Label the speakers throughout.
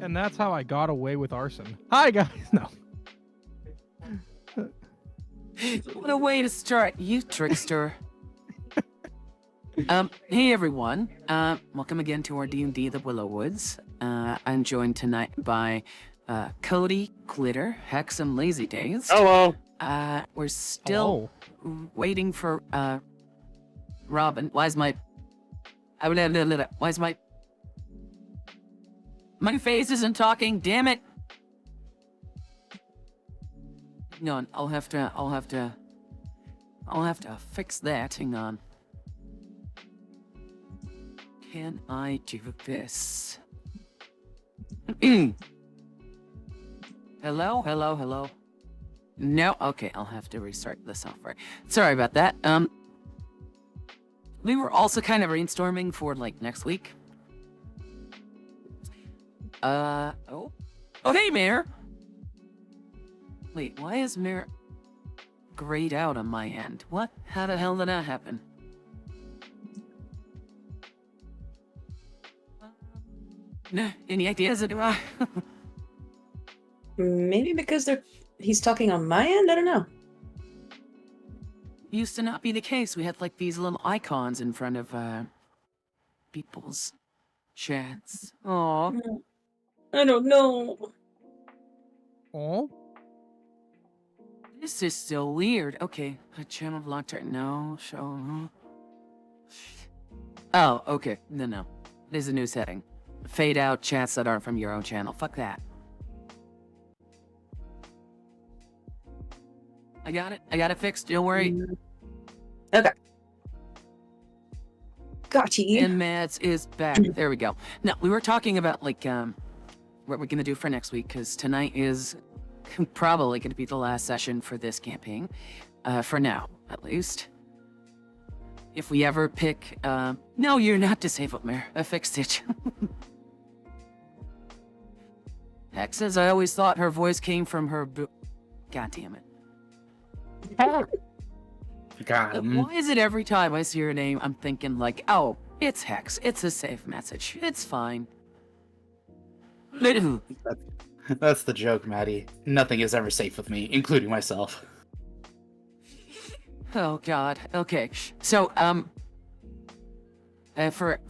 Speaker 1: And that's how I got away with arson. Hi, guys. No.
Speaker 2: What a way to start, you trickster. Hey everyone. Welcome again to our D&D The Willow Woods. I'm joined tonight by Cody, Glitter, Hex, and Lazy Days.
Speaker 3: Hello.
Speaker 2: We're still waiting for Robyn. Why is my face isn't talking? Damn it! No, I'll have to fix that. Hang on. Can I do this? Hello. No, okay, I'll have to restart the software. Sorry about that. We were also kind of brainstorming for like next week. Oh, hey, Mayor. Wait, why is Mayor grayed out on my end? What? How the hell did that happen? Any ideas?
Speaker 4: Maybe because he's talking on my end? I don't know.
Speaker 2: Used to not be the case. We had like these little icons in front of people's chats. Aww.
Speaker 4: I don't know.
Speaker 1: Oh?
Speaker 2: This is so weird. Okay, a channel blocked right now. Show. Oh, okay. No. There's a new setting. Fade out chats that aren't from your own channel. Fuck that. I got it fixed. Don't worry.
Speaker 4: Okay. Gotcha.
Speaker 2: And Mads is back. There we go. Now, we were talking about, like, what we're gonna do for next week, because tonight is probably gonna be the last session for this campaign. For now, at least. If we ever pick, no, you're not disabled, Mayor. I fixed it. Hex says, I always thought her voice came from her God damn it.
Speaker 3: God.
Speaker 2: Why is it every time I see your name, I'm thinking like, oh, it's Hex. It's a safe message. It's fine.
Speaker 3: That's the joke, Maddie. Nothing is ever safe with me, including myself.
Speaker 2: Oh God. Okay. So for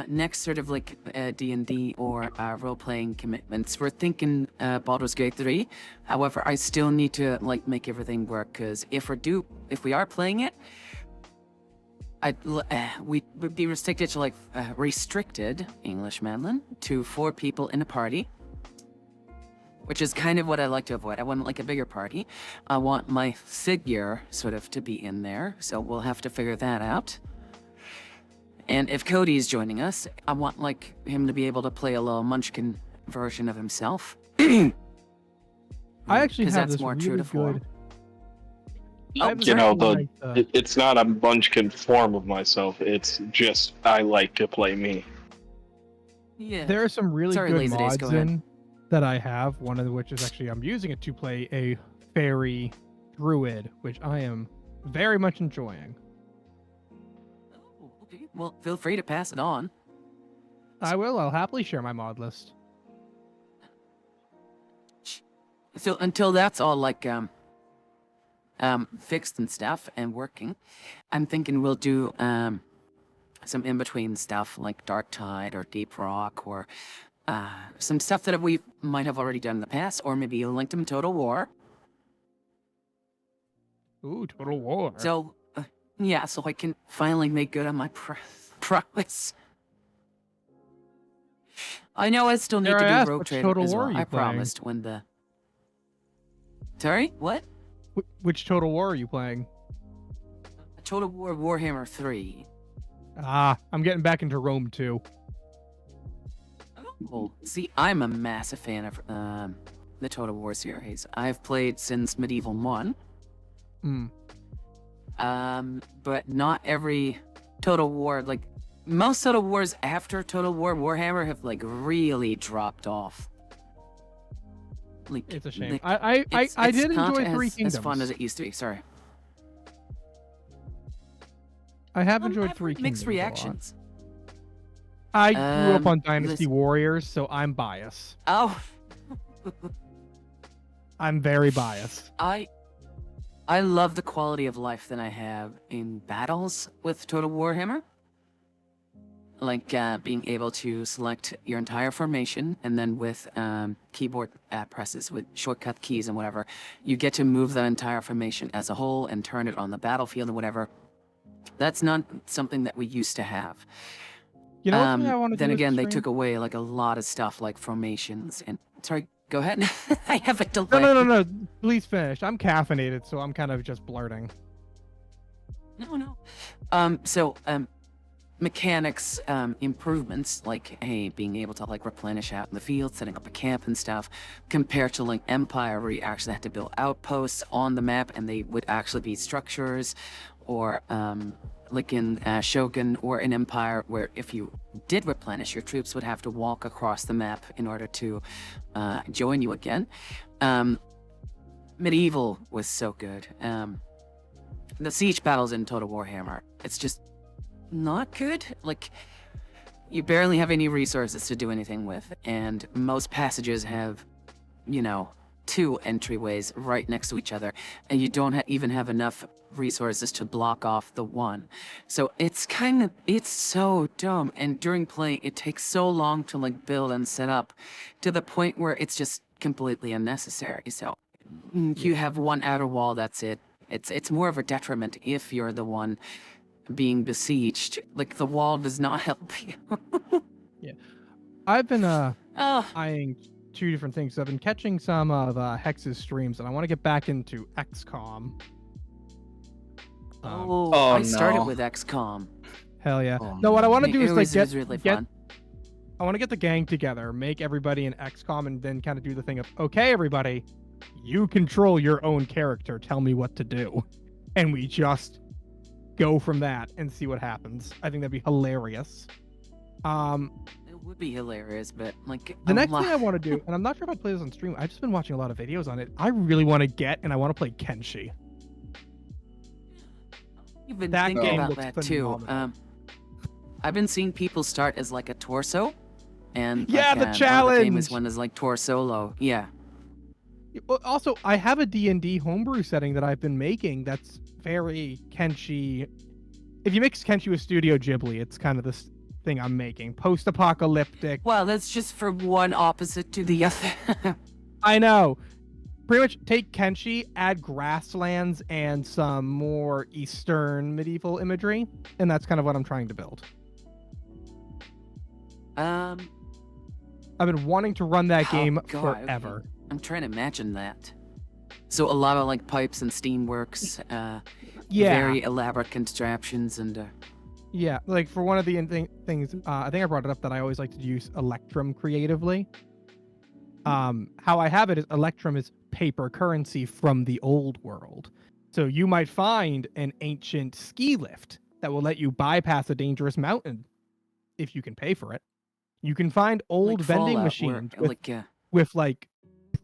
Speaker 2: next sort of like D&D or role-playing commitments, we're thinking Baldur's Gate 3. However, I still need to like make everything work, because if we are playing it, we would be restricted to like restricted English, Madeline, to 4 people in a party. Which is kind of what I like to avoid. I want like a bigger party. I want my figure sort of to be in there, so we'll have to figure that out. And if Cody's joining us, I want like him to be able to play a little munchkin version of himself.
Speaker 1: I actually have
Speaker 2: that's
Speaker 1: this
Speaker 2: more
Speaker 1: really
Speaker 2: true to form.
Speaker 1: good.
Speaker 3: You know,
Speaker 5: it's not a munchkin form of myself. It's just I like to play me.
Speaker 2: Yeah.
Speaker 1: There are some really
Speaker 2: Sorry,
Speaker 1: good
Speaker 2: Lazy Days,
Speaker 1: mods
Speaker 2: go ahead.
Speaker 1: in that I have. One of which is actually I'm using it to play a fairy druid, which I am very much enjoying.
Speaker 2: Oh, okay. Well, feel free to pass it on.
Speaker 1: I will. I'll happily share my mod list.
Speaker 2: So until that's all like fixed and stuff and working, I'm thinking we'll do some in-between stuff like Dark Tide or Deep Rock, or some stuff that we might have already done in the past, or maybe a Link to Total War.
Speaker 1: Ooh, Total War.
Speaker 2: So, yeah, so I can finally make good on my prowess. I know I still need
Speaker 1: Dare I
Speaker 2: to
Speaker 1: ask,
Speaker 2: do Rogue
Speaker 1: which
Speaker 2: Trader
Speaker 1: Total
Speaker 2: as
Speaker 1: War
Speaker 2: well.
Speaker 1: are you
Speaker 2: I
Speaker 1: playing?
Speaker 2: promised when the... Sorry? What?
Speaker 1: Which Total War are you playing?
Speaker 2: Total War Warhammer 3.
Speaker 1: Ah, I'm getting back into Rome too.
Speaker 2: Oh, see, I'm a massive fan of the Total War series. I've played since Medieval 1.
Speaker 1: Hmm.
Speaker 2: But not every Total War, like, most Total Wars after Total War Warhammer have, like, really dropped off. Like,
Speaker 1: It's a shame.
Speaker 2: like,
Speaker 1: I
Speaker 2: it's
Speaker 1: did
Speaker 2: not
Speaker 1: enjoy Three Kingdoms.
Speaker 2: as fun as it used to be, sorry.
Speaker 1: I have enjoyed
Speaker 2: I've
Speaker 1: Three
Speaker 2: heard
Speaker 1: Kingdoms
Speaker 2: mixed
Speaker 1: a lot.
Speaker 2: reactions.
Speaker 1: I grew up on Dynasty
Speaker 2: listen-
Speaker 1: Warriors, so I'm biased.
Speaker 2: Oh,
Speaker 1: I'm very biased.
Speaker 2: I love the quality of life that I have in battles with Total Warhammer. Like being able to select your entire formation, and then with keyboard presses with shortcut keys and whatever, you get to move the entire formation as a whole and turn it on the battlefield and whatever. That's not something that we used to have.
Speaker 1: You know what I want to do?
Speaker 2: Then
Speaker 1: with
Speaker 2: again,
Speaker 1: the
Speaker 2: they
Speaker 1: stream?
Speaker 2: took away like a lot of stuff like formations and sorry, go ahead. I have a delay.
Speaker 1: No. Please finish. I'm caffeinated, so I'm kind of just blurting.
Speaker 2: No. Mechanics improvements like being able to like replenish out in the field, setting up a camp and stuff, compared to like Empire where you actually had to build outposts on the map and they would actually be structures, or like in Shogun or in Empire where if you did replenish, your troops would have to walk across the map in order to join you again. Medieval was so good. The siege battles in Total Warhammer, it's just not good. Like, you barely have any resources to do anything with, and most passages have, 2 entryways right next to each other, and you don't even have enough resources to block off the one. So it's so dumb, and during play, it takes so long to like build and set up, to the point where it's just completely unnecessary. So you have one outer wall, that's it. It's more of a detriment if you're the one being besieged. Like, the wall does not help you.
Speaker 1: I've been
Speaker 2: Oh,
Speaker 1: eyeing 2 different things. I've been catching some of Hex's streams, and I want to get back into XCOM.
Speaker 2: I started
Speaker 3: no.
Speaker 2: with XCOM.
Speaker 1: Hell yeah.
Speaker 3: Oh,
Speaker 1: No, what I want to do
Speaker 2: It
Speaker 1: is like
Speaker 2: was
Speaker 1: get
Speaker 2: really
Speaker 1: get
Speaker 2: fun.
Speaker 1: I want to get the gang together, make everybody an XCOM, and then kind of do the thing of, okay, everybody, you control your own character. Tell me what to do. And we just go from that and see what happens. I think that'd be hilarious.
Speaker 2: It would be hilarious, but like
Speaker 1: The next thing I want to do, and I'm not sure if I play this on stream, I've just been watching a lot of videos on it. I really want to get, and I want to play Kenshi.
Speaker 2: You've been
Speaker 1: that
Speaker 2: thinking
Speaker 1: game
Speaker 2: about
Speaker 1: looks
Speaker 2: that too.
Speaker 1: phenomenal.
Speaker 2: I've been seeing people start as like a torso, and
Speaker 1: Yeah,
Speaker 2: like,
Speaker 1: the
Speaker 2: one of the famous
Speaker 1: challenge!
Speaker 2: one is like Torsolo. Yeah.
Speaker 1: Well, also, I have a D&D homebrew setting that I've been making that's very Kenshi. If you mix Kenshi with Studio Ghibli, it's kind of this thing I'm making. Post-apocalyptic.
Speaker 2: Well, that's just for one opposite to the other.
Speaker 1: I know. Pretty much take Kenshi, add grasslands and some more Eastern medieval imagery, and that's kind of what I'm trying to build.
Speaker 2: Um,
Speaker 1: I've been wanting to run that
Speaker 2: Oh,
Speaker 1: game
Speaker 2: God, okay.
Speaker 1: forever.
Speaker 2: I'm trying to imagine that. So a lot of like pipes and steamworks,
Speaker 1: Yeah.
Speaker 2: very elaborate contraptions, and
Speaker 1: Yeah, like for one of the things, I think I brought it up that I always like to use Electrum creatively. How I have it is Electrum is paper currency from the old world. So you might find an ancient ski lift that will let you bypass a dangerous mountain if you can pay for it. You can find old
Speaker 2: like
Speaker 1: vending
Speaker 2: Fallout,
Speaker 1: machines
Speaker 2: where,
Speaker 1: with like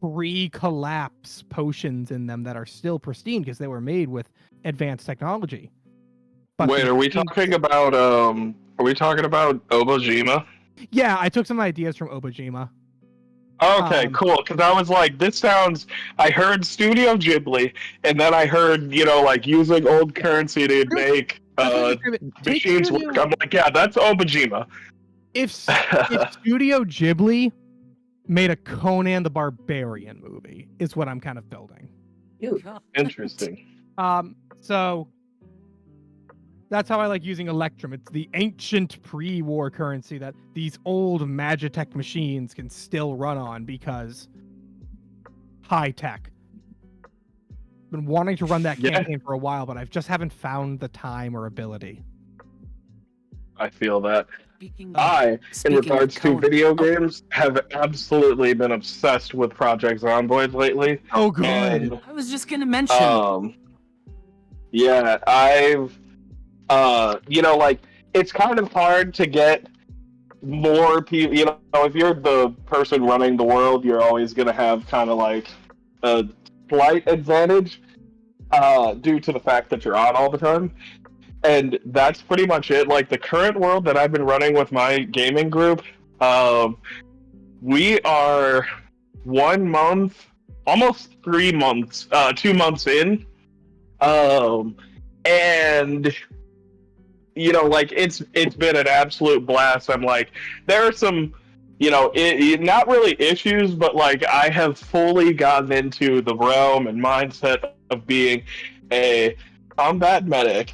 Speaker 1: pre-collapse potions in them that are still pristine because they were made with advanced technology. But
Speaker 5: Wait,
Speaker 1: the
Speaker 5: are we
Speaker 1: machines-
Speaker 5: talking about Obojima?
Speaker 1: Yeah, I took some ideas from Obojima.
Speaker 5: Okay,
Speaker 1: Um,
Speaker 5: cool. Because I was like, this sounds. I heard Studio Ghibli, and then I heard, like using old currency to make
Speaker 1: Take
Speaker 5: machines
Speaker 1: Studio-
Speaker 5: work. I'm like, yeah, that's Obojima.
Speaker 1: if Studio Ghibli made a Conan the Barbarian movie, is what I'm kind of building.
Speaker 4: Ew.
Speaker 5: Interesting.
Speaker 1: So that's how I like using Electrum. It's the ancient pre-war currency that these old Magitech machines can still run on because high tech. Been wanting to run that
Speaker 5: Yeah.
Speaker 1: campaign for a while, but I just haven't found the time or ability.
Speaker 5: I feel that.
Speaker 2: Speaking
Speaker 5: In
Speaker 2: speaking of
Speaker 5: regards to
Speaker 2: Conan-
Speaker 5: video
Speaker 2: oh,
Speaker 5: games, have absolutely been obsessed with Project Zomboid lately.
Speaker 1: Oh, good.
Speaker 5: And
Speaker 2: I was just gonna mention.
Speaker 5: yeah, I've like it's kind of hard to get more people. If you're the person running the world, you're always gonna have kind of like a slight advantage due to the fact that you're on all the time. and that's pretty much it. Like the current world that I've been running with my gaming group, we are 1 month, almost 3 months, 2 months in, and like it's been an absolute blast. I'm like, there are some, not really issues, but like I have fully gotten into the realm and mindset of being a combat medic,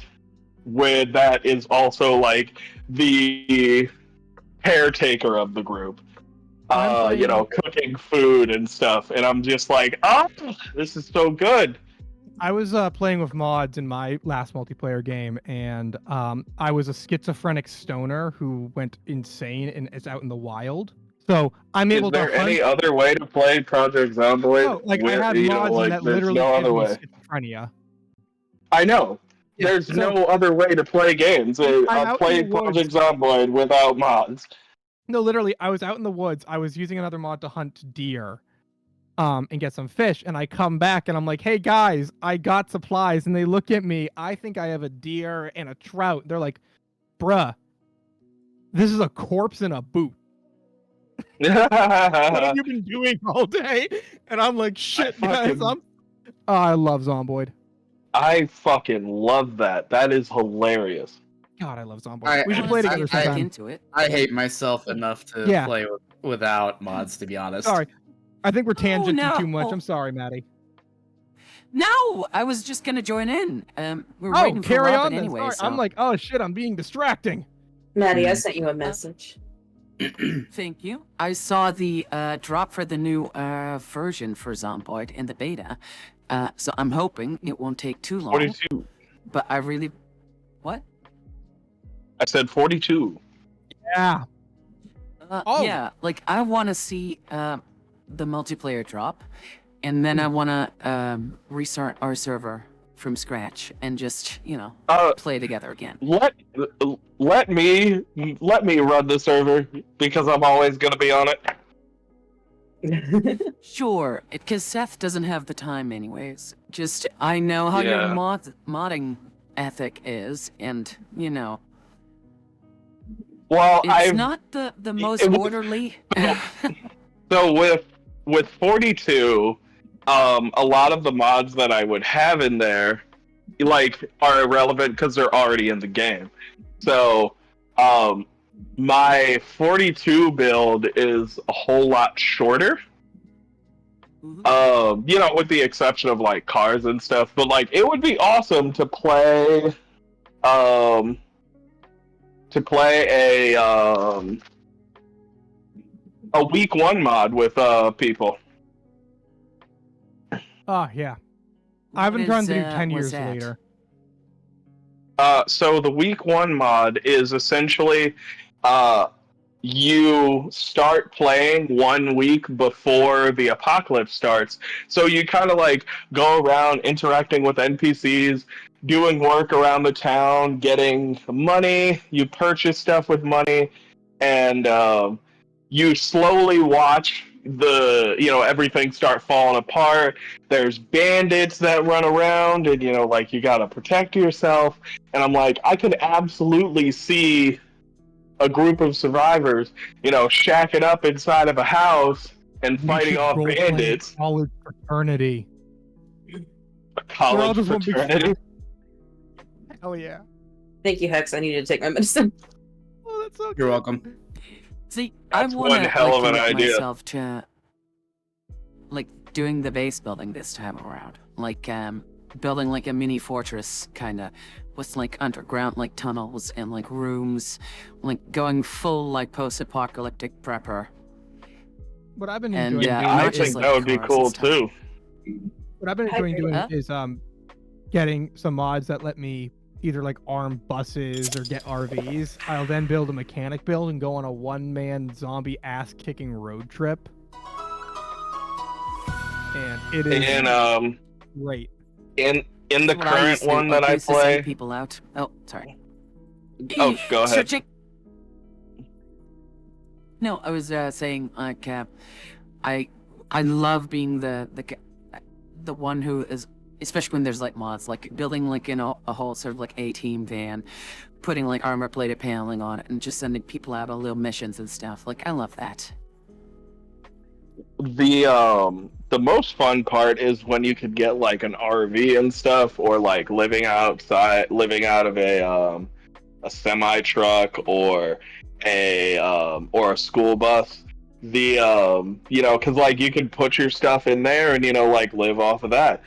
Speaker 5: where that is also like the caretaker of the group. Cooking food and stuff, and I'm just like, oh, this is so good.
Speaker 1: I was playing with mods in my last multiplayer game, and I was a schizophrenic stoner who went insane and is out in the wild. So I'm able to.
Speaker 5: Is there any other way to play Project Zomboid?
Speaker 1: No, like I have mods that
Speaker 5: there's
Speaker 1: literally
Speaker 5: no
Speaker 1: give
Speaker 5: other
Speaker 1: me
Speaker 5: way.
Speaker 1: schizophrenia.
Speaker 5: I know.
Speaker 1: Yeah,
Speaker 5: There's
Speaker 1: so-
Speaker 5: no other way to play games.
Speaker 1: I'm
Speaker 5: I
Speaker 1: out
Speaker 5: played
Speaker 1: in the woods.
Speaker 5: Project Zomboid without mods.
Speaker 1: No, literally, I was out in the woods. I was using another mod to hunt deer, and get some fish. And I come back and I'm like, "Hey guys, I got supplies." And they look at me. I think I have a deer and a trout. They're like, "Bruh, this is a corpse in a boot. What have you been doing all day?" And I'm like, "Shit, guys, I love Zomboid.
Speaker 5: I fucking love that. That is hilarious.
Speaker 1: God, I love Zomboid. We should play together
Speaker 2: Look
Speaker 1: sometime.
Speaker 2: into it.
Speaker 3: I hate myself enough to
Speaker 1: Yeah.
Speaker 3: play without mods, to be honest.
Speaker 1: Sorry, I think we're tangenting
Speaker 2: no.
Speaker 1: too much. I'm sorry, Maddie.
Speaker 2: No, I was just gonna join in. We're waiting for
Speaker 1: carry
Speaker 2: Robyn
Speaker 1: on then.
Speaker 2: anyway.
Speaker 1: Sorry.
Speaker 2: So.
Speaker 1: I'm like, oh shit, I'm being distracting.
Speaker 4: Maddie, I sent you a message.
Speaker 2: Thank you. I saw the drop for the new version for Zomboid in the beta, so I'm hoping it won't take too long.
Speaker 5: 42.
Speaker 2: But I really, what?
Speaker 5: I said 42.
Speaker 1: Yeah. Oh.
Speaker 2: Yeah, like I want to see the multiplayer drop, and then I want to restart our server from scratch and just play together again.
Speaker 5: Let me run the server because I'm always gonna be on it.
Speaker 2: Sure, because Seth doesn't have the time anyways. Just I know how your
Speaker 5: Yeah.
Speaker 2: modding ethic is, and
Speaker 5: Well,
Speaker 2: it's not the most
Speaker 5: it was-
Speaker 2: orderly.
Speaker 5: So with 42, a lot of the mods that I would have in there, like, are irrelevant because they're already in the game. So, my 42 build is a whole lot shorter.
Speaker 2: Mhm.
Speaker 5: With the exception of like cars and stuff, but like it would be awesome to play, a week 1 mod with people.
Speaker 1: Oh yeah. I've been
Speaker 2: What
Speaker 1: trying
Speaker 2: is,
Speaker 1: to do 10
Speaker 2: what's
Speaker 1: years
Speaker 2: that?
Speaker 1: later.
Speaker 5: So the week 1 mod is essentially you start playing 1 week before the apocalypse starts. So you kind of like go around interacting with NPCs, doing work around the town, getting money, you purchase stuff with money, and you slowly watch everything start falling apart. There's bandits that run around, and you gotta protect yourself. And I'm like, I could absolutely see a group of survivors, shacking up inside of a house and
Speaker 1: We
Speaker 5: fighting
Speaker 1: should
Speaker 5: off
Speaker 1: roleplay
Speaker 5: bandits.
Speaker 1: College fraternity.
Speaker 5: A
Speaker 1: all
Speaker 5: college
Speaker 1: just one big
Speaker 5: fraternity.
Speaker 1: Hell yeah.
Speaker 4: Thank you, Hex. I needed to take my medicine.
Speaker 1: Oh, that's so
Speaker 3: You're
Speaker 1: good.
Speaker 3: welcome.
Speaker 2: See,
Speaker 5: That's
Speaker 2: I want
Speaker 5: one hell of an
Speaker 2: to
Speaker 5: idea.
Speaker 2: myself to like doing the base building this time around, like building like a mini fortress kind of with like underground like tunnels and like rooms, like going full like post-apocalyptic prepper.
Speaker 1: What I've been
Speaker 2: And,
Speaker 1: enjoying
Speaker 2: yeah,
Speaker 1: doing
Speaker 5: I
Speaker 2: not just,
Speaker 5: think
Speaker 2: like,
Speaker 5: that would be
Speaker 2: cars
Speaker 5: cool
Speaker 2: and stuff.
Speaker 5: too.
Speaker 1: what I've been
Speaker 4: I
Speaker 1: enjoying
Speaker 4: agree.
Speaker 1: doing
Speaker 2: Huh?
Speaker 1: is getting some mods that let me either like arm buses or get RVs. I'll then build a mechanic build and go on a one-man zombie ass-kicking road trip. And it is
Speaker 5: And
Speaker 1: great.
Speaker 5: in the
Speaker 2: That's what I
Speaker 5: current
Speaker 2: used to do.
Speaker 5: one that
Speaker 2: Like,
Speaker 5: I
Speaker 2: used to send
Speaker 5: play.
Speaker 2: people out. Oh, sorry.
Speaker 5: Oh, go ahead.
Speaker 2: Searching. No, I was saying like I love being the one who is especially when there's like mods, like building like a whole sort of like A-team van, putting like armor plated paneling on it, and just sending people out on little missions and stuff. Like I love that.
Speaker 5: The most fun part is when you could get like an RV and stuff, or like living out of a semi truck or a school bus. Because like you could put your stuff in there and like live off of that.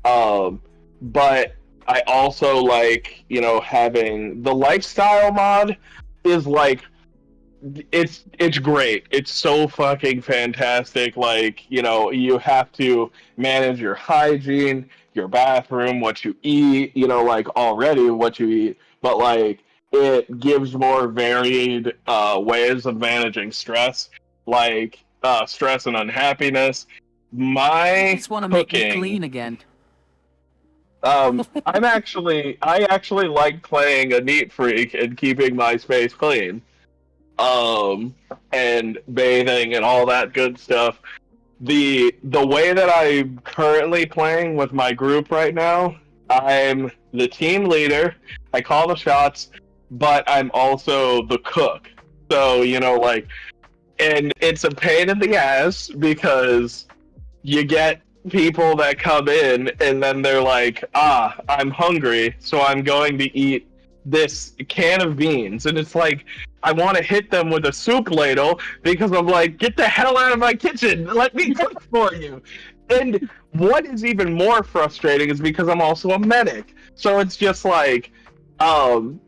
Speaker 5: But I also like having the lifestyle mod is like it's great. It's so fucking fantastic. Like, you have to manage your hygiene, your bathroom, what you eat, like already what you eat, but like it gives more varied ways of managing stress, like stress and unhappiness.
Speaker 2: I just want to make me
Speaker 5: Cooking.
Speaker 2: clean again.
Speaker 5: I actually like playing a neat freak and keeping my space clean. And bathing and all that good stuff. The way that I'm currently playing with my group right now, I'm the team leader. I call the shots, but I'm also the cook. So, and it's a pain in the ass because you get people that come in and then they're like, I'm hungry, so I'm going to eat this can of beans. And it's like, I want to hit them with a soup ladle because I'm like, get the hell out of my kitchen. Let me cook for you. And what is even more frustrating is because I'm also a medic. So it's just like,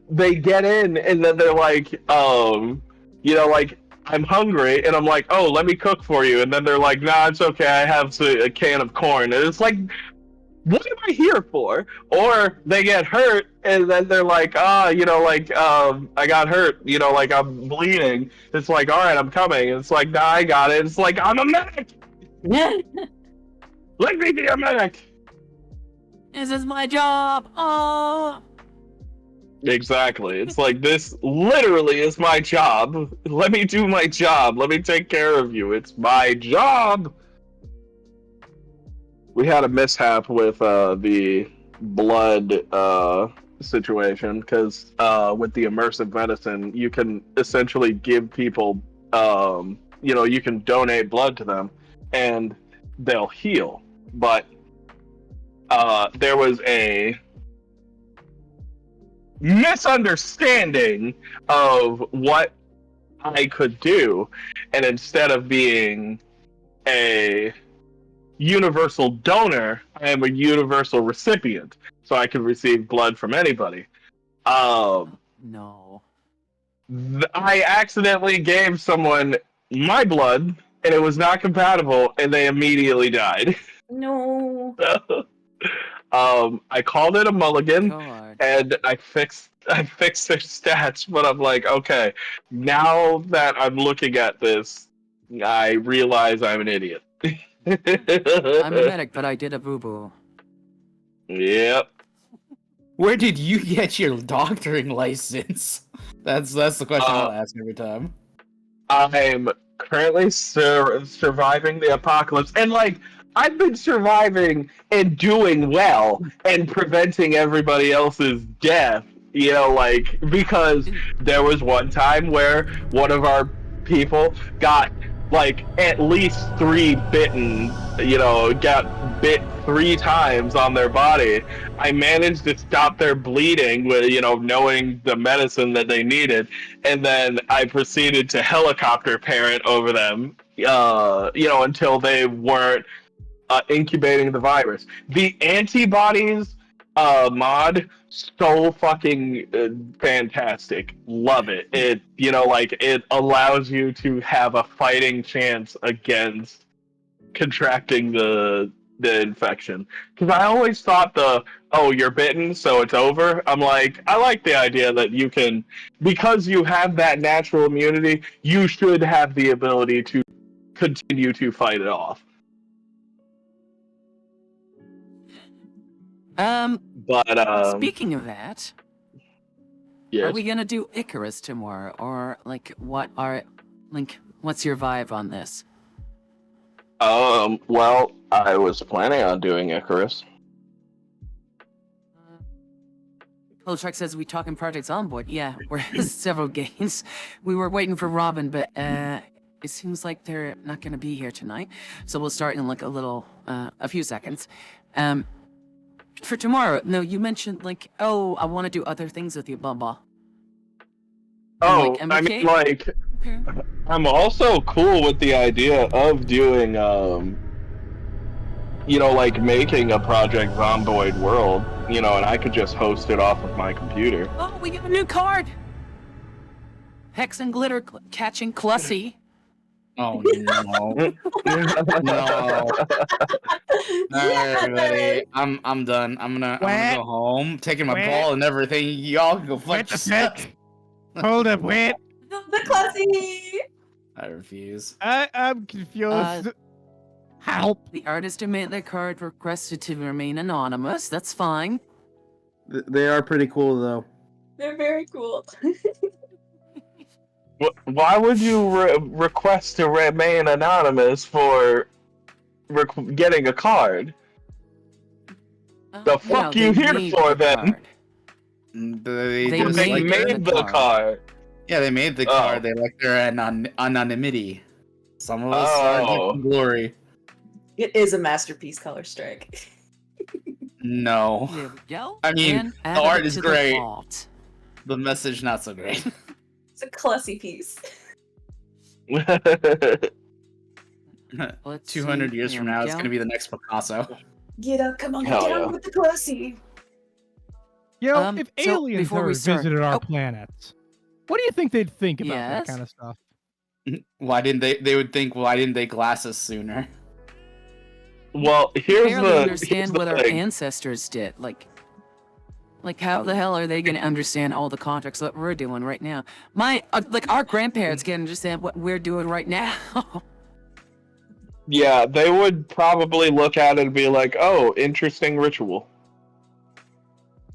Speaker 5: they get in and then they're like, like, I'm hungry. And I'm like, oh, let me cook for you. And then they're like, nah, it's okay. I have a can of corn. And it's like, what am I here for? Or they get hurt and then they're like, I got hurt, like I'm bleeding. It's like, all right, I'm coming. It's like, nah, I got it. It's like, I'm a medic. Let me be a medic.
Speaker 2: This is my job. Oh.
Speaker 5: Exactly. It's like, this literally is my job. Let me do my job. Let me take care of you. It's my job. We had a mishap with the blood situation because with the immersive medicine, you can essentially give people, you can donate blood to them and they'll heal. But there was a misunderstanding of what I could do, and instead of being a universal donor, I am a universal recipient, so I can receive blood from anybody.
Speaker 2: No.
Speaker 5: I accidentally gave someone my blood, and it was not compatible, and they immediately died.
Speaker 4: No.
Speaker 5: I called it a mulligan,
Speaker 2: God.
Speaker 5: and I fixed their stats, but I'm like, okay, now that I'm looking at this, I realize I'm an idiot.
Speaker 2: I'm a medic, but I did a boo-boo.
Speaker 5: Yep.
Speaker 3: Where did you get your doctoring license? That's the question I'll ask every time.
Speaker 5: I'm currently surviving the apocalypse, and like, I've been surviving and doing well and preventing everybody else's death, because there was one time where one of our people got like at least 3 bitten, got bit 3 times on their body. I managed to stop their bleeding with, knowing the medicine that they needed. And then I proceeded to helicopter parent over them, until they weren't incubating the virus. The antibodies mod, so fucking fantastic. Love it. It it allows you to have a fighting chance against contracting the infection. Because I always thought you're bitten, so it's over. I'm like, I like the idea that you can, because you have that natural immunity, you should have the ability to continue to fight it off. But
Speaker 2: speaking of that,
Speaker 5: yes.
Speaker 2: are we gonna do Icarus tomorrow, or what's your vibe on this?
Speaker 5: Well, I was planning on doing Icarus.
Speaker 2: Truck says we talking projects on board. Yeah, we're several games. We were waiting for Robyn, but it seems like they're not going to be here tonight. So we'll start in like a few seconds. For tomorrow, no, you mentioned like, oh, I want to do other things with you, blah blah.
Speaker 5: Oh,
Speaker 2: like,
Speaker 5: I
Speaker 2: MK?
Speaker 5: mean, like,
Speaker 2: Okay.
Speaker 5: I'm also cool with the idea of doing, like making a Project Zomboid world, and I could just host it off of my computer.
Speaker 2: Oh, we get a new card. Hex and glitter catching Clussy.
Speaker 3: Oh no. No. Alright, buddy. I'm done. I'm gonna go home, taking my ball and everything. Y'all can go fuck yourself.
Speaker 1: Hold up, wait.
Speaker 4: The classy.
Speaker 3: I refuse.
Speaker 1: I'm confused. Help.
Speaker 2: The artist who made the card requested to remain anonymous. That's fine.
Speaker 6: They are pretty cool, though.
Speaker 4: They're very cool.
Speaker 5: Why would you request to remain anonymous for getting a card? The fuck
Speaker 2: they
Speaker 5: you here
Speaker 2: made
Speaker 5: for,
Speaker 2: the
Speaker 5: then?
Speaker 2: card.
Speaker 3: They
Speaker 2: They
Speaker 3: just
Speaker 5: They
Speaker 3: like
Speaker 5: made the card.
Speaker 3: Yeah, they made the
Speaker 5: Oh.
Speaker 3: card. They like their anonymity. Some of us
Speaker 5: Oh.
Speaker 3: like glory.
Speaker 4: It is a masterpiece color strike.
Speaker 3: No.
Speaker 2: There we go.
Speaker 3: I mean,
Speaker 2: And
Speaker 3: the
Speaker 2: add
Speaker 3: art
Speaker 2: it
Speaker 3: is
Speaker 2: to
Speaker 3: great.
Speaker 2: vault.
Speaker 3: The message not so great.
Speaker 4: It's a classy piece.
Speaker 2: Let's
Speaker 3: 200
Speaker 2: see.
Speaker 3: years
Speaker 2: There
Speaker 3: from
Speaker 2: we
Speaker 3: now, it's
Speaker 2: go.
Speaker 3: gonna be the next Picasso.
Speaker 4: Get up, come on,
Speaker 5: Hell
Speaker 4: get down
Speaker 5: yeah.
Speaker 4: with the classy.
Speaker 1: If
Speaker 2: so
Speaker 1: aliens
Speaker 2: before
Speaker 1: ever
Speaker 2: we start-
Speaker 1: visited our
Speaker 2: Oh.
Speaker 1: planet, what do you think they'd think about
Speaker 2: Yes?
Speaker 1: that kind of stuff?
Speaker 3: Why didn't they would think, why didn't they glass us sooner?
Speaker 5: Well, here's
Speaker 2: Barely
Speaker 5: the
Speaker 2: understand what our
Speaker 5: thing.
Speaker 2: ancestors did. Like how the hell are they gonna understand all the contracts that we're doing right now? Our grandparents can understand what we're doing right now.
Speaker 5: Yeah, they would probably look at it and be like, "Oh, interesting ritual."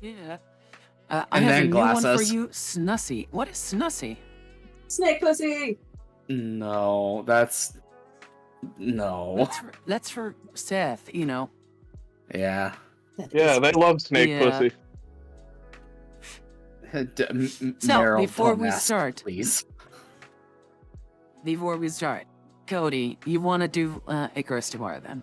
Speaker 2: Yeah. I
Speaker 3: And
Speaker 2: have
Speaker 3: then
Speaker 2: a new
Speaker 3: glass
Speaker 2: one
Speaker 3: us.
Speaker 2: for you, Snussy. What is Snussy?
Speaker 4: Snake pussy.
Speaker 3: No, that's no.
Speaker 2: That's for Seth,
Speaker 3: Yeah.
Speaker 5: Yeah, they love snake
Speaker 2: Yeah.
Speaker 5: pussy.
Speaker 2: So,
Speaker 3: Meryl,
Speaker 2: before
Speaker 3: don't
Speaker 2: we
Speaker 3: ask,
Speaker 2: start-
Speaker 3: please.
Speaker 2: Before we start, Cody, you want to do Icarus tomorrow then?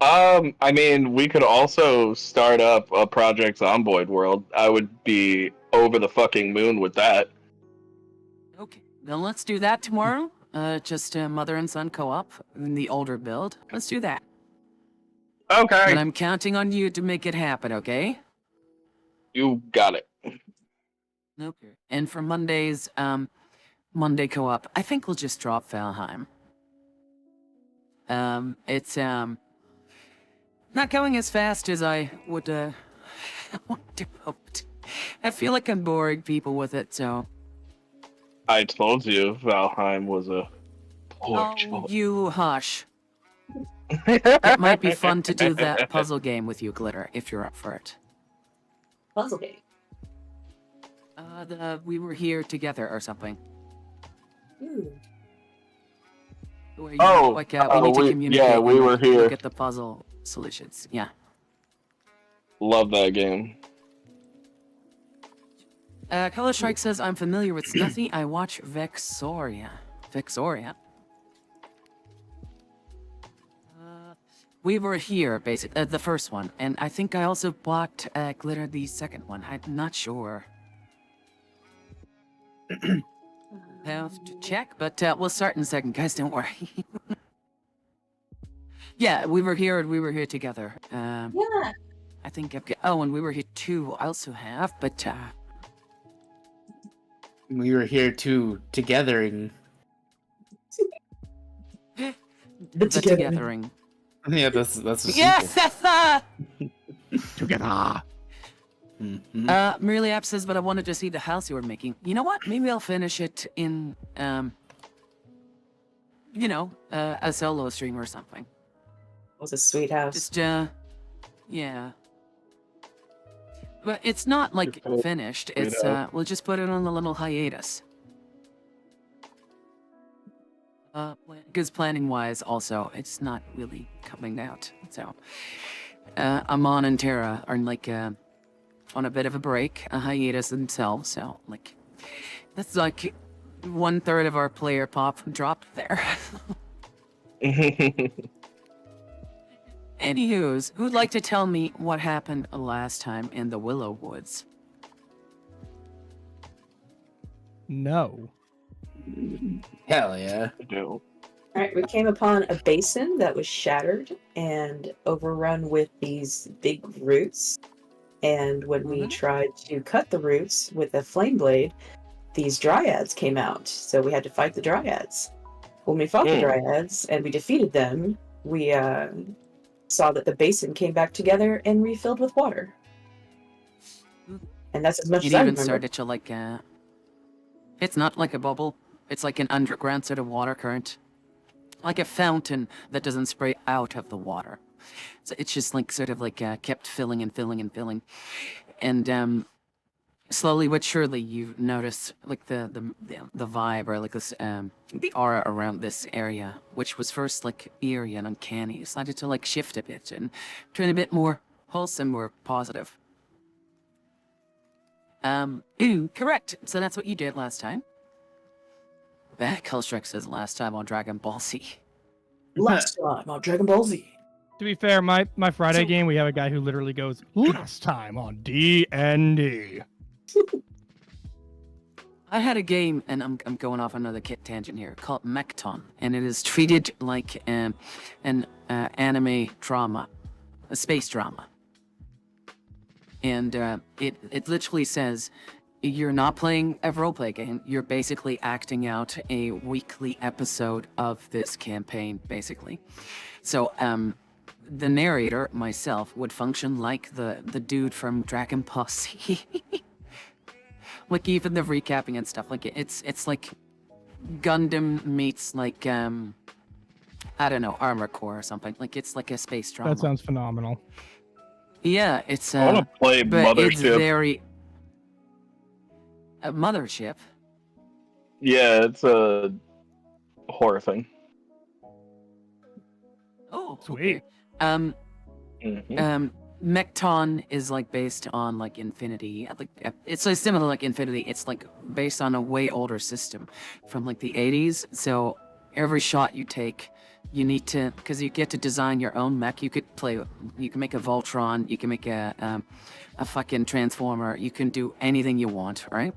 Speaker 5: I mean, we could also start up a Project Zomboid world. I would be over the fucking moon with that.
Speaker 2: Okay, then let's do that tomorrow. Just mother and son co-op in the older build. Let's do that.
Speaker 5: Okay,
Speaker 2: And I'm counting on you to make it happen, okay?
Speaker 5: you got it.
Speaker 2: Okay. And for Monday's Monday co-op, I think we'll just drop Valheim. It's not going as fast as I would want to hoped. I feel like I'm boring people with it, so
Speaker 5: I told you Valheim was a poor choice.
Speaker 2: you hush. It might be fun to do that puzzle game with you, Glitter, if you're up for it.
Speaker 4: Puzzle game.
Speaker 2: We were here together or something.
Speaker 4: Ooh.
Speaker 2: Where you,
Speaker 5: Oh,
Speaker 2: we need to communicate.
Speaker 5: yeah, we
Speaker 2: and
Speaker 5: were here.
Speaker 2: Look at the puzzle solutions. Yeah.
Speaker 5: Love that game.
Speaker 2: Color Strike says I'm familiar with Snuffy. I watch Vexoria. We were here, basically, the first one, and I think I also blocked Glitter the second one. I'm not sure. Have to check, but we'll start in a second, guys. Don't worry. Yeah, we were here and we were here together.
Speaker 4: Yeah.
Speaker 2: I think oh, and we were here too. I also have, but
Speaker 3: We were here too, together and
Speaker 2: the togethering.
Speaker 3: yeah, that's a
Speaker 2: Yes,
Speaker 3: sequel.
Speaker 1: Together.
Speaker 3: Mhm.
Speaker 2: Merely App says, but I wanted to see the house you were making. You know what? Maybe I'll finish it in, a solo stream or something.
Speaker 4: It was a sweet house.
Speaker 2: Just, yeah. But it's not, like,
Speaker 5: Just put it
Speaker 2: finished.
Speaker 5: straight
Speaker 2: It's,
Speaker 5: up.
Speaker 2: we'll just put it on a little hiatus. Because planning-wise, also, it's not really coming out. So, Amon and Tara are, like, on a bit of a break, a hiatus themselves. So like, that's like 1/3 of our player pop dropped there. Anywho's, who'd like to tell me what happened last time in the Willow Woods?
Speaker 1: No.
Speaker 3: Hell yeah.
Speaker 5: No.
Speaker 4: All right, we came upon a basin that was shattered and overrun with these big roots. And when we tried to cut the roots with a flame blade, these dryads came out. So we had to fight the dryads. When we fought the dryads and we defeated them, we saw that the basin came back together and refilled with water. And that's as much
Speaker 2: It
Speaker 4: as I
Speaker 2: even
Speaker 4: remember.
Speaker 2: started to like, it's not like a bubble. It's like an underground sort of water current. Like a fountain that doesn't spray out of the water. So it's just like sort of like kept filling and filling and filling. And slowly but surely you notice like the vibe or like this the aura around this area, which was first like eerie and uncanny, decided to like shift a bit and turn a bit more wholesome, more positive. Correct. So that's what you did last time. Hellstrike says last time on Dragon Ball Z.
Speaker 4: Last time on Dragon Ball Z.
Speaker 1: To be fair, my Friday game, we have a guy who literally goes, last time on D&D.
Speaker 2: I had a game, and I'm going off another tangent here, called Mechton, and it is treated like an anime drama, a space drama. And it literally says, you're not playing a roleplay game, you're basically acting out a weekly episode of this campaign, basically. So, the narrator, myself, would function like the dude from Dragon Ball Z. Like even the recapping and stuff, like it's like Gundam meets like I don't know, Armor Core or something. Like it's like a space drama.
Speaker 1: That sounds phenomenal.
Speaker 2: Yeah, it's
Speaker 5: I want to play
Speaker 2: but
Speaker 5: Mothership.
Speaker 2: it's very a Mothership.
Speaker 5: Yeah, it's a horror thing.
Speaker 2: Oh,
Speaker 1: Sweet.
Speaker 2: Okay. Mechton is like based on like Infinity. Like it's like similar like Infinity. It's like based on a way older system from like the 80s. So every shot you take, you need to, because you get to design your own mech. You can make a Voltron. You can make a fucking Transformer. You can do anything you want, right?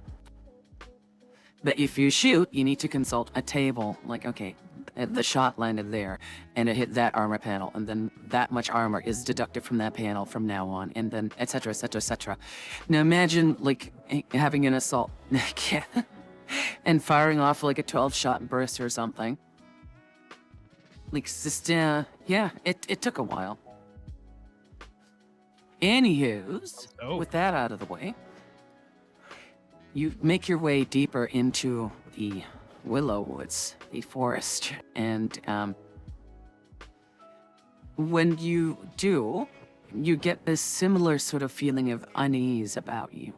Speaker 2: But if you shoot, you need to consult a table. Like, okay, the shot landed there, and it hit that armor panel, and then that much armor is deducted from that panel from now on, and then etc. etc. etc. Now imagine like having an assault and firing off like a 12-shot burst or something. Like, just yeah, it took a while. Anywho's, with that out of the way, you make your way deeper into the Willow Woods, the forest, and when you do, you get this similar sort of feeling of unease about you.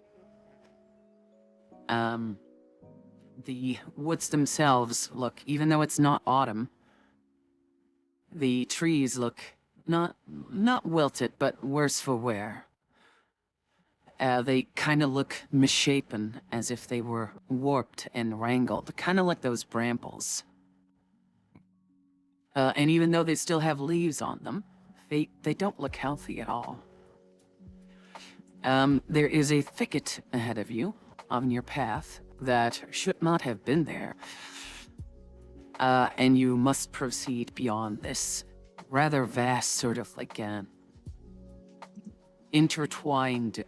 Speaker 2: The woods themselves look, even though it's not autumn, the trees look not wilted, but worse for wear. They kind of look misshapen, as if they were warped and wrangled, kind of like those brambles. And even though they still have leaves on them, they don't look healthy at all. There is a thicket ahead of you, on your path, that should not have been there. And you must proceed beyond this rather vast sort of like intertwined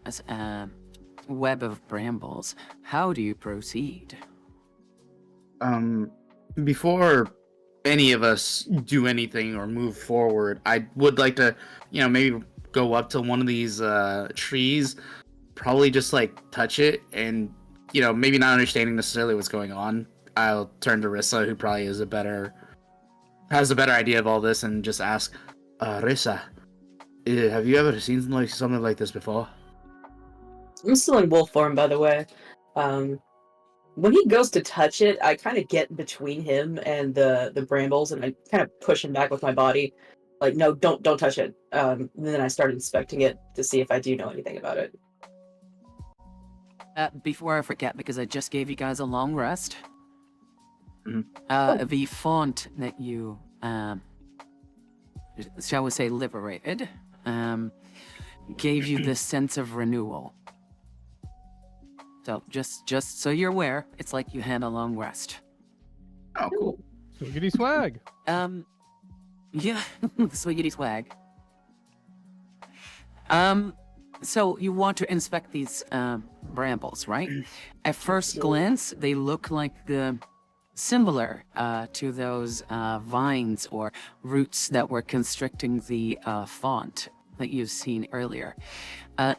Speaker 2: web of brambles. How do you proceed?
Speaker 3: Before any of us do anything or move forward, I would like to, maybe go up to one of these trees, probably just like touch it, and maybe not understanding necessarily what's going on. I'll turn to Rissa, who probably has a better idea of all this, and just ask, Rissa, have you ever seen something like this before?
Speaker 4: I'm still in wolf form, by the way. When he goes to touch it, I kind of get between him and the brambles, and I kind of push him back with my body. Like, no, don't touch it. And then I start inspecting it to see if I do know anything about it.
Speaker 2: Before I forget, because I just gave you guys a long rest,
Speaker 3: Mhm.
Speaker 2: the font that you, shall we say, liberated, gave you this sense of renewal. So just so you're aware, it's like you had a long rest.
Speaker 3: Oh, cool.
Speaker 1: Swiggity swag.
Speaker 2: Yeah, swiggity swag. So you want to inspect these brambles, right? At first glance, they look like similar to those vines or roots that were constricting the font that you've seen earlier.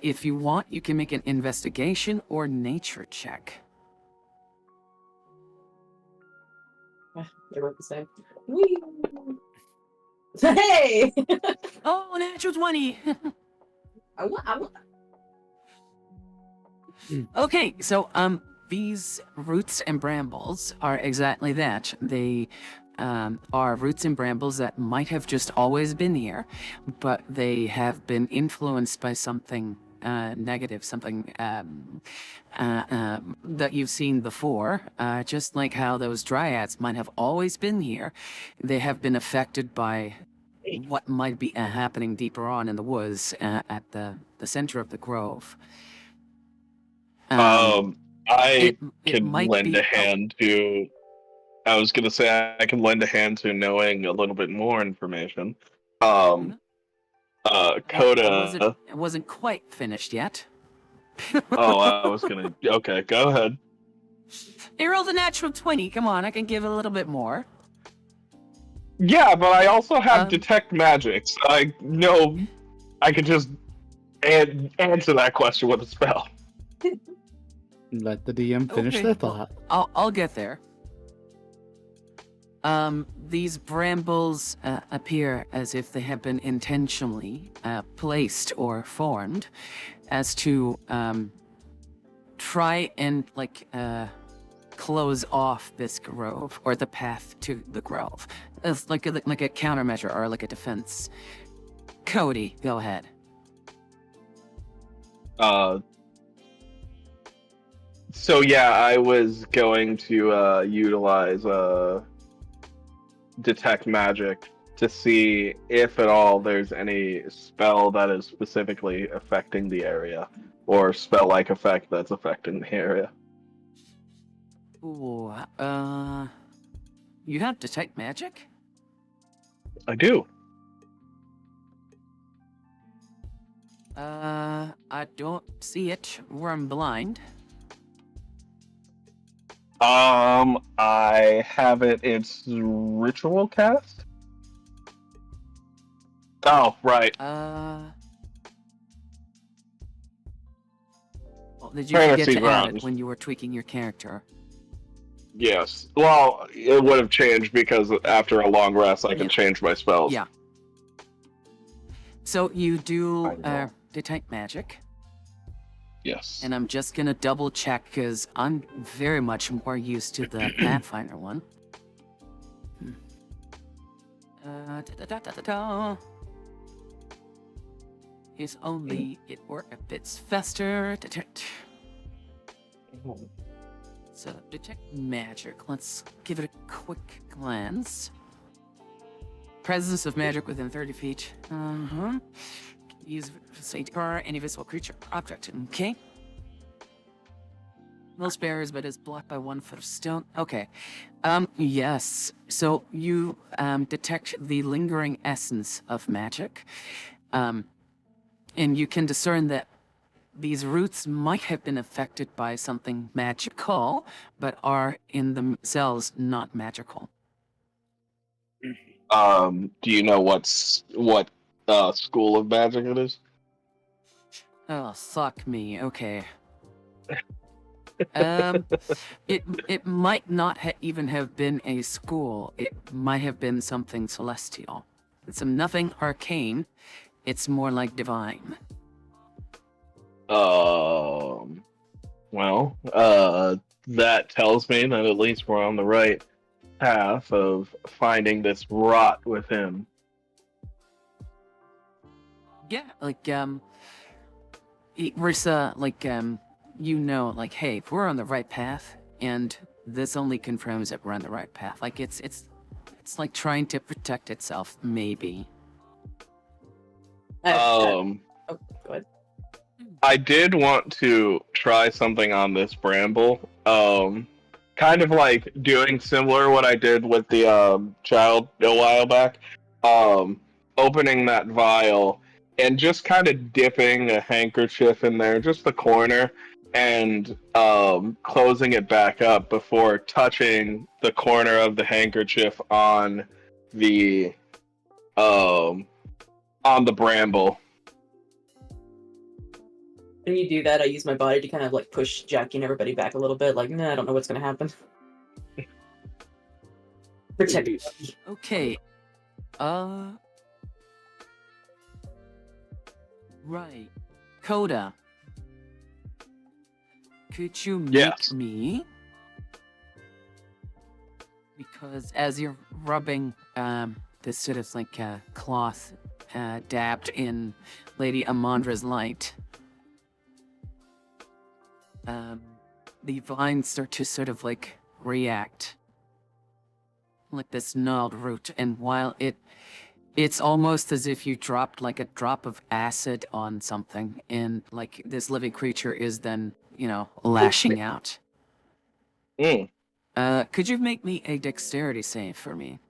Speaker 2: If you want, you can make an investigation or nature check.
Speaker 4: They were the same. Whee! Hey!
Speaker 2: Oh, natural 20!
Speaker 4: I want.
Speaker 2: Okay, so these roots and brambles are exactly that. They are roots and brambles that might have just always been here, but they have been influenced by something negative, something that you've seen before. Just like how those dryads might have always been here, they have been affected by what might be happening deeper on in the woods at the center of the grove.
Speaker 5: I
Speaker 2: it
Speaker 5: can
Speaker 2: might
Speaker 5: lend
Speaker 2: be
Speaker 5: a hand to. I was gonna say I can lend a hand to knowing a little bit more information.
Speaker 2: Mhm.
Speaker 5: Coda.
Speaker 2: It wasn't quite finished yet.
Speaker 5: Oh, I was gonna. Okay, go ahead.
Speaker 2: You rolled a natural 20. Come on, I can give a little bit more.
Speaker 5: Yeah, but I also have
Speaker 2: Um,
Speaker 5: detect magic, so I know I could just answer that question with a spell.
Speaker 3: Let the DM finish
Speaker 2: Okay,
Speaker 3: their
Speaker 2: well,
Speaker 3: thought.
Speaker 2: I'll get there. These brambles appear as if they have been intentionally placed or formed as to try and close off this grove or the path to the grove. It's like a countermeasure or like a defense. Cody, go ahead.
Speaker 5: So yeah, I was going to utilize detect magic to see if at all there's any spell that is specifically affecting the area, or spell-like effect that's affecting the area.
Speaker 2: Ooh, you have detect magic?
Speaker 5: I do.
Speaker 2: I don't see it, or I'm blind.
Speaker 5: I have it. It's ritual cast. Oh, right.
Speaker 2: Well, did you
Speaker 5: Trying to
Speaker 2: forget
Speaker 5: see
Speaker 2: to add it
Speaker 5: grounds.
Speaker 2: when you were tweaking your character?
Speaker 5: Yes. Well, it would have changed because after a long rest, I can
Speaker 2: Yeah.
Speaker 5: change my spells.
Speaker 2: Yeah. So you do
Speaker 5: I know.
Speaker 2: detect magic,
Speaker 5: Yes.
Speaker 2: and I'm just gonna double check because I'm very much more used to the Pathfinder one. Da-da-da-da-da. If only it were a bit faster. So, detect magic. Let's give it a quick glance. Presence of magic within 30 feet. Use say or any visible creature or object. Okay. Most barriers, but is blocked by 1 foot of stone. Okay. Yes. So you detect the lingering essence of magic. And you can discern that these roots might have been affected by something magical, but are in themselves not magical.
Speaker 5: Do you know what school of magic it is?
Speaker 2: Oh, fuck me. Okay. It might not even have been a school. It might have been something celestial. It's nothing arcane. It's more like divine.
Speaker 5: Well, that tells me that at least we're on the right path of finding this rot within.
Speaker 2: Yeah, like, Rissa, you know, like, hey, we're on the right path, and this only confirms that we're on the right path. Like, it's like trying to protect itself, maybe.
Speaker 4: Oh, go ahead.
Speaker 5: I did want to try something on this bramble. Kind of like doing similar what I did with the child a while back. Opening that vial and just kind of dipping a handkerchief in there, just the corner, and closing it back up before touching the corner of the handkerchief on the bramble.
Speaker 4: When you do that, I use my body to kind of like push Jackie and everybody back a little bit. Like, nah, I don't know what's gonna happen. Protect me.
Speaker 2: Okay. Right. Coda. Could you make
Speaker 5: Yes.
Speaker 2: me? Because as you're rubbing this sort of like cloth dabbed in Lady Amandra's light, the vines start to sort of like react like this gnarled root, and while it's almost as if you dropped like a drop of acid on something, and like this living creature is then, you know, lashing out. Could you make me a dexterity save for me?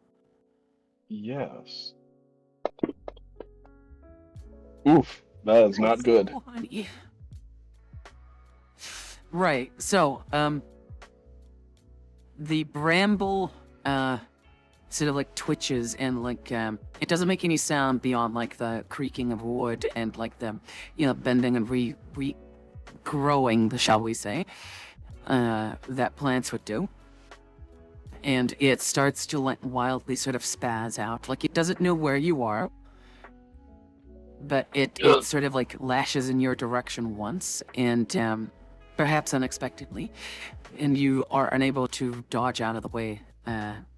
Speaker 5: Yes. Oof, that is not good.
Speaker 2: Oh, honey. Right, so, the bramble, sort of like twitches and like, it doesn't make any sound beyond like the creaking of wood and like the, you know, bending and regrowing, shall we say, that plants would do. And it starts to like wildly sort of spaz out, like it doesn't know where you are, but it sort of like lashes in your direction once, and perhaps unexpectedly, and you are unable to dodge out of the way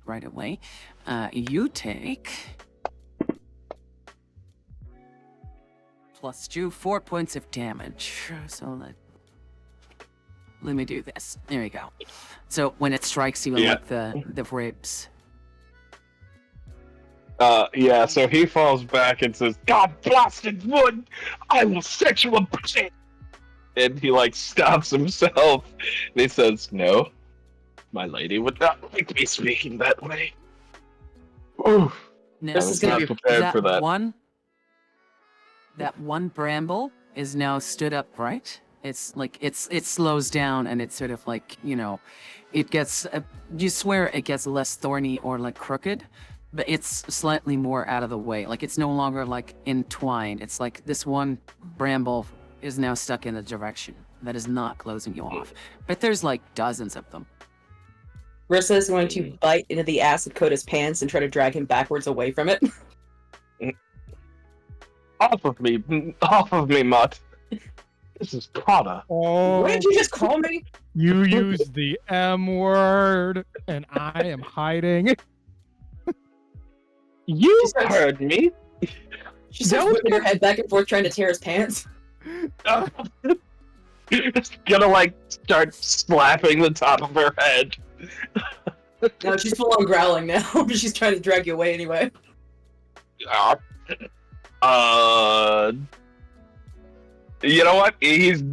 Speaker 2: right away. You take +2, 4 points of damage. So let me do this. There you go. So when it strikes you in like the ribs.
Speaker 5: Yeah, so he falls back and says, "God blasted wood! I will set you a pit!" And he like stops himself. And he says, "No, my lady would not like me speaking that way." Oof.
Speaker 2: Now,
Speaker 5: I was not prepared for that.
Speaker 2: That one bramble is now stood upright. It's like it slows down, and it's sort of like, you know, it gets you swear it gets less thorny or like crooked, but it's slightly more out of the way. Like it's no longer like entwined. It's like this one bramble is now stuck in a direction that is not closing you off. But there's like dozens of them.
Speaker 4: Rissa is going to bite into the acid Coda's pants and try to drag him backwards away from it.
Speaker 5: Off of me, Mutt. This is Prada.
Speaker 1: Oh,
Speaker 4: What did you just call me?
Speaker 1: you used the M word, and I am hiding.
Speaker 5: You heard me.
Speaker 4: She starts whipping her head back and forth trying to tear his pants.
Speaker 5: Just gonna like start slapping the top of her head.
Speaker 4: No, she's full on growling now, but she's trying to drag you away anyway.
Speaker 5: You know what? He's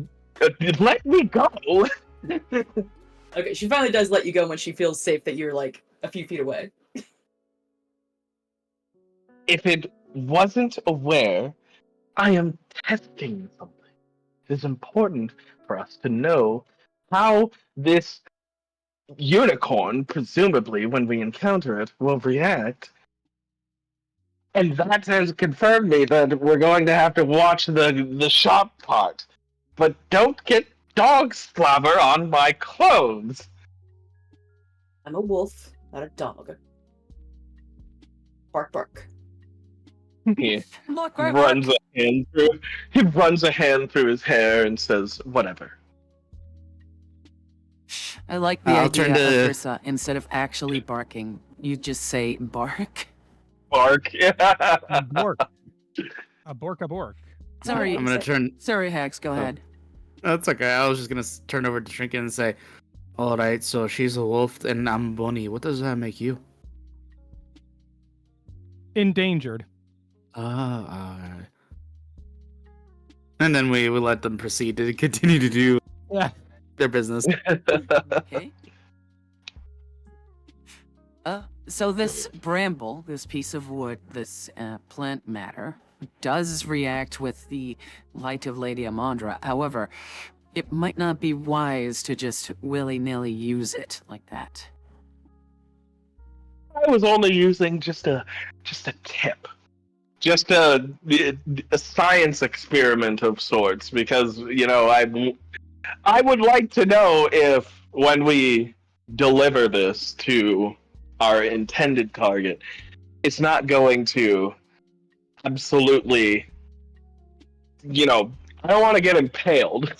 Speaker 5: let me go.
Speaker 4: Okay, she finally does let you go when she feels safe that you're like a few feet away.
Speaker 5: If it wasn't aware, I am testing something. It is important for us to know how this unicorn, presumably when we encounter it, will react. And that has confirmed me that we're going to have to watch the shop part. But don't get dog slobber on my clothes.
Speaker 4: I'm a wolf, not a dog. Bark, bark.
Speaker 5: He
Speaker 2: Look,
Speaker 5: runs a hand through his hair and says, "Whatever."
Speaker 2: I like the
Speaker 3: I'll
Speaker 2: idea
Speaker 3: turn to-
Speaker 2: of Ursa, instead of actually barking, you just say bark.
Speaker 5: Bark.
Speaker 1: Bork. A bork, a bork.
Speaker 2: Sorry,
Speaker 3: I'm gonna turn.
Speaker 2: sorry, Hax, go ahead.
Speaker 3: That's okay. I was just gonna turn over to Trinket and say, "All right, so she's a wolf and I'm a bunny. What does that make you?"
Speaker 1: Endangered.
Speaker 3: Alright. And then we let them proceed to continue to do
Speaker 1: Yeah.
Speaker 3: their business.
Speaker 2: Okay. So this bramble, this piece of wood, this plant matter, does react with the light of Lady Amandra. However, it might not be wise to just willy-nilly use it like that.
Speaker 5: I was only using just a tip, just a science experiment of sorts, because I would like to know if when we deliver this to our intended target, it's not going to absolutely, I don't want to get impaled.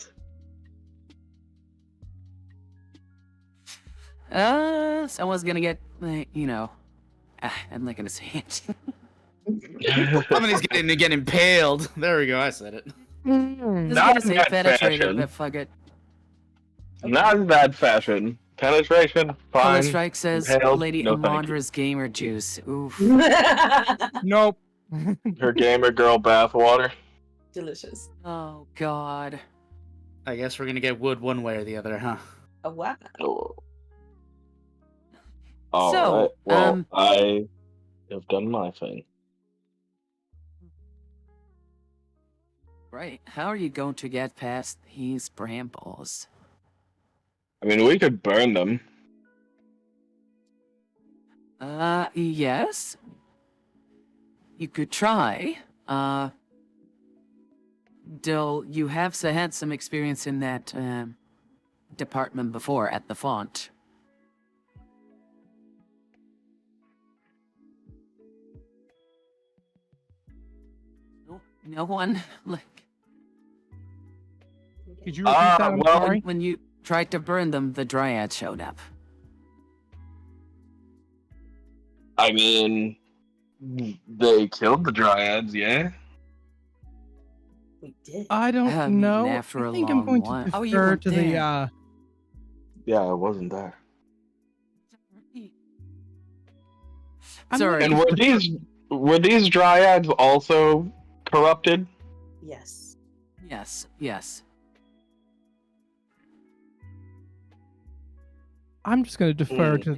Speaker 2: Someone's gonna get, I'm not gonna say it.
Speaker 3: Somebody's gonna get impaled. There we go. I said it.
Speaker 2: Just
Speaker 5: Not
Speaker 2: gonna
Speaker 5: in
Speaker 2: say
Speaker 5: that
Speaker 2: penetrated,
Speaker 5: fashion.
Speaker 2: but fuck it.
Speaker 5: Not in that fashion. Penetration,
Speaker 2: Color
Speaker 5: fine.
Speaker 2: Strike says
Speaker 5: Impaled?
Speaker 2: Lady
Speaker 5: No, thank you.
Speaker 2: Amandra's gamer juice. Oof.
Speaker 1: Nope.
Speaker 5: Her gamer girl bathwater.
Speaker 4: Delicious.
Speaker 2: Oh God.
Speaker 3: I guess we're gonna get wood one way or the other, huh?
Speaker 4: Oh wow.
Speaker 5: Oh. All
Speaker 2: So,
Speaker 5: right. Well, I have done my thing.
Speaker 2: Right. How are you going to get past these brambles?
Speaker 5: I mean, we could burn them.
Speaker 2: Yes. You could try. Though you have had some experience in that department before at the font. No one like
Speaker 1: Could you repeat that? I'm
Speaker 5: well,
Speaker 1: sorry.
Speaker 2: when you tried to burn them, the dryad showed up.
Speaker 5: I mean, they killed the dryads, yeah?
Speaker 4: We did.
Speaker 1: I don't
Speaker 2: I mean,
Speaker 1: know.
Speaker 2: after
Speaker 1: I
Speaker 2: a
Speaker 1: think I'm
Speaker 2: long
Speaker 1: going
Speaker 2: while.
Speaker 1: to
Speaker 2: Oh, you
Speaker 1: defer
Speaker 2: weren't
Speaker 1: to
Speaker 2: there.
Speaker 1: the
Speaker 5: Yeah, I wasn't there.
Speaker 1: I'm
Speaker 2: Sorry.
Speaker 5: And were these dryads also corrupted?
Speaker 4: Yes.
Speaker 2: Yes, yes.
Speaker 1: I'm just going to defer to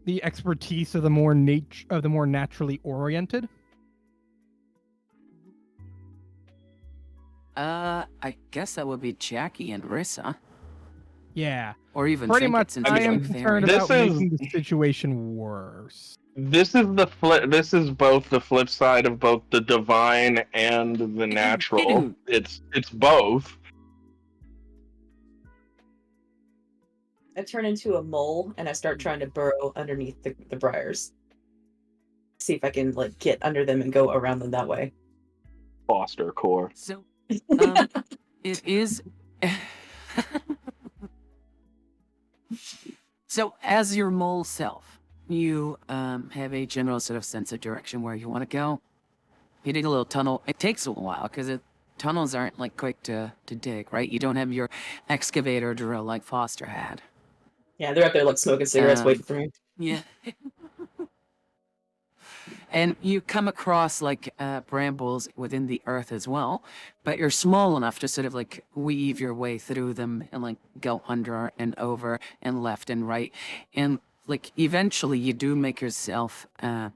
Speaker 1: the expertise of the more naturally oriented.
Speaker 2: I guess that would be Jackie and Rissa.
Speaker 1: Yeah,
Speaker 2: Or even
Speaker 1: pretty
Speaker 2: Trinket,
Speaker 1: much.
Speaker 2: since
Speaker 1: I
Speaker 2: he's
Speaker 1: am
Speaker 2: like
Speaker 1: concerned
Speaker 2: fairy.
Speaker 5: This
Speaker 1: about
Speaker 5: is-
Speaker 1: making the situation worse.
Speaker 5: This is the flip. This is both the flip side of both the divine and the natural. It's both.
Speaker 4: I turn into a mole and I start trying to burrow underneath the briars. See if I can get under them and go around them that way.
Speaker 5: Foster core.
Speaker 2: So, it is. So, as your mole self, you have a general sort of sense of direction where you want to go. You dig a little tunnel. It takes a while because tunnels aren't quick to dig, right? You don't have your excavator drill like Foster had.
Speaker 4: Yeah, they're up there smoking cigarettes waiting for me.
Speaker 2: Yeah. And you come across brambles within the earth as well, but you're small enough to sort of weave your way through them and go under and over and left and right. And eventually you do make yourself a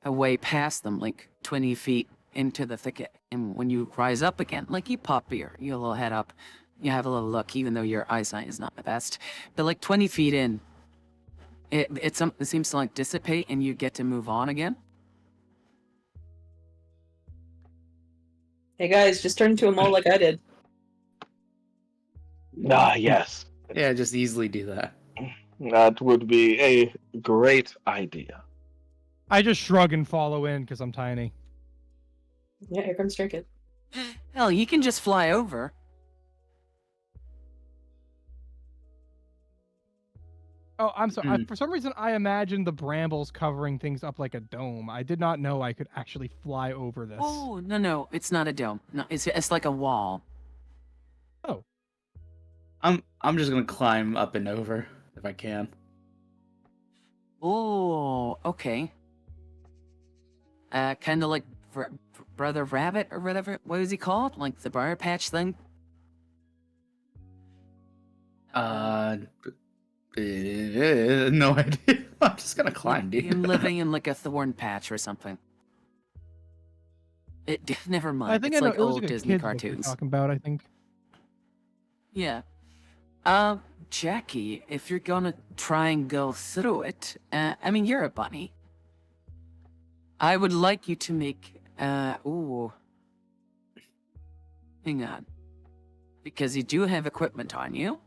Speaker 2: way past them, 20 feet into the thicket. And when you rise up again, you pop your little head up, you have a little look, even though your eyesight is not the best. But 20 feet in, it seems to dissipate and you get to move on again.
Speaker 4: Hey guys, just turn into a mole like I did.
Speaker 5: Ah, yes.
Speaker 3: Yeah, just easily do that.
Speaker 5: That would be a great idea.
Speaker 1: I just shrug and follow in because I'm tiny.
Speaker 4: Yeah, here comes Trinket.
Speaker 2: Hell, you can just fly over.
Speaker 1: Oh, I'm sorry. For some reason, I imagined the brambles covering things up like a dome. I did not know I could actually fly over this.
Speaker 2: Oh, no, it's not a dome. No, it's like a wall.
Speaker 3: I'm just gonna climb up and over if I can.
Speaker 2: Oh, okay. Kind of like Brother Rabbit or whatever. What is he called? Like the briar patch thing?
Speaker 3: No idea. I'm just gonna climb,
Speaker 2: Like him
Speaker 3: dude.
Speaker 2: living in like a thorn patch or something. Never mind.
Speaker 1: I think
Speaker 2: It's
Speaker 1: I know
Speaker 2: like
Speaker 1: it was
Speaker 2: old
Speaker 1: like a
Speaker 2: Disney
Speaker 1: kid's book you're
Speaker 2: cartoons.
Speaker 1: talking about. I think.
Speaker 2: Yeah. Jackie, if you're gonna try and go through it, I mean, you're a bunny. I would like you to make, ooh. Hang on. Because you do have equipment on you.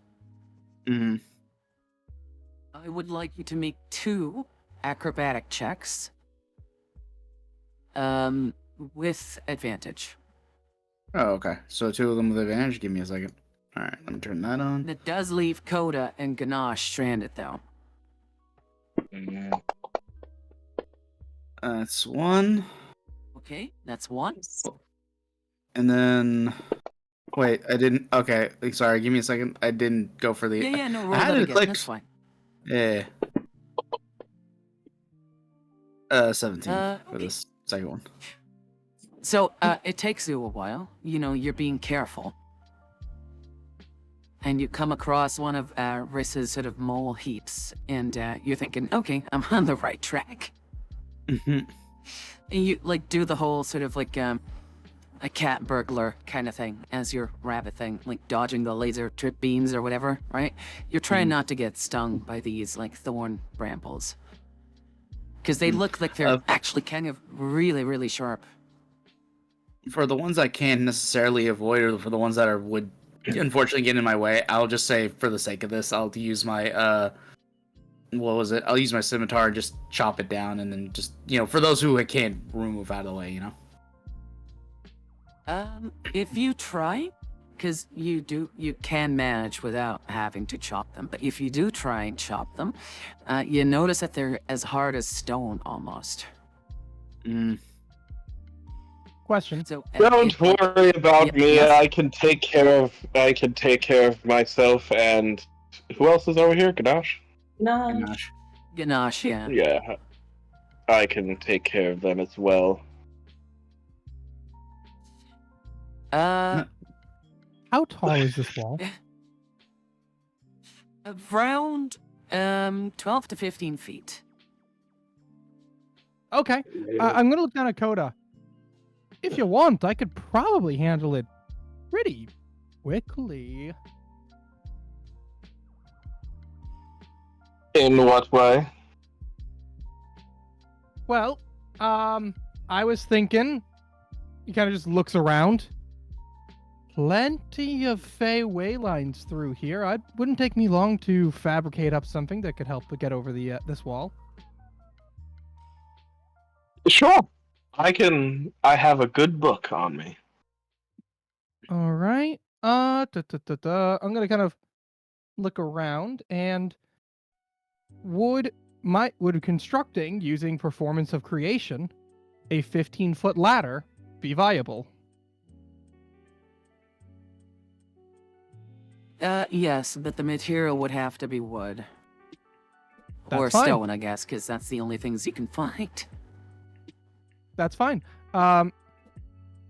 Speaker 3: Mm-hmm.
Speaker 2: I would like you to make 2 acrobatic checks. With advantage.
Speaker 3: Oh, okay. So 2 of them with advantage. Give me a second. All right, let me turn that on.
Speaker 2: And it does leave Coda and Ganash stranded, though.
Speaker 3: That's 1.
Speaker 2: Okay, that's 1.
Speaker 3: And then, wait, I didn't. Okay, sorry. Give me a second. I didn't go for the.
Speaker 2: Yeah, no, roll
Speaker 3: I had
Speaker 2: that
Speaker 3: it
Speaker 2: again.
Speaker 3: clicked.
Speaker 2: That's fine.
Speaker 3: Yeah. 17 for
Speaker 2: okay.
Speaker 3: this second one.
Speaker 2: So, it takes you a while. You know, you're being careful. And you come across one of Riss's sort of mole heaps, and you're thinking, okay, I'm on the right track.
Speaker 3: Mm-hmm.
Speaker 2: And you, like, do the whole sort of, like, a cat burglar kind of thing as your rabbit thing, like dodging the laser trip beams or whatever, right? You're trying not to get stung by these, like, thorn brambles. Because they look like they're actually kind of really, really sharp.
Speaker 3: For the ones I can't necessarily avoid, or for the ones that would unfortunately get in my way, I'll just say, for the sake of this, I'll use my what was it? I'll use my scimitar and just chop it down, and then just, you know, for those who I can't remove out of the way, you know.
Speaker 2: If you try, because you can manage without having to chop them, but if you do try and chop them, you notice that they're as hard as stone almost.
Speaker 1: Question.
Speaker 2: So
Speaker 5: Don't worry about
Speaker 2: yeah,
Speaker 5: me.
Speaker 2: yes.
Speaker 5: I can take care of myself. And who else is over here? Ganash?
Speaker 4: No.
Speaker 3: Gosh.
Speaker 2: Ganache, yeah.
Speaker 5: Yeah, I can take care of them as well.
Speaker 2: Uh,
Speaker 1: How tall is this wall?
Speaker 2: around 12 to 15 feet.
Speaker 1: Okay. I'm gonna look down at Coda. If you want, I could probably handle it pretty quickly.
Speaker 5: In what way?
Speaker 1: Well, I was thinking. He kind of just looks around. Plenty of Fey way lines through here. It wouldn't take me long to fabricate up something that could help to get over the this wall.
Speaker 5: Sure. I have a good book on me.
Speaker 1: All right. I'm gonna kind of look around, and would constructing using performance of creation a 15-foot ladder be viable?
Speaker 2: Yes, but the material would have to be wood.
Speaker 1: That's
Speaker 2: or
Speaker 1: fine.
Speaker 2: stone, I guess, because that's the only things you can find.
Speaker 1: That's fine.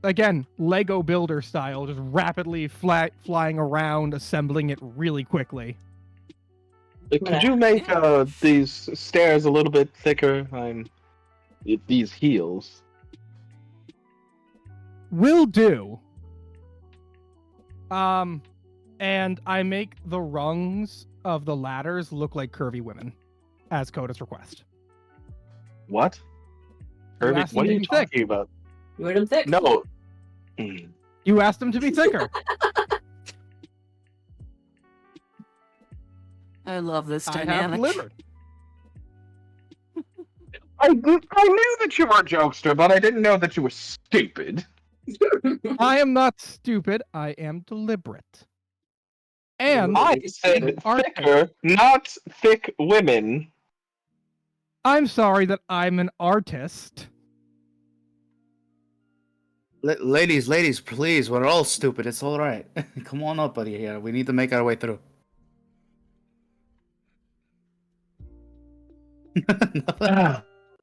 Speaker 1: Again, Lego builder style, just rapidly flying around, assembling it really quickly.
Speaker 5: Could you make these stairs a little bit thicker? These heels.
Speaker 1: Will do. And I make the rungs of the ladders look like curvy women, as Coda's request.
Speaker 5: What?
Speaker 1: You
Speaker 5: Kirby,
Speaker 1: asked
Speaker 5: what
Speaker 1: them
Speaker 5: are
Speaker 1: to
Speaker 5: you
Speaker 1: be thick.
Speaker 5: talking about?
Speaker 4: You want them thick?
Speaker 5: No.
Speaker 1: You asked them to be thicker.
Speaker 2: I love this
Speaker 1: I have
Speaker 2: dynamic.
Speaker 1: delivered.
Speaker 5: I knew that you were a jokester, but I didn't know that you were stupid.
Speaker 1: I am not stupid. I am deliberate. And
Speaker 5: I said
Speaker 1: artist.
Speaker 5: thicker, not thick women.
Speaker 1: I'm sorry that I'm an artist.
Speaker 3: Ladies, please. We're all stupid. It's all right. Come on up, buddy. Here, we need to make our way through.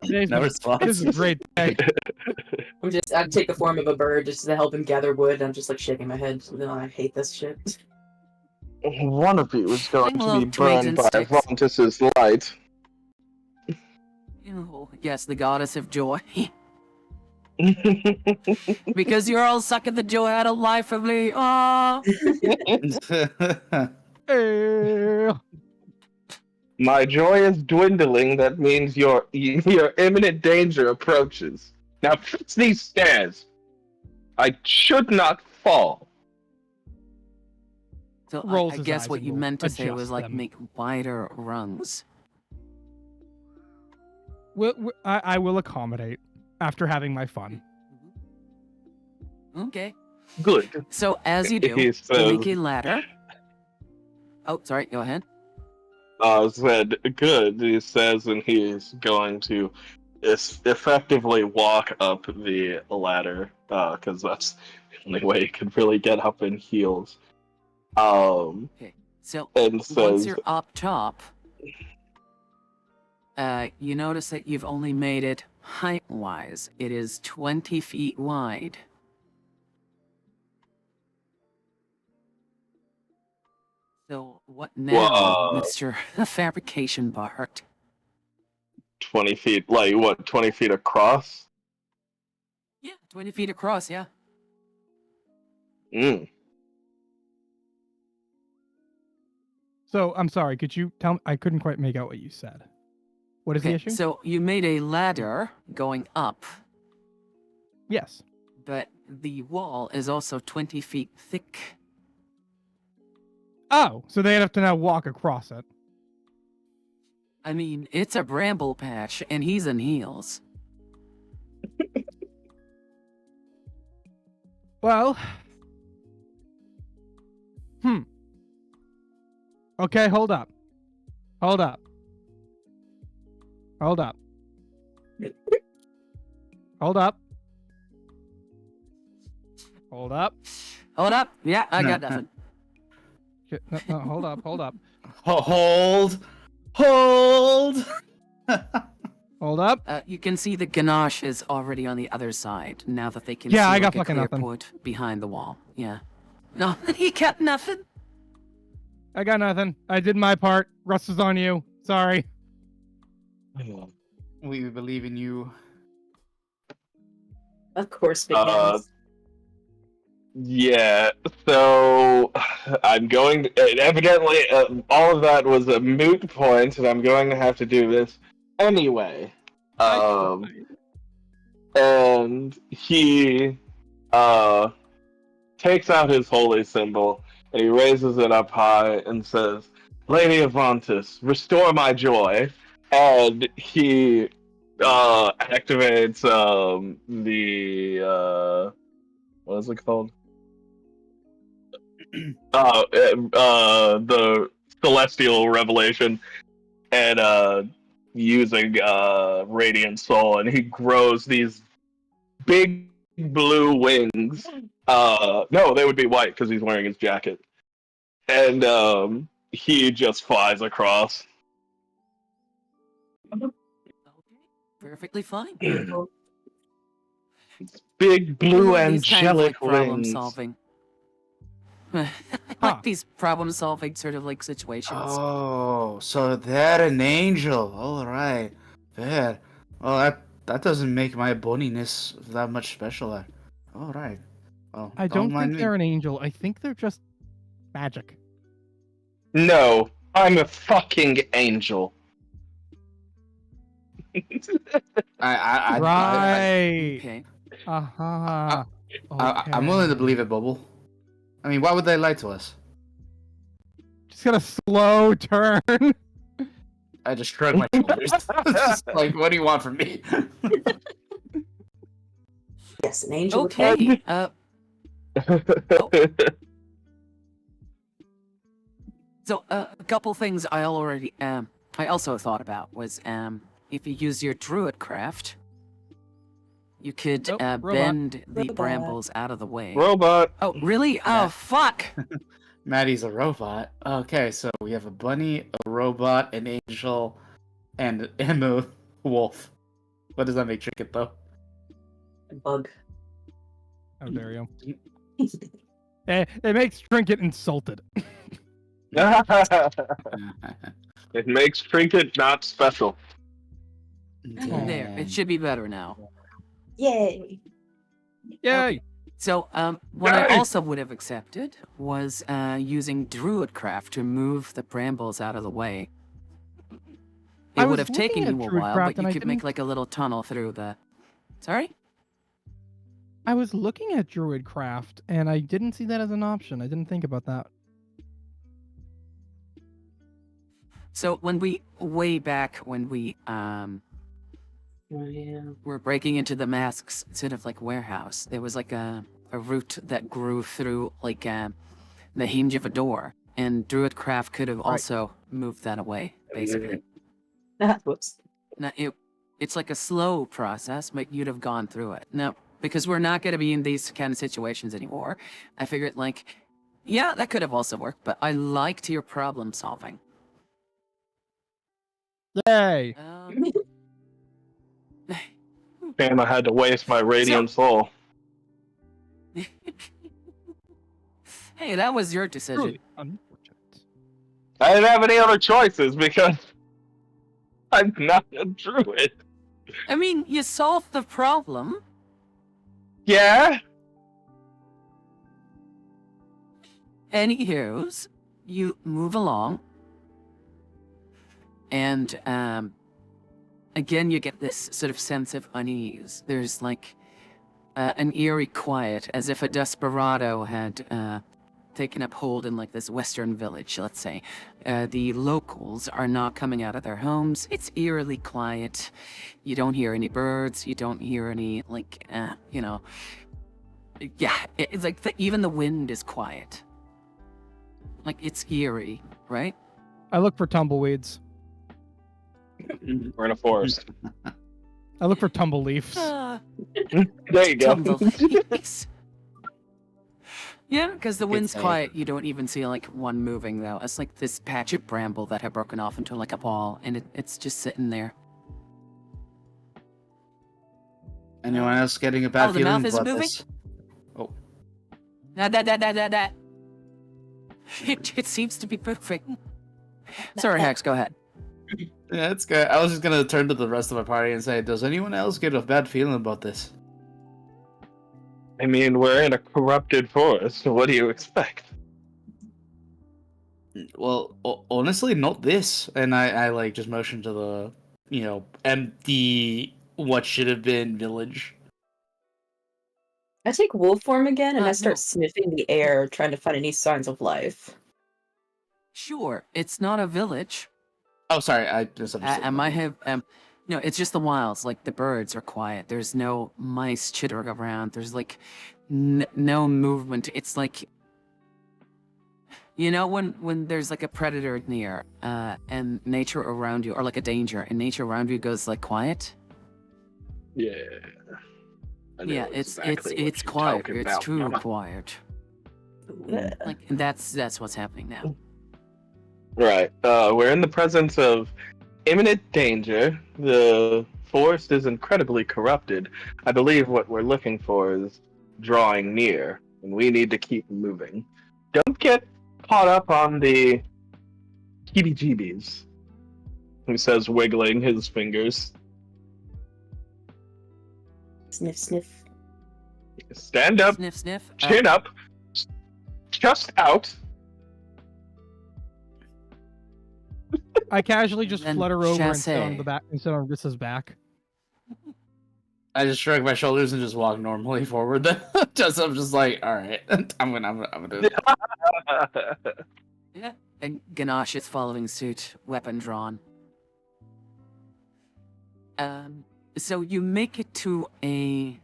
Speaker 1: Today's
Speaker 3: No
Speaker 1: this
Speaker 3: response.
Speaker 1: is a great day.
Speaker 4: I take the form of a bird just to help him gather wood. I'm just like shaking my head. No, I hate this shit.
Speaker 5: One of you is going
Speaker 2: Bring
Speaker 5: to
Speaker 2: little
Speaker 5: be
Speaker 2: twigs
Speaker 5: burned
Speaker 2: and
Speaker 5: by
Speaker 2: sticks.
Speaker 5: Vontus's light.
Speaker 2: Oh, yes, the goddess of joy. Because you're all sucking the joy out of life of me. Oh.
Speaker 1: Eh.
Speaker 5: My joy is dwindling. That means your imminent danger approaches. Now fix these stairs. I should not fall.
Speaker 2: So
Speaker 1: Rolls
Speaker 2: I
Speaker 1: his
Speaker 2: guess
Speaker 1: eyes
Speaker 2: what
Speaker 1: and
Speaker 2: you
Speaker 1: will
Speaker 2: meant to say was
Speaker 1: adjust
Speaker 2: like
Speaker 1: them.
Speaker 2: make wider rungs.
Speaker 1: I will accommodate after having my fun.
Speaker 2: Okay.
Speaker 5: Good.
Speaker 2: So as you do,
Speaker 5: He
Speaker 2: you
Speaker 5: says,
Speaker 2: make a ladder. Oh, sorry. Go ahead.
Speaker 5: said, good, he says, and he's going to effectively walk up the ladder, because that's the only way he could really get up in heels.
Speaker 2: So
Speaker 5: And
Speaker 2: once
Speaker 5: says,
Speaker 2: you're up top, you notice that you've only made it height-wise. It is 20 feet wide. So what now,
Speaker 5: Whoa.
Speaker 2: Mr. Fabrication Bart?
Speaker 5: 20 feet, like what, 20 feet across?
Speaker 2: Yeah, 20 feet across, yeah.
Speaker 5: Mm.
Speaker 1: So I'm sorry. Could you tell me? I couldn't quite make out what you said. What is the issue?
Speaker 2: So you made a ladder going up,
Speaker 1: Yes.
Speaker 2: but the wall is also 20 feet thick.
Speaker 1: Oh, so they have to now walk across it.
Speaker 2: I mean, it's a bramble patch, and he's in heels.
Speaker 1: Well. Okay, hold up. Hold up. Hold up. Hold up. Hold up.
Speaker 2: Hold up. Yeah, I got nothing.
Speaker 1: Okay, no, hold up. Hold up.
Speaker 3: Hold.
Speaker 1: Hold up.
Speaker 2: You can see the Ganash is already on the other side, now that they can
Speaker 1: Yeah,
Speaker 2: see
Speaker 1: I got
Speaker 2: like, a
Speaker 1: fucking
Speaker 2: clear
Speaker 1: nothing.
Speaker 2: port behind the wall. Yeah. No, he got nothing.
Speaker 1: I got nothing. I did my part. Russ is on you. Sorry.
Speaker 3: We believe in you.
Speaker 4: Of course, big hands.
Speaker 5: Yeah, so I'm going to, evidently all of that was a moot point, and I'm going to have to do this anyway. And he takes out his holy symbol, and he raises it up high and says, Lady of Vontus, restore my joy. And he activates the what is it called? The celestial revelation, and using radiant soul, and he grows these big blue wings. No, they would be white because he's wearing his jacket, and he just flies across.
Speaker 2: Okay. Perfectly fine.
Speaker 4: Beautiful.
Speaker 5: Big blue
Speaker 2: I love these kind of,
Speaker 5: angelic
Speaker 2: like, problem
Speaker 5: wings.
Speaker 2: solving. I like these problem solving sort of like situations.
Speaker 3: Oh, so they're an angel. All right. Fair. Well, that doesn't make my boniness that much special. All right. Well,
Speaker 1: I don't
Speaker 3: mind
Speaker 1: think
Speaker 3: me.
Speaker 1: they're an angel. I think they're just magic.
Speaker 5: No, I'm a fucking angel.
Speaker 3: I
Speaker 1: Right.
Speaker 2: Okay.
Speaker 1: Uh-huh.
Speaker 3: I'm willing to believe it, Bubble. I mean, why would they lie to us?
Speaker 1: Just got a slow turn.
Speaker 3: I just shrug my shoulders. Just like, what do you want from me?
Speaker 4: Yes, an angel.
Speaker 2: Okay. So a couple things I also thought about was if you use your druid craft, you could
Speaker 1: Nope, robot.
Speaker 2: bend the
Speaker 4: Robot.
Speaker 2: brambles out of the way.
Speaker 5: Robot.
Speaker 2: Oh, really? Oh, fuck!
Speaker 3: Maddie's a robot. Okay, so we have a bunny, a robot, an angel, and a wolf. What does that make Trinket though?
Speaker 4: Bug.
Speaker 1: How dare you? It makes Trinket insulted.
Speaker 5: It makes Trinket not special.
Speaker 2: There, it should be better now.
Speaker 4: Yay!
Speaker 1: Yay!
Speaker 2: So, what I
Speaker 5: Yay!
Speaker 2: also would have accepted was using Druidcraft to move the brambles out of the way.
Speaker 1: I
Speaker 2: It would
Speaker 1: was
Speaker 2: have taken
Speaker 1: looking
Speaker 2: you
Speaker 1: at
Speaker 2: a while,
Speaker 1: Druidcraft
Speaker 2: but
Speaker 1: and
Speaker 2: you
Speaker 1: I
Speaker 2: could make
Speaker 1: didn't-
Speaker 2: like a little tunnel through the... Sorry?
Speaker 1: I was looking at Druidcraft and I didn't see that as an option. I didn't think about that.
Speaker 2: So, when we... Way back when we,
Speaker 4: Oh, yeah.
Speaker 2: were breaking into the Mask's sort of like warehouse, there was like a root that grew through like the hinge of a door. And Druidcraft could have also moved that away, basically.
Speaker 4: Whoops.
Speaker 2: Now, it's like a slow process, but you'd have gone through it. Now, because we're not going to be in these kind of situations anymore, I figured, like, yeah, that could have also worked, but I liked your problem solving.
Speaker 1: Yay!
Speaker 5: Damn, I had to waste my radiant soul.
Speaker 2: Hey, that was your decision.
Speaker 1: Truly unfortunate.
Speaker 5: I didn't have any other choices because I'm not a druid.
Speaker 2: I mean, you solved the problem.
Speaker 5: Yeah?
Speaker 2: Anywho's, you move along, and again, you get this sort of sense of unease. There's like an eerie quiet, as if a desperado had taken up hold in like this western village, let's say. The locals are not coming out of their homes. It's eerily quiet. You don't hear any birds. You don't hear any, like, you know... Yeah, it's like even the wind is quiet. Like, it's eerie, right?
Speaker 1: I look for tumbleweeds.
Speaker 5: We're in a forest.
Speaker 1: I look for tumble leaves.
Speaker 5: There you go.
Speaker 2: Tumbleweeds. Yeah, because the wind's
Speaker 3: It's a-
Speaker 2: quiet. You don't even see, like, one moving, though. It's like this patch of bramble that had broken off into, like, a ball, and it's just sitting there.
Speaker 3: Anyone else getting a bad
Speaker 2: Oh, the
Speaker 3: feeling
Speaker 2: mouth is
Speaker 3: about
Speaker 2: moving?
Speaker 3: this? Oh,
Speaker 2: That. It seems to be moving. Sorry, Hex, go ahead.
Speaker 3: yeah, it's good. I was just gonna turn to the rest of my party and say, does anyone else get a bad feeling about this?
Speaker 5: I mean, we're in a corrupted forest, so what do you expect?
Speaker 3: Well, honestly, not this. And I like just motioned to the, empty what should have been village.
Speaker 4: I take wolf form again and I
Speaker 2: No.
Speaker 4: start sniffing the air, trying to find any signs of life.
Speaker 2: Sure, it's not a village.
Speaker 3: Oh, sorry, I misunderstood.
Speaker 2: I might have, no, it's just the wilds. Like, the birds are quiet. There's no mice chittering around. There's, like, no movement. It's like, you know, when there's, like, a predator near, and nature around you, or, like, a danger, and nature around you goes, like, quiet?
Speaker 5: Yeah. I know
Speaker 2: Yeah,
Speaker 5: exactly what
Speaker 2: it's
Speaker 5: you're
Speaker 2: quiet.
Speaker 5: talking
Speaker 2: It's
Speaker 5: about,
Speaker 2: too
Speaker 5: Mama.
Speaker 2: quiet.
Speaker 4: Ugh.
Speaker 2: Like, and that's what's happening now.
Speaker 5: Right. We're in the presence of imminent danger. The forest is incredibly corrupted. I believe what we're looking for is drawing near, and we need to keep moving. Don't get caught up on the heebie-jeebies, he says, wiggling his fingers.
Speaker 4: Sniff, sniff.
Speaker 5: Stand up,
Speaker 2: Sniff, sniff.
Speaker 5: chin up, chest out.
Speaker 1: I casually just
Speaker 2: Then
Speaker 1: flutter over and sit on
Speaker 2: chasse.
Speaker 1: the back and sit on Rissa's back.
Speaker 3: I just shrug my shoulders and just walk normally forward. Then I'm just like, all right, I'm gonna do it.
Speaker 2: Yeah, and Ganash is following suit, weapon drawn. So you make it to a,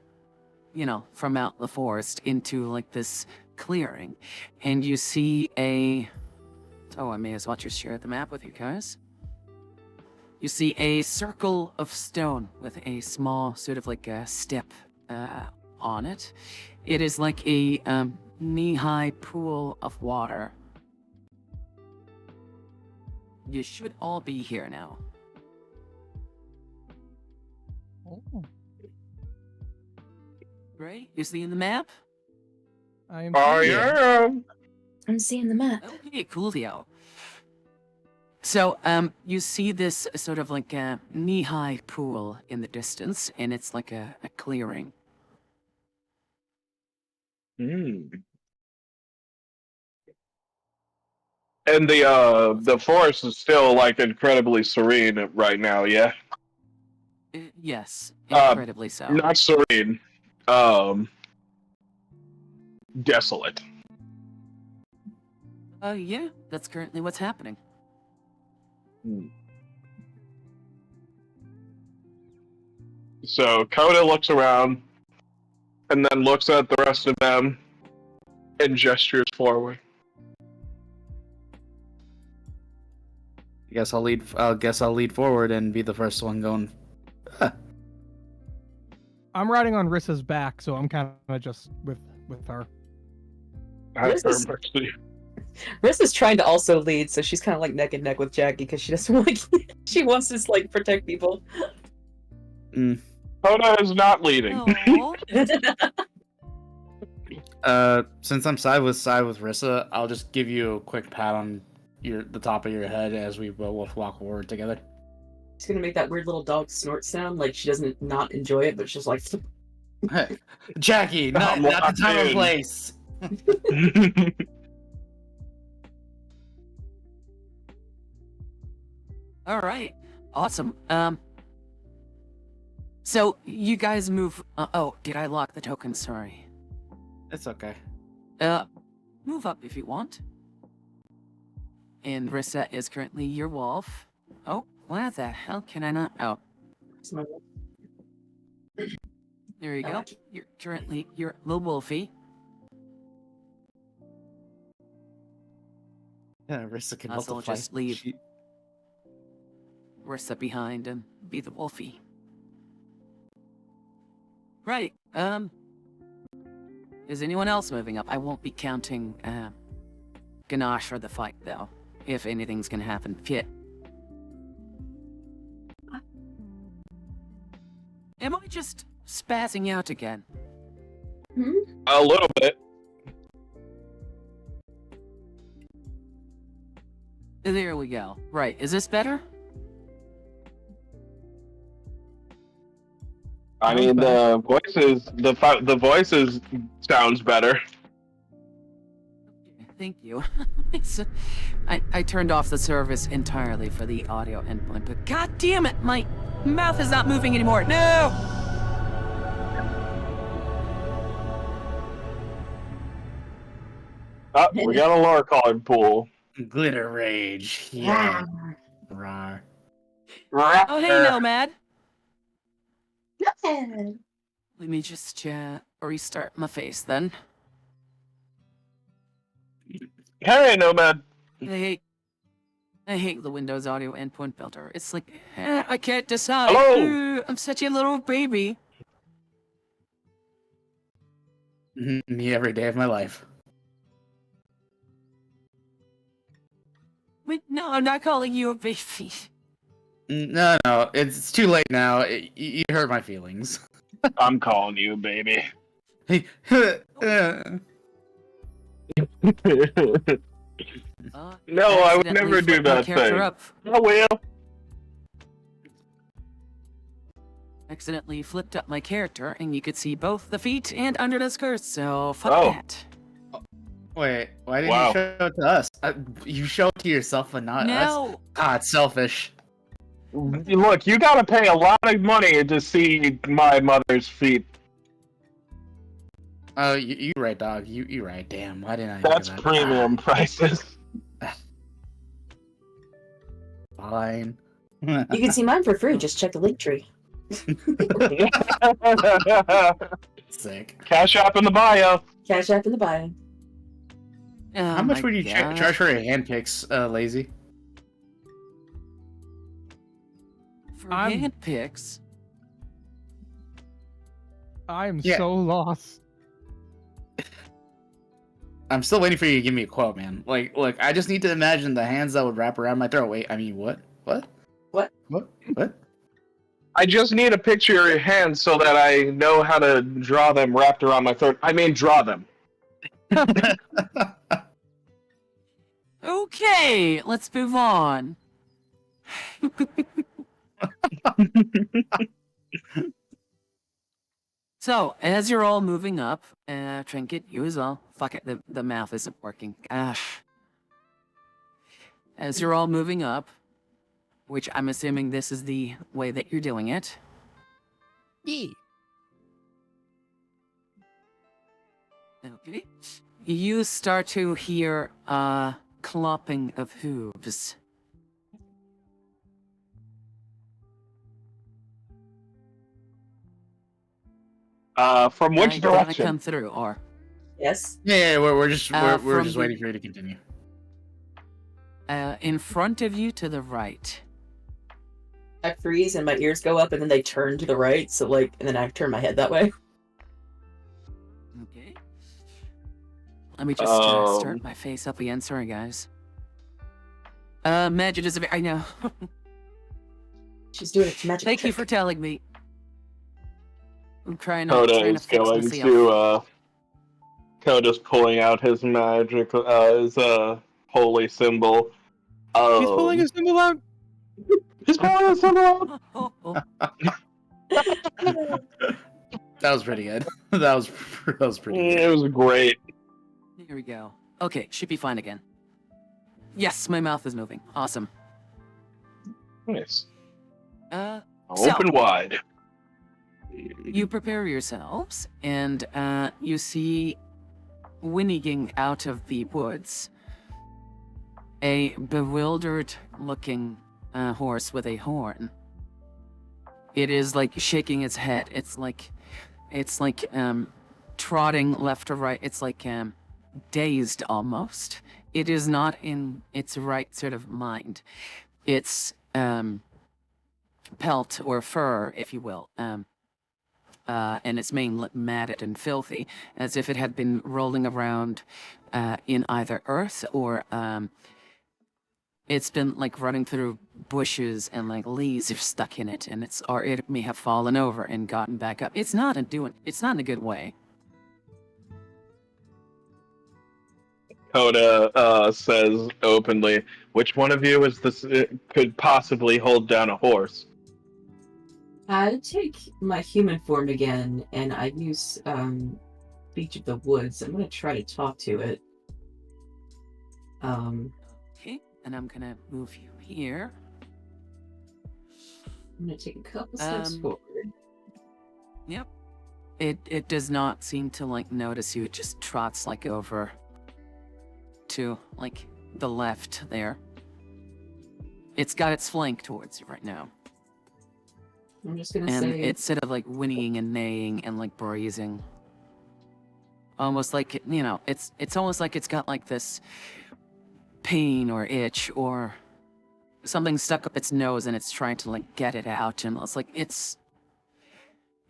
Speaker 2: from out the forest into like this clearing, and you see a. Oh, I may as well just share the map with you guys. You see a circle of stone with a small sort of like a step on it. It is like a knee-high pool of water. You should all be here now.
Speaker 1: Oh,
Speaker 2: Right? You seeing the map?
Speaker 1: I am.
Speaker 5: I
Speaker 1: seeing it.
Speaker 5: am.
Speaker 4: I'm seeing the map.
Speaker 2: Okay, coolio. So, you see this sort of like a knee-high pool in the distance, and it's like a clearing.
Speaker 5: And the forest is still like incredibly serene right now. Yeah,
Speaker 2: Yes,
Speaker 5: Um,
Speaker 2: incredibly so.
Speaker 5: not serene. Desolate.
Speaker 2: Yeah, that's currently what's happening.
Speaker 5: So Coda looks around and then looks at the rest of them and gestures forward.
Speaker 3: I guess I'll lead forward and be the first one going.
Speaker 1: I'm riding on Rissa's back, so I'm kind of just with her.
Speaker 5: Have
Speaker 4: This is-
Speaker 5: mercy.
Speaker 4: Riss is trying to also lead, so she's kind of like neck and neck with Jackie because she doesn't like. She wants to like protect people.
Speaker 5: Coda is not leading.
Speaker 2: Aw.
Speaker 3: Since I'm side with Rissa, I'll just give you a quick pat on the top of your head as we both walk forward together.
Speaker 4: She's gonna make that weird little dog snort sound, like she doesn't not enjoy it, but she's just like.
Speaker 3: Jackie, not the
Speaker 5: locked
Speaker 3: time or
Speaker 5: in.
Speaker 3: place.
Speaker 2: All right, awesome. So you guys move. Oh, did I lock the token? Sorry.
Speaker 3: It's okay.
Speaker 2: Move up if you want. And Rissa is currently your wolf. Oh, why the hell can I not? Oh, there you go. You're currently your little wolfie.
Speaker 3: Yeah, Rissa can
Speaker 2: So
Speaker 3: multiply.
Speaker 2: just leave Rissa behind and be the wolfie. Right. Is anyone else moving up? I won't be counting Ganache for the fight, though. If anything's gonna happen. Pit. Am I just spazzing out again?
Speaker 5: A little bit.
Speaker 2: There we go. Right. Is this better?
Speaker 5: I mean, the voices sounds better.
Speaker 2: Thank you. I turned off the service entirely for the audio input, but god damn it, my mouth is not moving anymore. No!
Speaker 5: Oh, we got a lore card pool.
Speaker 3: Glitter rage. Yeah. Rawr.
Speaker 2: Oh, hey, Nomad. Let me just restart my face then.
Speaker 5: Hey, Nomad.
Speaker 2: I hate the Windows audio input filter. It's like, I can't decide.
Speaker 5: Hello.
Speaker 2: Ooh, I'm such a little baby.
Speaker 3: Me every day of my life.
Speaker 2: Wait, no, I'm not calling you a baby.
Speaker 3: No, it's too late now. You hurt my feelings.
Speaker 5: I'm calling you, baby.
Speaker 3: Hey,
Speaker 5: No, I would never
Speaker 2: accidentally
Speaker 5: do
Speaker 2: flipped my
Speaker 5: that
Speaker 2: character
Speaker 5: thing.
Speaker 2: up.
Speaker 5: I will.
Speaker 2: Accidentally flipped up my character, and you could see both the feet and under the skirts, so fuck
Speaker 5: Oh.
Speaker 2: that.
Speaker 3: wait, why didn't
Speaker 5: Wow.
Speaker 3: you show it to us? You show it to yourself and not us?
Speaker 2: No!
Speaker 3: Ah, it's selfish.
Speaker 5: Look, you gotta pay a lot of money to see my mother's feet.
Speaker 3: Oh, you right, dog. You right. Damn, why didn't I think
Speaker 5: That's
Speaker 3: of that?
Speaker 5: premium prices.
Speaker 3: Fine.
Speaker 4: You can see mine for free. Just check the link tree.
Speaker 3: Sick.
Speaker 5: Cash app in the bio.
Speaker 4: Cash app in the bio.
Speaker 2: Oh
Speaker 3: How much
Speaker 2: my
Speaker 3: would you
Speaker 2: gosh.
Speaker 3: charge for your hand picks, Lazy?
Speaker 2: For
Speaker 1: I'm-
Speaker 2: hand picks?
Speaker 1: I am
Speaker 3: Yeah.
Speaker 1: so lost.
Speaker 3: I'm still waiting for you to give me a quote, man. Like, look, I just need to imagine the hands that would wrap around my throat. Wait, I mean, what? What?
Speaker 4: What?
Speaker 3: What? What?
Speaker 5: I just need a picture of your hands so that I know how to draw them wrapped around my throat. I mean, draw them.
Speaker 2: Okay, let's move on. So, as you're all moving up, Trinket, you as well. Fuck it, the math isn't working. Gosh. As you're all moving up, which I'm assuming this is the way that you're doing it.
Speaker 1: Yeah.
Speaker 2: Okay. You start to hear clopping of hooves.
Speaker 5: From which
Speaker 2: Do you want to
Speaker 5: direction?
Speaker 2: come through, or
Speaker 4: Yes.
Speaker 3: Yeah, we're just we're
Speaker 2: from
Speaker 3: just
Speaker 2: the-
Speaker 3: waiting for you to continue.
Speaker 2: in front of you to the right?
Speaker 4: I freeze and my ears go up, and then they turn to the right. So like, and then I turn my head that way.
Speaker 2: Okay. Let me just start my face up again. Sorry, guys. Magic is I know.
Speaker 4: She's doing it. Magic.
Speaker 2: Thank you
Speaker 4: trick.
Speaker 2: for telling me. I'm trying to,
Speaker 5: Coda
Speaker 2: trying to
Speaker 5: is
Speaker 2: fix
Speaker 5: going
Speaker 2: this
Speaker 5: to, Coda's pulling out his magic, his, holy symbol.
Speaker 1: He's pulling his symbol out.
Speaker 5: He's pulling his symbol out!
Speaker 3: That was pretty good. that was pretty good.
Speaker 5: It was great.
Speaker 2: Here we go. Okay, should be fine again. Yes, my mouth is moving. Awesome.
Speaker 5: Nice.
Speaker 2: So-
Speaker 5: Open wide.
Speaker 2: You prepare yourselves, and you see whinnying out of the woods a bewildered-looking horse with a horn. It is like shaking its head. It's like trotting left or right. It's like dazed almost. It is not in its right sort of mind. It's pelt or fur, if you will. And its mane matted and filthy, as if it had been rolling around in either earth or it's been like running through bushes and like leaves are stuck in it, and or it may have fallen over and gotten back up. It's not in a good way.
Speaker 5: Coda says openly, "Which one of you is this? Could possibly hold down a horse?"
Speaker 4: I take my human form again, and I use Speech of the Woods. I'm gonna try to talk to it.
Speaker 2: Okay, and I'm gonna move you here.
Speaker 4: I'm gonna take a couple steps forward.
Speaker 2: Yep. It does not seem to like notice you. It just trots like over to like the left there. It's got its flank towards you right now.
Speaker 4: I'm just gonna
Speaker 2: And
Speaker 4: say
Speaker 2: it's sort of like whinnying and neighing and like breathing. Almost like, it's almost like it's got like this pain or itch or something stuck up its nose and it's trying to like get it out. And it's like, it's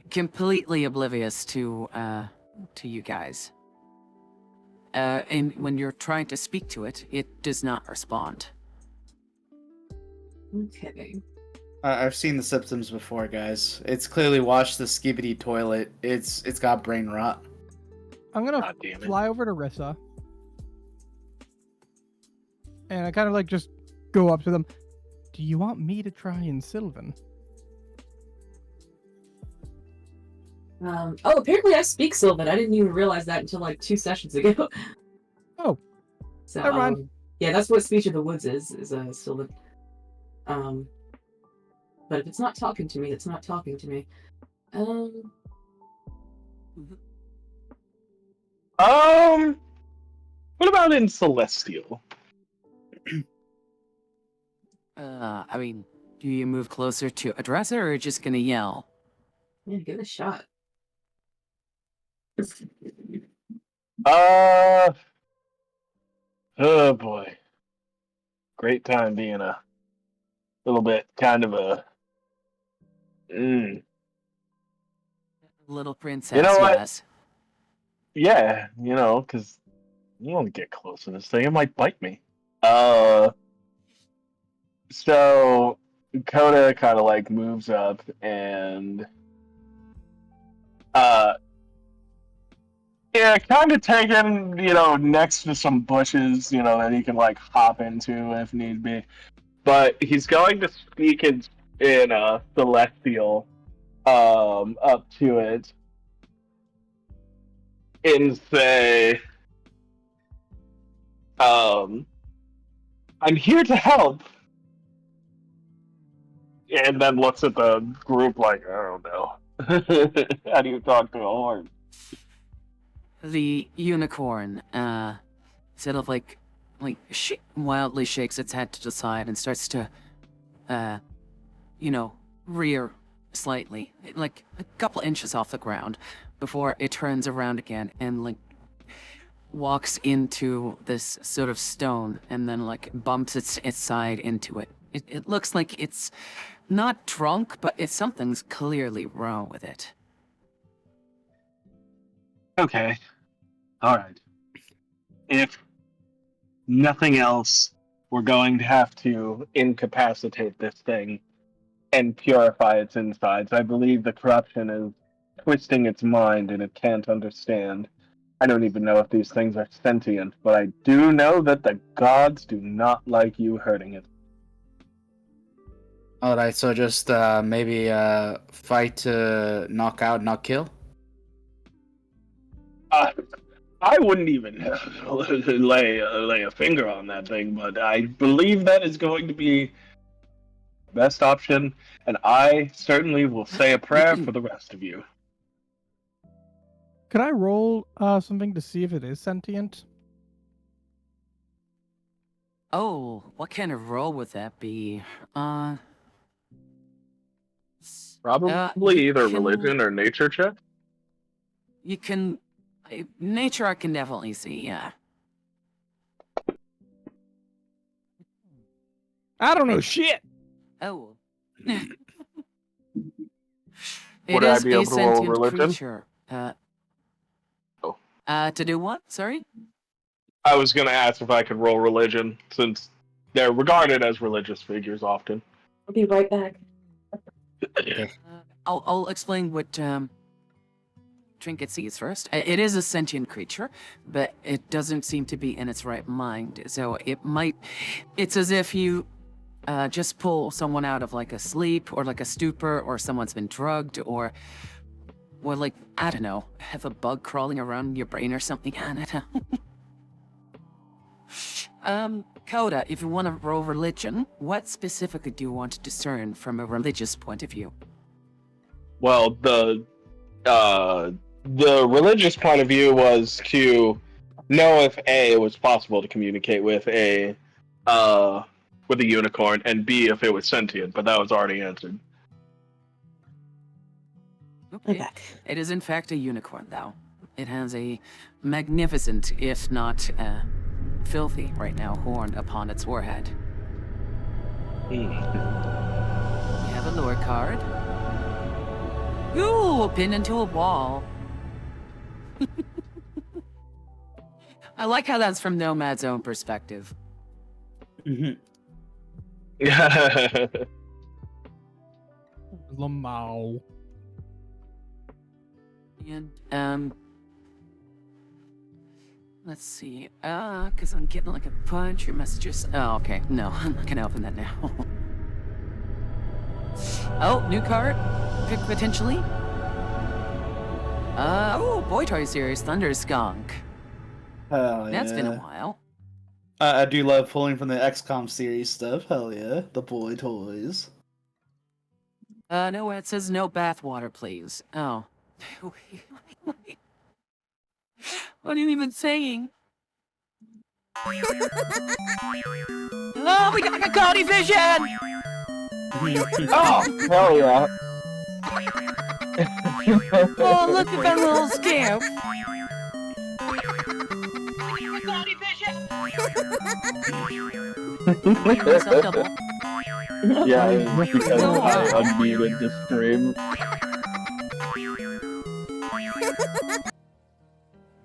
Speaker 2: completely oblivious to you guys. And when you're trying to speak to it, it does not respond.
Speaker 4: okay.
Speaker 3: I've seen the symptoms before, guys. It's clearly washed the skibidi toilet. It's got brain rot.
Speaker 1: I'm gonna
Speaker 5: God damn it.
Speaker 1: fly over to Rissa, and I kind of like just go up to them. Do you want me to try in Sylvan?
Speaker 4: Apparently I speak Sylvan. I didn't even realize that until like 2 sessions ago.
Speaker 1: Oh.
Speaker 4: So
Speaker 1: Never mind.
Speaker 4: yeah, that's what Speech of the Woods is Sylvan. But if it's not talking to me, it's not talking to me.
Speaker 5: What about in Celestial?
Speaker 2: I mean, do you move closer to address it or just gonna yell?
Speaker 4: Yeah, give it a shot.
Speaker 5: Oh boy. Great time being a little bit kind of a
Speaker 2: Little princess,
Speaker 5: You know what?
Speaker 2: yes.
Speaker 5: Yeah, because you don't get close to this thing. It might bite me. So Coda kind of like moves up and uh yeah, kind of taken, next to some bushes, that he can like hop into if need be. But he's going to speak in celestial up to it and say I'm here to help. And then looks at the group like, I don't know. How do you talk to a horn?
Speaker 2: The unicorn, sort of wildly shakes its head to the side and starts to, rear slightly, like a couple inches off the ground, before it turns around again and, walks into this sort of stone and then, bumps its side into it. It looks like it's not drunk, but something's clearly wrong with it.
Speaker 5: Okay. Alright. If nothing else, we're going to have to incapacitate this thing and purify its insides. I believe the corruption is twisting its mind and it can't understand. I don't even know if these things are sentient, but I do know that the gods do not like you hurting it.
Speaker 3: Alright, so just maybe fight to knock out, not kill?
Speaker 5: I wouldn't even lay a finger on that thing, but I believe that is going to be the best option, and I certainly will say a prayer for the rest of you.
Speaker 1: Could I roll something to see if it is sentient?
Speaker 2: Oh, what kind of roll would that be?
Speaker 5: Probably either
Speaker 2: can-
Speaker 5: religion or nature check.
Speaker 2: You can... Nature I can definitely see, yeah.
Speaker 1: I don't know shit.
Speaker 2: Oh.
Speaker 5: Would I be able to roll religion?
Speaker 2: Creature.
Speaker 5: Oh.
Speaker 2: To do what? Sorry?
Speaker 5: I was going to ask if I could roll religion, since they're regarded as religious figures often.
Speaker 4: I'll be right back.
Speaker 2: I'll explain what Trinket sees first. It is a sentient creature, but it doesn't seem to be in its right mind. So it's as if you just pull someone out of a sleep or a stupor, or someone's been drugged, or I don't know, have a bug crawling around your brain or something. I don't know. Coda, if you want to roll religion, what specifically do you want to discern from a religious point of view?
Speaker 5: Well, the religious point of view was to know if A, it was possible to communicate with a unicorn, and B, if it was sentient, but that was already answered.
Speaker 2: Okay. It is in fact a unicorn, though. It has a magnificent, if not filthy right now, horn upon its forehead. We have a lore card. Ooh, pinned into a wall. I like how that's from Nomad's own perspective.
Speaker 1: Lamau.
Speaker 2: And let's see. Because I'm getting a bunch of messages. Oh, okay. No, I'm not gonna open that now. Oh, new card? Potentially? Oh, Boy Toy Series, Thunder Skunk.
Speaker 3: Hell yeah.
Speaker 2: That's been a while.
Speaker 3: I do love pulling from the XCOM series stuff. Hell yeah. The boy toys.
Speaker 2: No, it says no bathwater, please. Oh. What are you even saying? Oh, we got a Cody vision!
Speaker 5: Oh, hell yeah.
Speaker 2: Oh, look at that little scamp. Double.
Speaker 5: Yeah, it's because I unmuted the stream.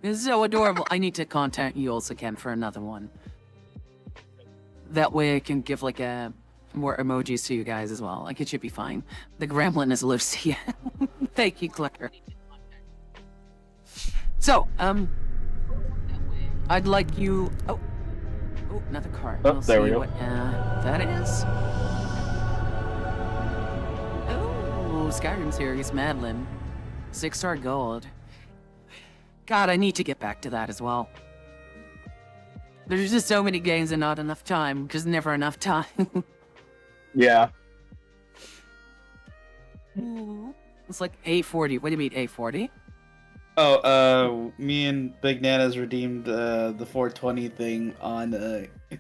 Speaker 2: This is so adorable. I need to contact Yules again for another one. That way I can give like more emojis to you guys as well. Like it should be fine. The gremlin is Lucia. Thank you, Clicker. So, I'd like you. Oh, another card.
Speaker 5: Oh,
Speaker 2: We'll
Speaker 5: there
Speaker 2: see
Speaker 5: we go.
Speaker 2: what that is. Oh, Skyrim series, Madeline. 6-star gold. God, I need to get back to that as well. There's just so many games and not enough time, because never enough time.
Speaker 5: Yeah.
Speaker 2: It's like A40. What do you mean A40?
Speaker 3: Oh, me and Big Nana's redeemed the 420 thing on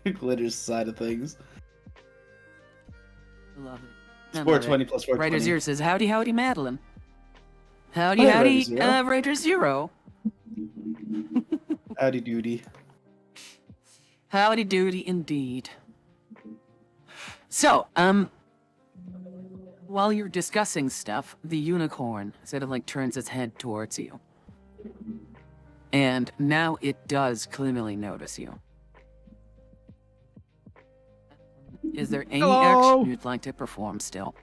Speaker 3: Glitter's side of things.
Speaker 2: Love it.
Speaker 3: It's 420 plus 420.
Speaker 2: Writer Zero says, howdy, howdy, Madeline. Howdy,
Speaker 3: Hi,
Speaker 2: howdy,
Speaker 3: Writer Zero.
Speaker 2: Writer Zero.
Speaker 3: Howdy doody.
Speaker 2: Howdy doody indeed. So, while you're discussing stuff, the unicorn sort of like turns its head towards you. And now it does clearly notice you. Is there any
Speaker 1: Hello?
Speaker 2: action you'd like to perform still?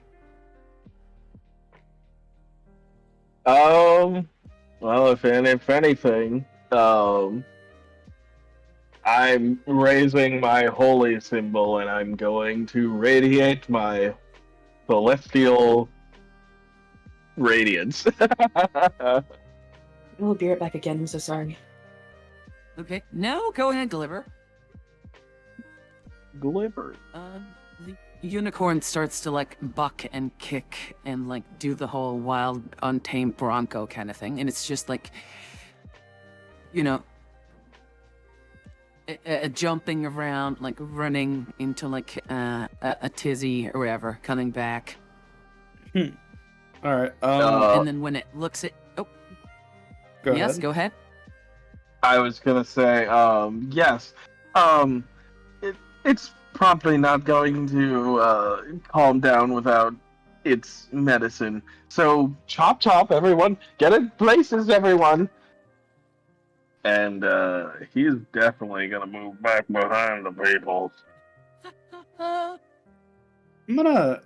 Speaker 5: Well, if anything, I'm raising my holy symbol and I'm going to radiate my celestial radiance.
Speaker 4: I'll be right back again. I'm so sorry.
Speaker 2: Okay, no, go ahead, deliver.
Speaker 5: Glimmer.
Speaker 2: The unicorn starts to like buck and kick and like do the whole wild, untamed bronco kind of thing, and it's just like, you know, jumping around, like running into like a tizzy or whatever, coming back,
Speaker 3: All right.
Speaker 2: and then when it looks at,
Speaker 3: Go
Speaker 2: yes,
Speaker 3: ahead.
Speaker 2: go ahead.
Speaker 5: I was gonna say, yes. It's probably not going to calm down without its medicine. So chop chop, everyone. Get in places, everyone. And he's definitely gonna move back behind the people.
Speaker 3: I'm gonna.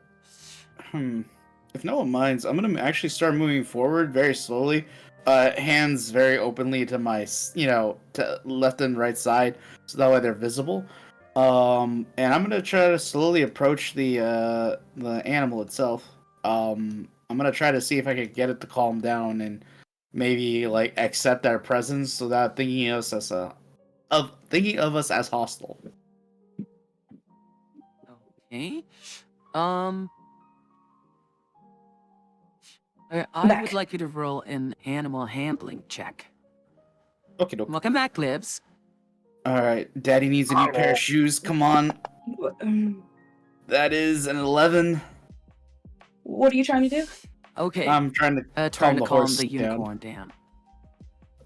Speaker 3: If no one minds, I'm gonna actually start moving forward very slowly. Hands very openly to my, to left and right side, so that way they're visible. And I'm gonna try to slowly approach the animal itself. I'm gonna try to see if I can get it to calm down and maybe like accept our presence without thinking of us as hostile.
Speaker 2: Okay. I
Speaker 4: Back.
Speaker 2: would like you to roll an animal handling check.
Speaker 3: Okay, doke.
Speaker 2: Welcome back, Libs.
Speaker 3: All right, Daddy needs a new pair of shoes. Come on, that is an 11.
Speaker 4: What are you trying to do?
Speaker 2: Okay.
Speaker 3: I'm trying to
Speaker 2: Trying to
Speaker 3: the
Speaker 2: calm
Speaker 3: horse
Speaker 2: the
Speaker 3: down.
Speaker 2: unicorn down.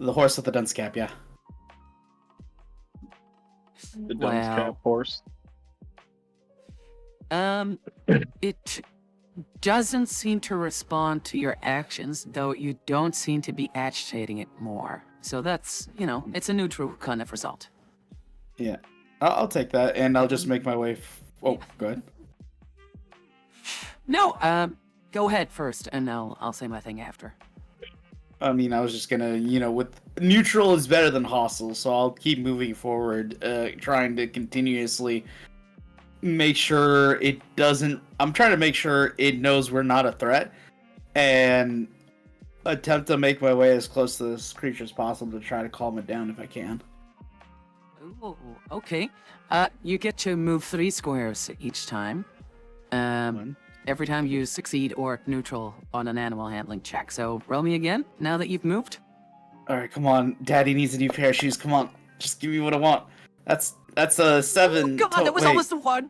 Speaker 3: The horse with the dunce cap, yeah.
Speaker 5: The dunce cap horse.
Speaker 2: It doesn't seem to respond to your actions, though you don't seem to be agitating it more. So that's, it's a neutral kind of result.
Speaker 3: Yeah, I'll take that, and I'll just make my way. Oh, go ahead.
Speaker 2: No, go ahead first, and I'll say my thing after.
Speaker 3: I mean, I was just gonna, with neutral is better than hostile, so I'll keep moving forward, trying to continuously make sure it doesn't. I'm trying to make sure it knows we're not a threat, and attempt to make my way as close to this creature as possible to try to calm it down if I can.
Speaker 2: Ooh, okay. You get to move 3 squares each time. Every time you succeed or neutral on an animal handling check. So roll me again, now that you've moved.
Speaker 3: All right, come on. Daddy needs a new pair of shoes. Come on, just give me what I want. That's a 7.
Speaker 2: Oh God, that was almost the 1.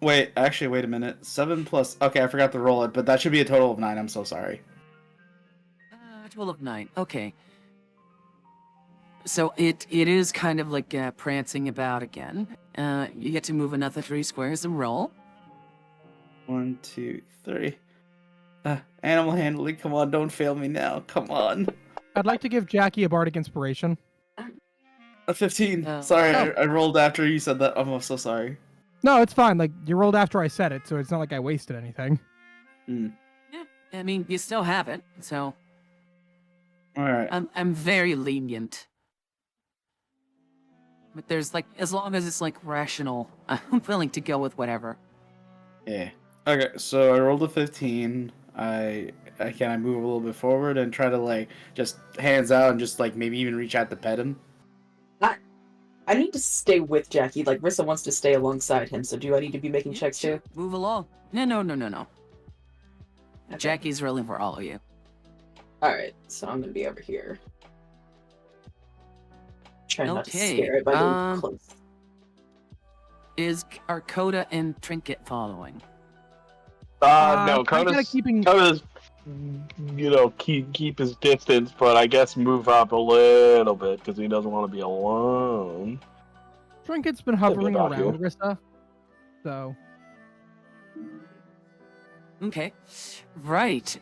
Speaker 3: Wait, actually, wait a minute. 7 plus. Okay, I forgot to roll it, but that should be a total of 9. I'm so sorry.
Speaker 2: Total of 9. Okay. So it is kind of like prancing about again. You get to move another 3 squares and roll.
Speaker 3: 1, 2, 3. Animal handling. Come on, don't fail me now. Come on.
Speaker 1: I'd like to give Jackie a bardic inspiration.
Speaker 3: A 15.
Speaker 2: Oh.
Speaker 3: Sorry,
Speaker 1: Oh.
Speaker 3: I rolled after you said that. I'm so sorry.
Speaker 1: No, it's fine. Like you rolled after I said it, so it's not like I wasted anything.
Speaker 3: Mm.
Speaker 2: Yeah, I mean, you still have it, so
Speaker 3: All right.
Speaker 2: I'm very lenient. But there's like, as long as it's like rational, I'm willing to go with whatever.
Speaker 3: Yeah. Okay, so I rolled a 15. Can I move a little bit forward and try to like just hands out and just like maybe even reach out to pet him?
Speaker 4: I need to stay with Jackie. Like, Rissa wants to stay alongside him, so do I need to be making checks too?
Speaker 2: Move along. No.
Speaker 4: Okay.
Speaker 2: Jackie's rolling for all of you.
Speaker 4: Alright, so I'm gonna be over here. Try not to
Speaker 2: Okay,
Speaker 4: scare it by getting close.
Speaker 2: Are Coda and Trinket following?
Speaker 5: No,
Speaker 1: I'm kinda
Speaker 5: Coda's
Speaker 1: keeping-
Speaker 5: keep his distance, but I guess move up a little bit because he doesn't want to be alone.
Speaker 1: Trinket's been hovering
Speaker 5: about
Speaker 1: around
Speaker 5: here.
Speaker 1: Rissa, so
Speaker 2: Okay, right.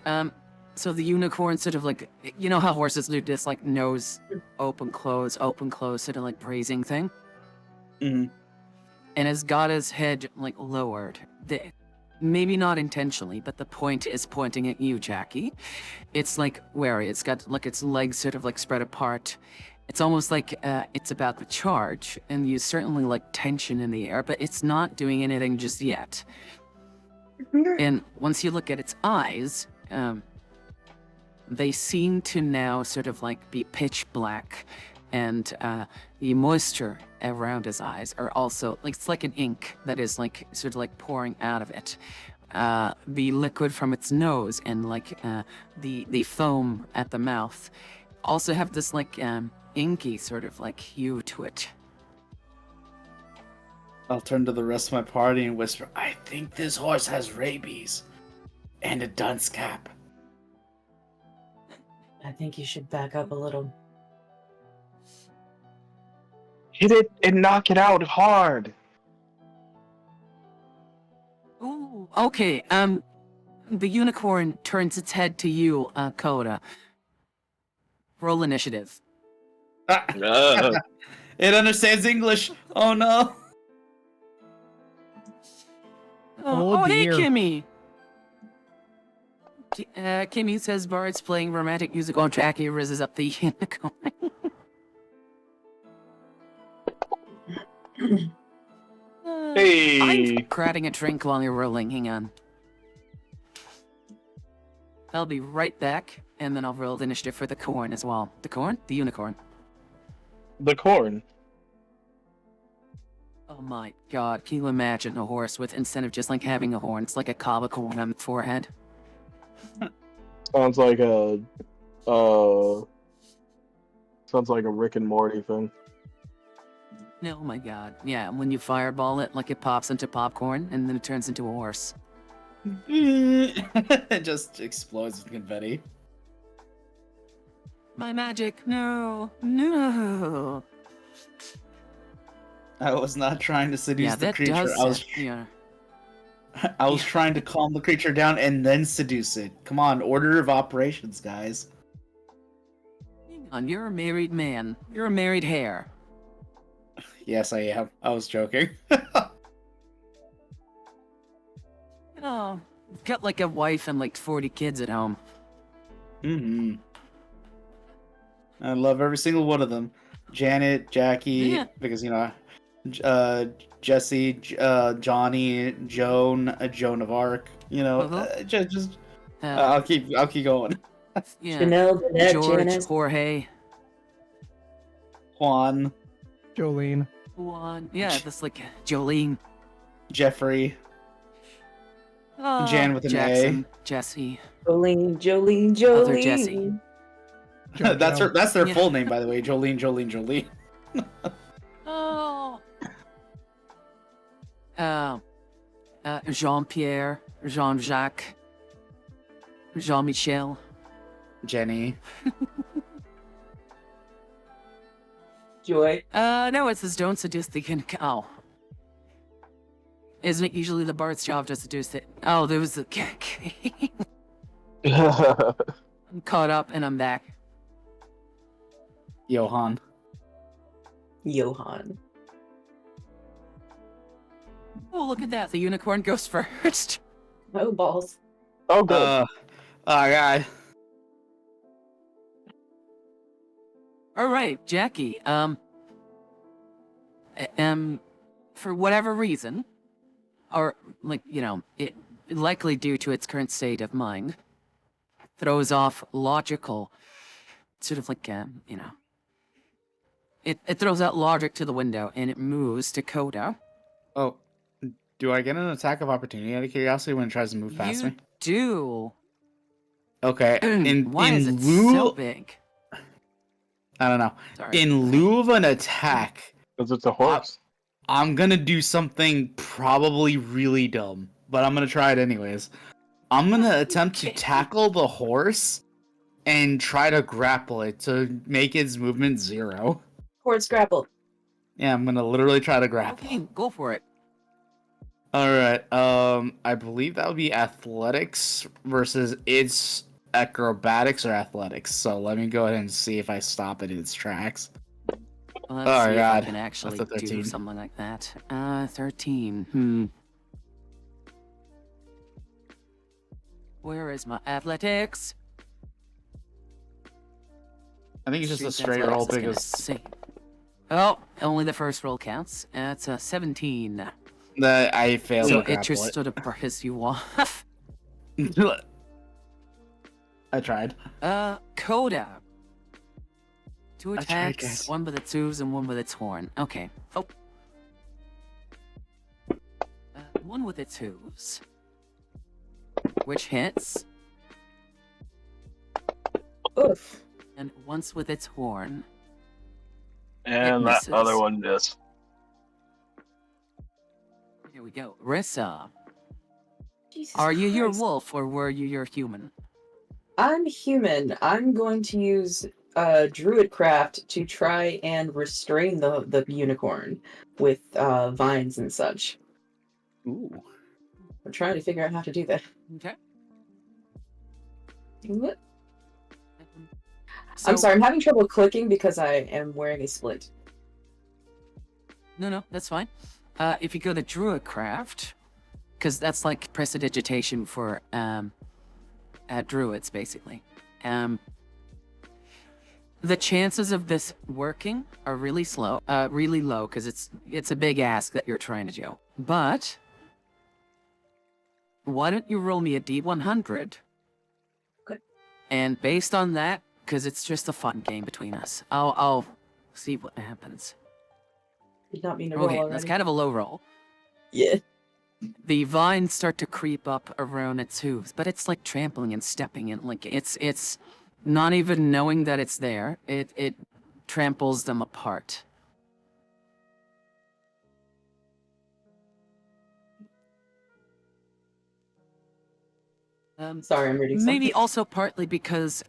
Speaker 2: So the unicorn sort of like, you know how horses do this like nose open close sort of like praising thing,
Speaker 3: Mm-hmm.
Speaker 2: and has got his head like lowered. Maybe not intentionally, but the point is pointing at you, Jackie. It's like wary. It's got like its legs sort of like spread apart. It's almost like it's about to charge, and you certainly like tension in the air, but it's not doing anything just yet. And once you look at its eyes, they seem to now sort of like be pitch black, and the moisture around his eyes are also like, it's like an ink that is like sort of like pouring out of it. The liquid from its nose and like the foam at the mouth also have this like inky sort of like hue to it.
Speaker 3: I'll turn to the rest of my party and whisper, I think this horse has rabies. And a dunce cap.
Speaker 4: I think you should back up a little.
Speaker 5: Hit it and knock it out hard.
Speaker 2: Ooh, okay. The unicorn turns its head to you, Coda. Roll initiative.
Speaker 3: It understands English. Oh no.
Speaker 1: Oh,
Speaker 2: hey,
Speaker 1: dear.
Speaker 2: Kimmy. Kimmy says Bard's playing romantic music while Jackie rises up the unicorn.
Speaker 5: Hey.
Speaker 2: I'm grabbing a drink while you're rolling. Hang on. I'll be right back, and then I'll roll the initiative for the corn as well. The corn? The unicorn.
Speaker 5: The corn.
Speaker 2: Oh my god, can you imagine a horse with, instead of just like having a horn, it's like a cob of corn on the forehead?
Speaker 5: Sounds like a Rick and Morty thing.
Speaker 2: Oh my god. Yeah, when you fireball it, like it pops into popcorn, and then it turns into a horse.
Speaker 3: It just explodes with confetti.
Speaker 2: My magic, no. No.
Speaker 3: I was not trying to seduce
Speaker 2: Yeah,
Speaker 3: the
Speaker 2: that
Speaker 3: creature.
Speaker 2: does. Yeah.
Speaker 3: I was trying to calm the creature down and then seduce it. Come on, order of operations, guys.
Speaker 2: Hang on, you're a married man. You're a married hare.
Speaker 3: Yes, I am. I was joking.
Speaker 2: Oh, you've got like a wife and like 40 kids at home.
Speaker 3: Mm-hmm. I love every single one of them. Janet, Jackie,
Speaker 2: Yeah.
Speaker 3: because Jesse, Johnny, Joan, Joan of Arc. I'll keep going.
Speaker 2: Yeah.
Speaker 4: Janelle, Jeanette,
Speaker 2: George,
Speaker 4: Janice.
Speaker 2: Jorge,
Speaker 3: Juan,
Speaker 1: Jolene.
Speaker 2: Juan. Yeah, that's like Jolene.
Speaker 3: Jeffrey, Jan with an
Speaker 2: Jackson, Jesse.
Speaker 4: Jolene.
Speaker 2: Other Jesse.
Speaker 3: That's her. That's their
Speaker 2: Yeah.
Speaker 3: full name, by the way. Jolene.
Speaker 2: Oh. Jean-Pierre, Jean-Jacques, Jean-Michel.
Speaker 3: Jenny.
Speaker 4: Joy.
Speaker 2: No, it says don't seduce the cow. Isn't it usually the bard's job to seduce it? Oh, there was the I'm caught up and I'm back.
Speaker 3: Johan.
Speaker 4: Johan.
Speaker 2: Oh, look at that. The unicorn goes first.
Speaker 4: Oh, balls.
Speaker 5: Oh, good.
Speaker 3: Oh god.
Speaker 2: All right, Jackie. For whatever reason, or like it likely due to its current state of mind, throws off logical, sort of like it throws out logic to the window and it moves to Coda.
Speaker 3: Oh, do I get an attack of opportunity out of curiosity when it tries to move past
Speaker 2: You
Speaker 3: me?
Speaker 2: do.
Speaker 3: Okay.
Speaker 2: Why is it
Speaker 3: lieu,
Speaker 2: so big?
Speaker 3: I don't know.
Speaker 2: Sorry.
Speaker 3: In lieu of an attack,
Speaker 5: Because it's a horse.
Speaker 3: I'm gonna do something probably really dumb, but I'm gonna try it anyways. I'm gonna attempt to tackle the horse and try to grapple it to make its movement 0.
Speaker 4: Horse grapple.
Speaker 3: Yeah, I'm gonna literally try to grapple.
Speaker 2: Okay, go for it.
Speaker 3: Alright, I believe that would be athletics versus its acrobatics or athletics. So let me go ahead and see if I stop it in its tracks.
Speaker 2: Well, let's see if I
Speaker 3: God.
Speaker 2: can actually
Speaker 3: That's a
Speaker 2: do
Speaker 3: 13.
Speaker 2: something like that. 13. Where is my athletics?
Speaker 3: I think it's just a
Speaker 2: Street
Speaker 3: straight
Speaker 2: athletics
Speaker 3: roll
Speaker 2: is gonna
Speaker 3: because
Speaker 2: sing. Oh, only the first roll counts. It's a 17.
Speaker 3: I failed
Speaker 2: So
Speaker 3: to
Speaker 2: it
Speaker 3: grapple
Speaker 2: just sort of brushes you off.
Speaker 3: I tried.
Speaker 2: Coda. 2
Speaker 3: I tried,
Speaker 2: attacks,
Speaker 3: guys.
Speaker 2: 1 with its hooves and 1 with its horn. Okay. Oh. 1 with its hooves. Which hits.
Speaker 4: Oof.
Speaker 2: And once with its horn.
Speaker 5: And that
Speaker 2: misses.
Speaker 5: other one missed.
Speaker 2: Here we go. Rissa.
Speaker 4: Jesus
Speaker 2: Are you your
Speaker 4: Christ.
Speaker 2: wolf or were you your human?
Speaker 4: I'm human. I'm going to use druid craft to try and restrain the unicorn with vines and such.
Speaker 3: Ooh.
Speaker 4: I'm trying to figure out how to do that.
Speaker 2: Okay.
Speaker 4: What?
Speaker 2: So,
Speaker 4: I'm sorry, I'm having trouble clicking because I am wearing a splint.
Speaker 2: No, that's fine. If you go to Druidcraft, because that's like prestidigitation for druids, basically. The chances of this working are really low, because it's a big ask that you're trying to do. But why don't you roll me a D100?
Speaker 4: Okay.
Speaker 2: And based on that, because it's just a fun game between us, I'll see what happens.
Speaker 4: Did not mean to roll
Speaker 2: Okay,
Speaker 4: already.
Speaker 2: that's kind of a low roll.
Speaker 4: Yeah.
Speaker 2: The vines start to creep up around its hooves, but it's like trampling and stepping and like it's not even knowing that it's there. It tramples them apart.
Speaker 4: Sorry, I'm reading something.
Speaker 2: Maybe also partly because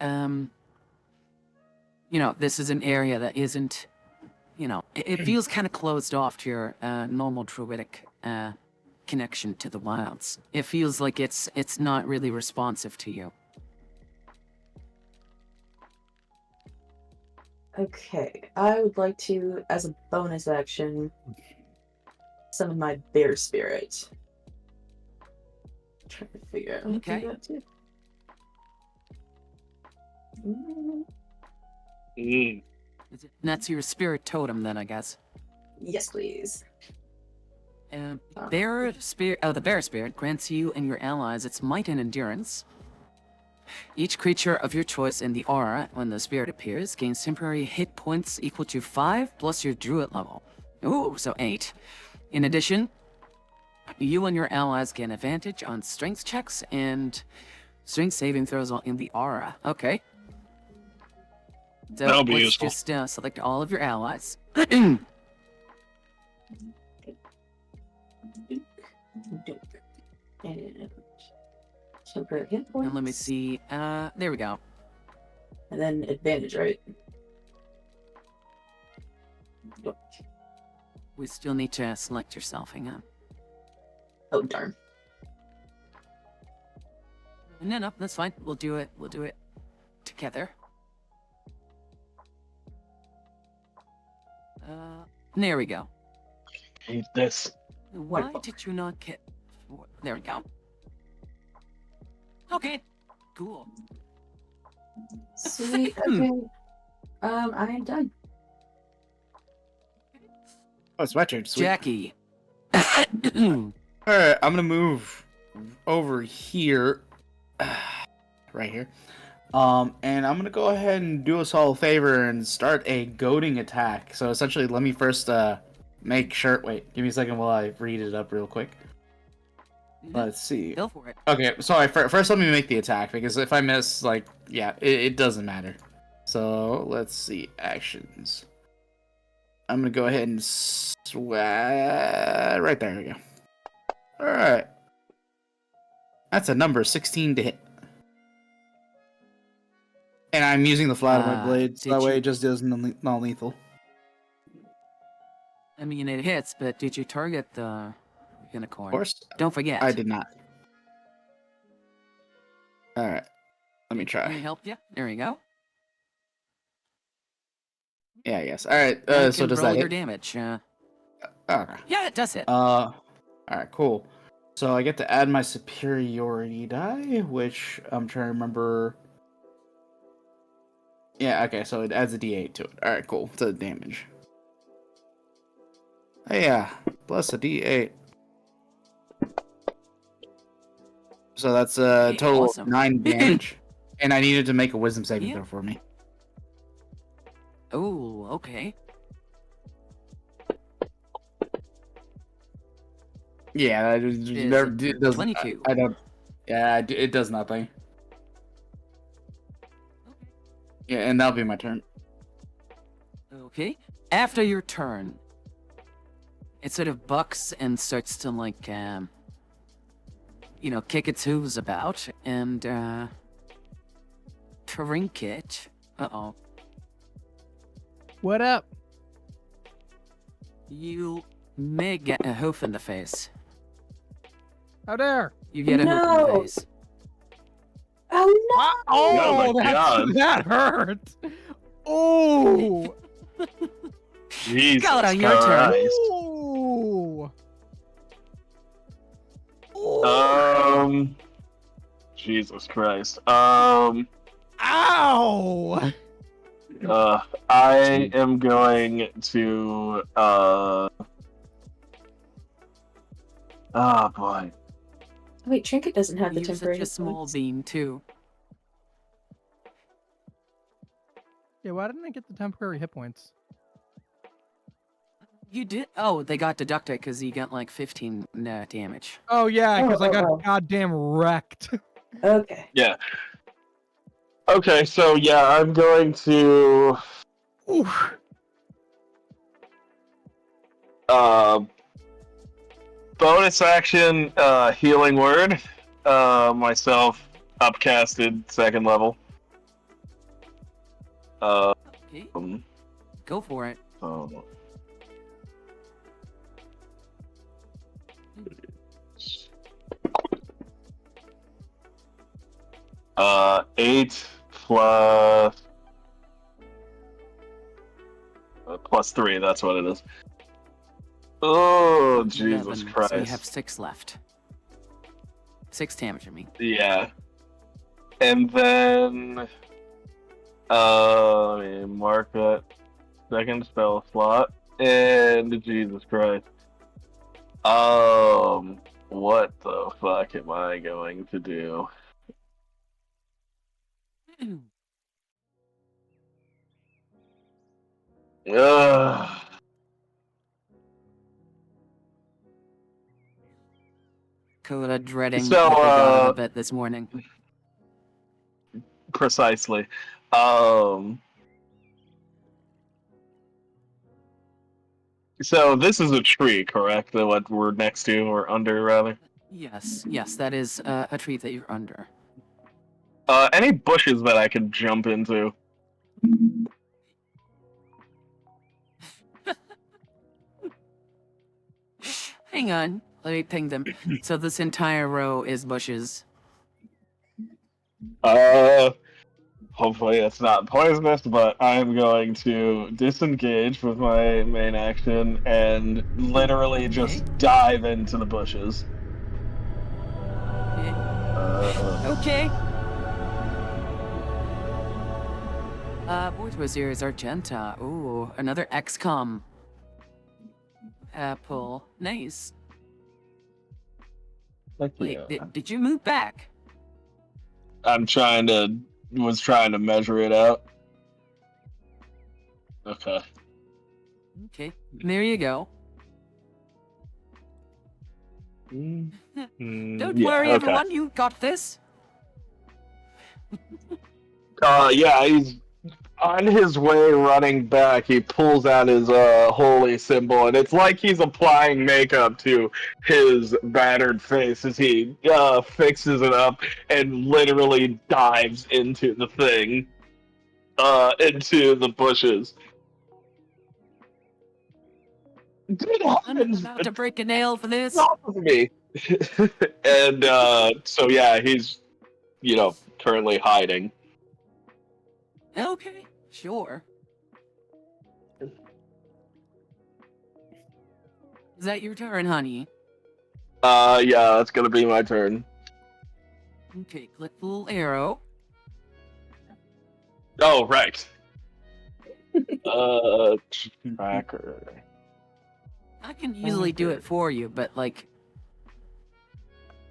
Speaker 2: this is an area that isn't, it feels kind of closed off to your normal druidic connection to the wilds. It feels like it's not really responsive to you.
Speaker 4: Okay, I would like to, as a bonus action, summon my bear spirit. Trying to figure out how to
Speaker 2: Okay.
Speaker 4: do that too.
Speaker 2: That's your spirit totem, then, I guess.
Speaker 4: Yes, please.
Speaker 2: The bear spirit grants you and your allies its might and endurance. Each creature of your choice in the aura, when the spirit appears, gains temporary hit points equal to 5 plus your druid level. Ooh, so 8. In addition, you and your allies gain advantage on strength checks and strength saving throws in the aura. Okay. So
Speaker 5: That'll be
Speaker 2: let's
Speaker 5: useful.
Speaker 2: just select all of your allies.
Speaker 4: And temporary hit points.
Speaker 2: And let me see. There we go.
Speaker 4: And then advantage, right?
Speaker 2: We still need to select yourself. Hang on.
Speaker 4: Oh, darn.
Speaker 2: No, that's fine. We'll do it. We'll do it together. There we go.
Speaker 5: Hate this.
Speaker 2: Why did you not get... There we go. Okay, cool.
Speaker 4: Sweet. Okay. I am done.
Speaker 3: Oh, it's my turn. Sweet.
Speaker 2: Jackie.
Speaker 3: All right, I'm gonna move over here, right here. And I'm gonna go ahead and do us all a favor and start a goading attack. So essentially, let me first make sure. Wait, give me a second while I read it up real quick. Let's see.
Speaker 2: Go for it.
Speaker 3: Okay, sorry. First, let me make the attack because if I miss, like, yeah, it doesn't matter. So let's see actions. I'm gonna go ahead and right there we go. All right, that's a number 16 to hit, and I'm using the flat of my blade, so that way it just does non-lethal.
Speaker 2: I mean, it hits, but did you target the unicorn?
Speaker 3: Of course,
Speaker 2: Don't forget.
Speaker 3: I did not. All right, let me
Speaker 2: Can I
Speaker 3: try.
Speaker 2: help you? There you go.
Speaker 3: Yeah, yes. All right.
Speaker 2: You
Speaker 3: So
Speaker 2: can
Speaker 3: does
Speaker 2: roll
Speaker 3: that
Speaker 2: your
Speaker 3: hit?
Speaker 2: damage?
Speaker 3: Okay.
Speaker 2: Yeah, it does hit.
Speaker 3: All right, cool. So I get to add my superiority die, which I'm trying to remember. Yeah, okay, so it adds a d8 to it. All right, cool. To the damage. Oh, yeah, plus a d8. So that's a
Speaker 2: Hey,
Speaker 3: total
Speaker 2: awesome.
Speaker 3: of 9 damage. And I needed to make a wisdom saving
Speaker 2: Yeah.
Speaker 3: throw for me.
Speaker 2: Oh, okay.
Speaker 3: Yeah, it does
Speaker 2: 22.
Speaker 3: I don't. Yeah, it does nothing. Yeah, and that'll be my turn.
Speaker 2: Okay. After your turn, it sort of bucks and starts to, like, kick its hooves about, and, Trinket. Uh-oh.
Speaker 1: What up?
Speaker 2: You may get a hoof in the face.
Speaker 1: How dare?
Speaker 2: You get a hoof in
Speaker 4: No.
Speaker 2: the face.
Speaker 4: Oh no!
Speaker 1: Oh,
Speaker 5: my God.
Speaker 1: that hurt. Oh.
Speaker 5: Jesus
Speaker 2: Scout, your turn.
Speaker 5: Christ.
Speaker 1: Ooh.
Speaker 5: Jesus Christ.
Speaker 1: Ow.
Speaker 5: I am going to oh boy.
Speaker 4: Wait, Trinket doesn't have the
Speaker 2: Use
Speaker 4: temporary.
Speaker 2: such a small
Speaker 4: points.
Speaker 2: beam, too.
Speaker 1: Yeah, why didn't I get the temporary hit points?
Speaker 2: You did? Oh, they got deducted because you got, like, 15 damage.
Speaker 1: Oh yeah, because I got
Speaker 4: Oh.
Speaker 1: goddamn wrecked.
Speaker 4: Okay.
Speaker 5: Yeah. Okay, so yeah, I'm going to
Speaker 1: Oof.
Speaker 5: bonus action healing word. Myself upcasted 2nd level.
Speaker 2: Okay,
Speaker 5: Um,
Speaker 2: go for it.
Speaker 5: oh. 8 plus 3, that's what it is. Oh, Jesus
Speaker 2: 11,
Speaker 5: Christ.
Speaker 2: So you have 6 left. 6 damage, I mean.
Speaker 5: Yeah. And then let me mark that 2nd spell slot. And Jesus Christ. What the fuck am I going to do? Ugh.
Speaker 2: Coda dreading
Speaker 5: So,
Speaker 2: what they got out of it this morning.
Speaker 5: Precisely. So this is a tree, correct? What we're next to, or under, rather?
Speaker 2: Yes, that is a tree that you're under.
Speaker 5: Any bushes that I could jump into?
Speaker 2: Hang on, let me ping them. So this entire row is bushes.
Speaker 5: Hopefully it's not poisonous, but I'm going to disengage with my main action and literally just dive into the bushes.
Speaker 2: Okay. Boy Wizard is Argenta. Ooh, another XCOM apple. Nice. Wait, did you move back?
Speaker 5: Was trying to measure it out. Okay.
Speaker 2: Okay, there you go. Don't
Speaker 5: Yeah,
Speaker 2: worry,
Speaker 5: okay.
Speaker 2: everyone, you got this.
Speaker 5: Yeah, he's on his way running back. He pulls out his holy symbol, and it's like he's applying makeup to his battered face as he fixes it up and literally dives into the thing, into the bushes. Good
Speaker 2: I'm
Speaker 5: heavens!
Speaker 2: about to break a nail for this.
Speaker 5: Off of me! And so yeah, he's currently hiding.
Speaker 2: Okay, sure. Is that your turn, honey?
Speaker 5: Yeah, that's gonna be my turn.
Speaker 2: Okay, click the little arrow.
Speaker 5: Oh, right. Tracker.
Speaker 2: I can easily do it for you, but like,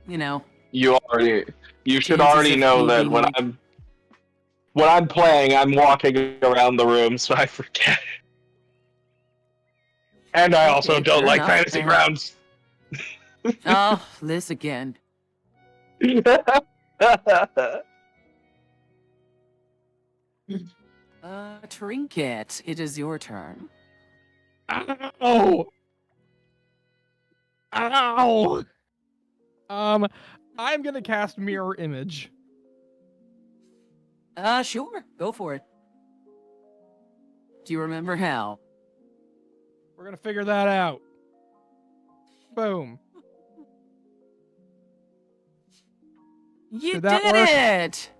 Speaker 5: You should
Speaker 2: chances
Speaker 5: already
Speaker 2: of
Speaker 5: know
Speaker 2: me
Speaker 5: that
Speaker 2: being
Speaker 5: when
Speaker 2: like-
Speaker 5: I'm playing, I'm walking around the room, so I forget. And I also
Speaker 2: Okay,
Speaker 5: don't
Speaker 2: fair
Speaker 5: like
Speaker 2: enough.
Speaker 5: fantasy grounds.
Speaker 2: Oh, this again. Trinket, it is your turn.
Speaker 1: Ow! Ow! I'm gonna cast Mirror Image.
Speaker 2: Sure, go for it. Do you remember how?
Speaker 1: We're gonna figure that out. Boom.
Speaker 2: You
Speaker 1: Did that
Speaker 2: did
Speaker 1: work?
Speaker 2: it!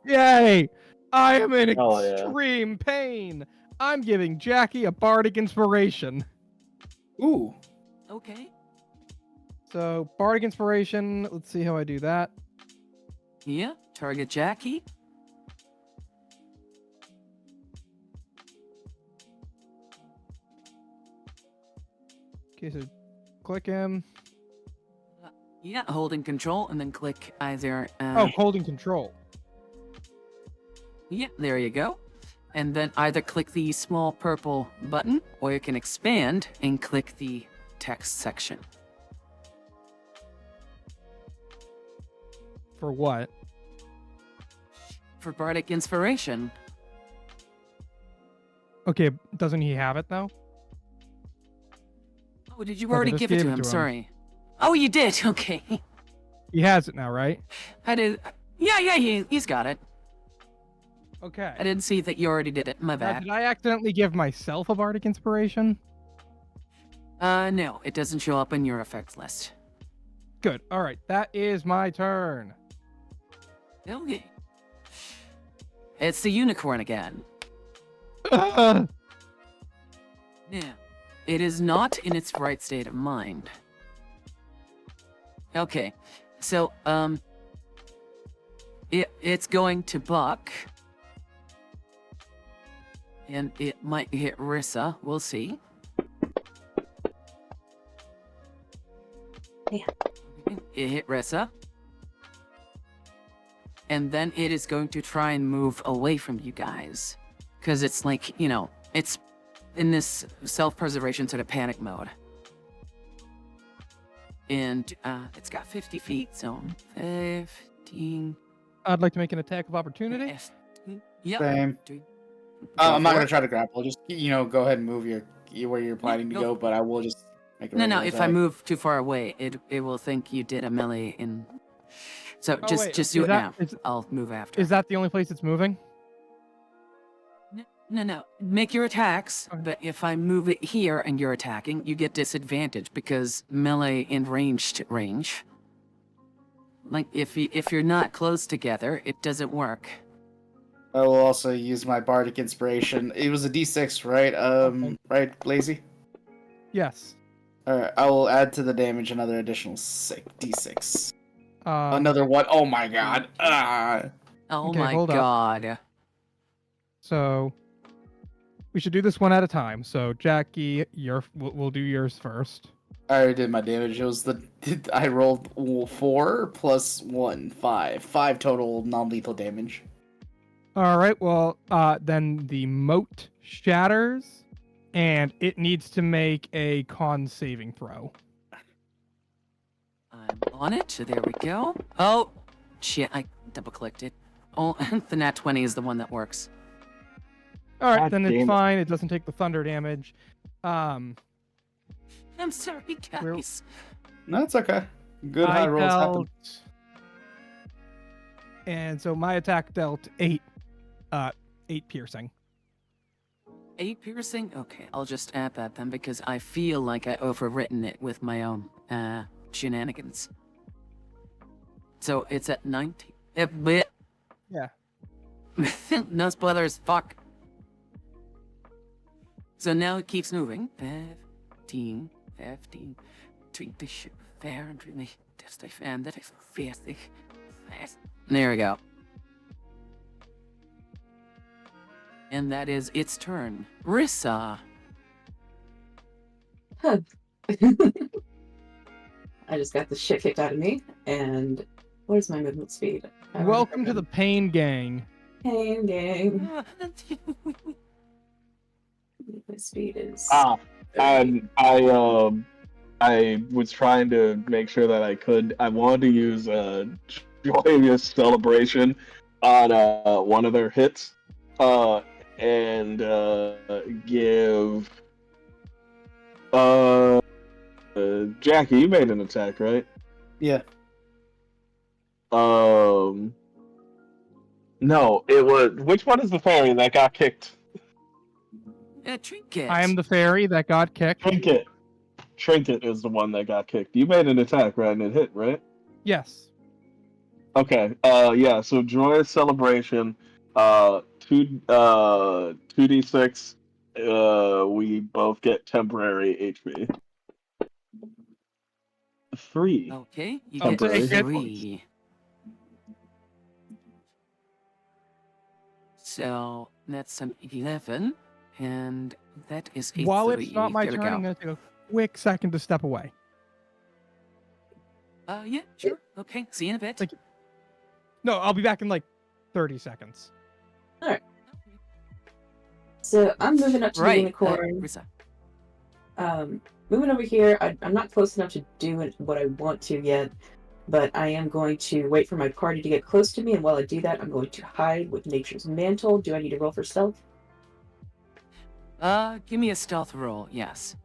Speaker 1: Yay! I am in
Speaker 5: Hell yeah.
Speaker 1: extreme pain. I'm giving Jackie a bardic inspiration.
Speaker 3: Ooh.
Speaker 2: Okay.
Speaker 1: So, bardic inspiration, let's see how I do that.
Speaker 2: Yeah, target Jackie.
Speaker 1: Okay, so click him.
Speaker 2: Yeah, holding control and then click either.
Speaker 1: Oh, holding control.
Speaker 2: Yeah, there you go. And then either click the small purple button, or you can expand and click the text section.
Speaker 1: For what?
Speaker 2: For Bardic Inspiration.
Speaker 1: Okay, doesn't he have it though?
Speaker 2: Oh, did you
Speaker 1: Okay,
Speaker 2: already
Speaker 1: just
Speaker 2: give it to
Speaker 1: gave it
Speaker 2: him?
Speaker 1: to him.
Speaker 2: Sorry. Oh, you did? Okay.
Speaker 1: He has it now, right?
Speaker 2: I did. Yeah, he's got it.
Speaker 1: Okay.
Speaker 2: I didn't see that you already did it. My
Speaker 1: Now,
Speaker 2: bad.
Speaker 1: did I accidentally give myself a bardic inspiration?
Speaker 2: No, it doesn't show up in your effects list.
Speaker 1: Good. All right, that is my turn.
Speaker 2: Okay. It's the unicorn again.
Speaker 1: Ugh.
Speaker 2: Yeah. It is not in its right state of mind. Okay. So, it's going to buck. And it might hit Rissa. We'll see.
Speaker 4: Yeah.
Speaker 2: It hit Rissa. And then it is going to try and move away from you guys. Because it's like, it's in this self-preservation sort of panic mode. And it's got 50 feet, so 15.
Speaker 1: I'd like to make an attack of opportunity.
Speaker 2: Yep.
Speaker 3: Same.
Speaker 2: Go
Speaker 3: I'm not
Speaker 2: for
Speaker 3: gonna
Speaker 2: it.
Speaker 3: try to grapple. Just go ahead and move where you're planning to
Speaker 2: go.
Speaker 3: go. But I will just make a
Speaker 2: No,
Speaker 3: regular
Speaker 2: if I
Speaker 3: attack.
Speaker 2: move too far away, it will think you did a melee in. So
Speaker 1: Oh,
Speaker 2: just
Speaker 1: wait,
Speaker 2: do
Speaker 1: is
Speaker 2: it
Speaker 1: that-
Speaker 2: now.
Speaker 1: is-
Speaker 2: I'll move after.
Speaker 1: Is that the only place it's moving?
Speaker 2: No. Make your attacks,
Speaker 1: Okay.
Speaker 2: but if I move it here and you're attacking, you get disadvantage because melee in ranged range. Like, if you're not close together, it doesn't work.
Speaker 3: I will also use my bardic inspiration. It was a D6, right?
Speaker 1: Okay.
Speaker 3: Right, Lazy?
Speaker 1: Yes.
Speaker 3: Alright, I will add to the damage another additional D6.
Speaker 1: Um,
Speaker 3: Another one. Oh my god.
Speaker 2: Oh
Speaker 1: Okay,
Speaker 2: my
Speaker 1: hold up.
Speaker 2: god.
Speaker 1: so we should do this one at a time. So Jackie, we'll do yours first.
Speaker 3: I already did my damage. It was I rolled 4 plus 1, 5. 5 total non-lethal damage.
Speaker 1: All right. Well, then the moat shatters, and it needs to make a con saving throw.
Speaker 2: I'm on it. So there we go. Oh, shit! I double-clicked it. Oh, the nat 20 is the one that works.
Speaker 1: All right,
Speaker 5: God
Speaker 1: then
Speaker 5: damn
Speaker 1: it's
Speaker 5: it.
Speaker 1: fine. It doesn't take the thunder damage.
Speaker 2: I'm sorry, guys.
Speaker 3: No, it's okay. Good high
Speaker 1: I
Speaker 3: rolls happen.
Speaker 1: dealt, and so my attack dealt 8 piercing.
Speaker 2: 8 piercing? Okay, I'll just add that then because I feel like I overwritten it with my own shenanigans. So it's at 19.
Speaker 1: Yeah.
Speaker 2: No spoilers, fuck. So now it keeps moving. 15, 20, 24, 25, 50. There we go. And that is its turn. Rissa.
Speaker 4: Huh. I just got the shit kicked out of me, and where's my movement speed?
Speaker 1: Welcome to the Pain Gang.
Speaker 4: pain game. My speed is.
Speaker 5: And I was trying to make sure that I wanted to use Joyous Celebration on one of their hits, and give Jackie, you made an attack, right?
Speaker 3: Yeah.
Speaker 5: No, it was. Which one is the fairy that got kicked?
Speaker 2: Trinket.
Speaker 1: I am the fairy that got kicked.
Speaker 5: Trinket. Trinket is the one that got kicked. You made an attack, right? And it hit, right?
Speaker 1: Yes.
Speaker 5: Okay. Yeah. So Joyous Celebration. 2d6. We both get temporary HP. 3.
Speaker 2: Okay, you
Speaker 1: I'll
Speaker 2: get
Speaker 5: take it.
Speaker 2: 3. So that's an 11, and that is a
Speaker 1: While
Speaker 2: 3.
Speaker 1: it's not my
Speaker 2: There we
Speaker 1: turn, I'm
Speaker 2: go.
Speaker 1: going to take a quick second to step away.
Speaker 2: Yeah, sure. Okay, see you in a bit.
Speaker 1: Thank you. No, I'll be back in like 30 seconds.
Speaker 4: So I'm moving up to the
Speaker 2: Right.
Speaker 4: unicorn.
Speaker 2: Rissa.
Speaker 4: Moving over here. I'm not close enough to do what I want to yet, but I am going to wait for my party to get close to me, and while I do that, I'm going to hide with Nature's Mantle. Do I need to roll for stealth?
Speaker 2: Give me a stealth roll, yes.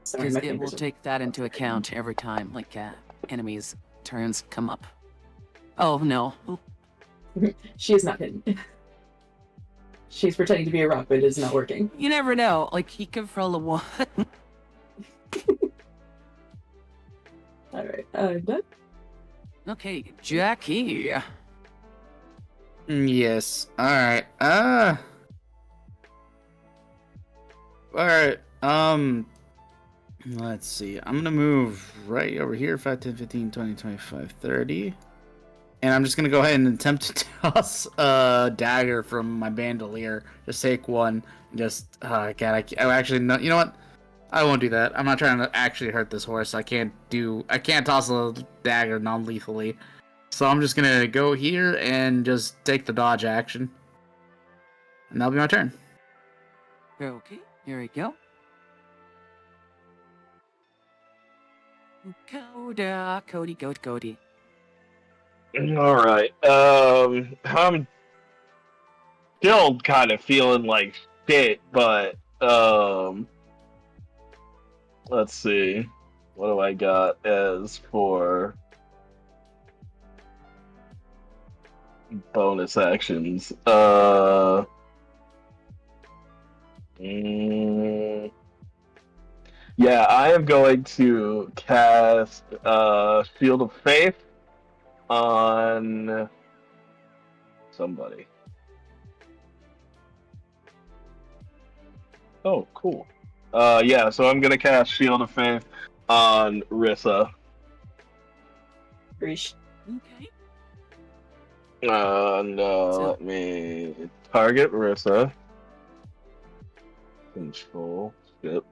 Speaker 4: Sorry,
Speaker 2: Because
Speaker 4: my
Speaker 2: it will
Speaker 4: fingers are-
Speaker 2: take that into account every time, like, enemies' turns come up. Oh, no.
Speaker 4: She is not hidden. She's pretending to be a rock, but it is not working.
Speaker 2: You never know. Like, he could roll a 1.
Speaker 4: Alright, done.
Speaker 2: Okay, Jackie.
Speaker 3: Yes. Alright. Alright. Let's see. I'm gonna move right over here. 5, 10, 15, 20, 25, 30. And I'm just gonna go ahead and attempt to toss a dagger from my bandolier. Just take one. Just, God, I actually, no, you know what? I won't do that. I'm not trying to actually hurt this horse. I can't toss a dagger non-lethally. So I'm just gonna go here and just take the dodge action. And that'll be my turn.
Speaker 2: Okay, here we go. Cody.
Speaker 5: All right. I'm still kind of feeling like shit, but let's see. What do I got as for bonus actions? Yeah, yeah, I am going to cast Shield of Faith on somebody. Oh, cool. Yeah, so I'm gonna cast Shield of Faith on Rissa.
Speaker 4: Reach.
Speaker 2: Okay.
Speaker 5: And let me target Rissa. Control. Yep.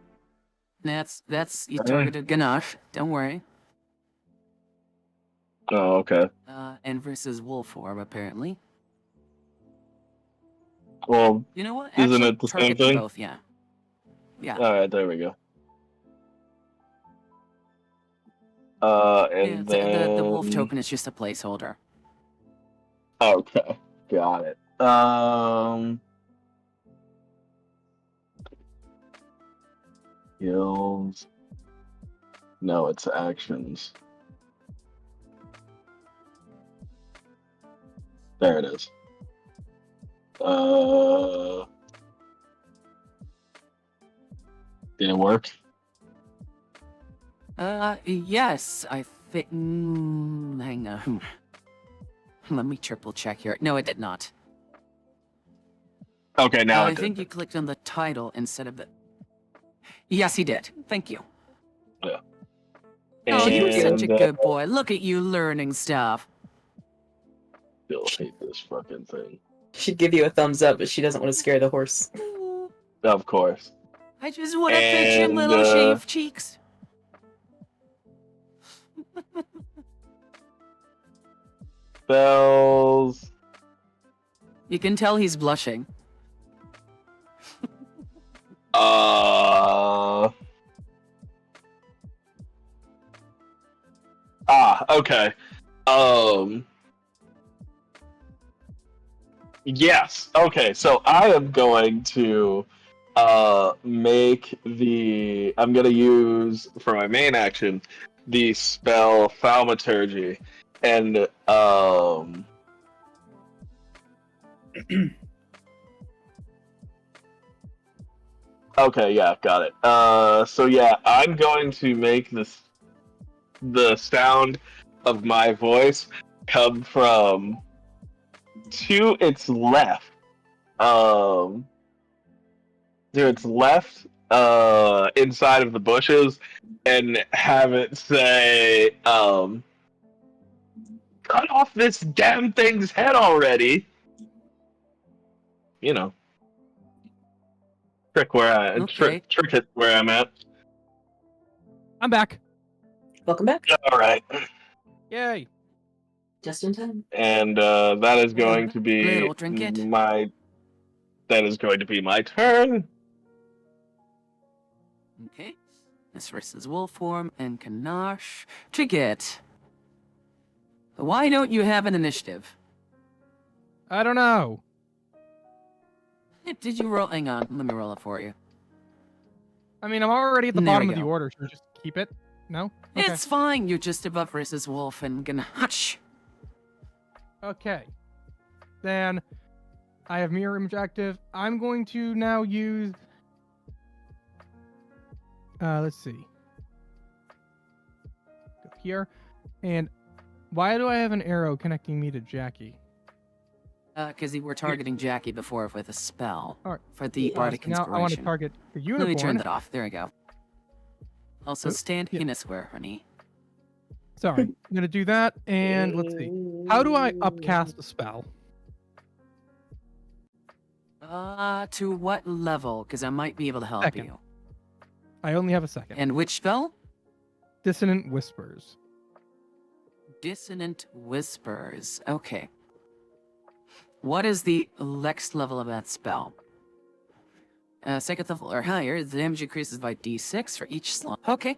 Speaker 2: That's you
Speaker 5: Okay.
Speaker 2: targeted Ganash. Don't worry.
Speaker 5: Oh, okay.
Speaker 2: And versus wolf form apparently.
Speaker 5: Well,
Speaker 2: You know what?
Speaker 5: isn't
Speaker 2: Actually,
Speaker 5: it the same
Speaker 2: target them
Speaker 5: thing?
Speaker 2: both. Yeah. Yeah.
Speaker 5: Alright, there we go.
Speaker 2: Yeah,
Speaker 5: And
Speaker 2: the wolf
Speaker 5: then...
Speaker 2: token is just a placeholder.
Speaker 5: Okay, got it. Skills. No, it's actions. There it is. Did it work?
Speaker 2: Yes, I think. Hang on. Let me triple check here. No, it did not.
Speaker 5: Okay, now
Speaker 2: I
Speaker 5: it
Speaker 2: think
Speaker 5: did.
Speaker 2: you clicked on the title instead of the. Yes, he did. Thank you.
Speaker 5: Yeah.
Speaker 2: Oh, you're such a
Speaker 5: And,
Speaker 2: good boy. Look at you learning stuff.
Speaker 5: still hate this fucking thing.
Speaker 4: She'd give you a thumbs up, but she doesn't want to scare the horse.
Speaker 5: Of course.
Speaker 2: I just want to pet your
Speaker 5: And,
Speaker 2: little shaved cheeks.
Speaker 5: Spells.
Speaker 2: You can tell he's blushing.
Speaker 5: Okay. Yes. Okay, so I am going to make the I'm gonna use for my main action the spell Thaumaturgy. And okay, yeah, got it. So yeah, I'm going to make the sound of my voice come from to its left. To its left, inside of the bushes, and have it say, cut off this damn thing's head already. You know. Trick
Speaker 2: Okay.
Speaker 5: trick it where I'm at.
Speaker 1: I'm back.
Speaker 4: Welcome back.
Speaker 5: Alright.
Speaker 1: Yay.
Speaker 4: Just in time.
Speaker 5: And that is going to be
Speaker 2: Little trinket.
Speaker 5: my turn.
Speaker 2: Okay. This versus wolf form and Ganash. Trinket. Why don't you have an initiative?
Speaker 1: I don't know.
Speaker 2: Did you roll? Hang on. Let me roll it for you.
Speaker 1: I mean, I'm already at the
Speaker 2: There
Speaker 1: bottom
Speaker 2: we
Speaker 1: of the
Speaker 2: go.
Speaker 1: order, so just keep it. No? Okay.
Speaker 2: It's fine. You're just above versus wolf and Ganash.
Speaker 1: Okay. Then I have mirror image active. I'm going to now use. Let's see. Go here. And why do I have an arrow connecting me to Jackie?
Speaker 2: Because you were targeting Jackie before with a spell
Speaker 1: Alright.
Speaker 2: for the Bardic
Speaker 1: Now I want to
Speaker 2: Inspiration.
Speaker 1: target the unicorn.
Speaker 2: Let me turn that off. There we go. Also,
Speaker 1: Oh,
Speaker 2: stand
Speaker 1: yeah.
Speaker 2: in a square, honey.
Speaker 1: Sorry. I'm going to do that. And let's see. How do I upcast a spell?
Speaker 2: To what level? Because I might be able to help
Speaker 1: Second.
Speaker 2: you.
Speaker 1: I only have a second.
Speaker 2: And which spell?
Speaker 1: Dissonant Whispers.
Speaker 2: Dissonant Whispers. Okay. What is the next level of that spell? Second level or higher, the damage increases by d6 for each slot. Okay.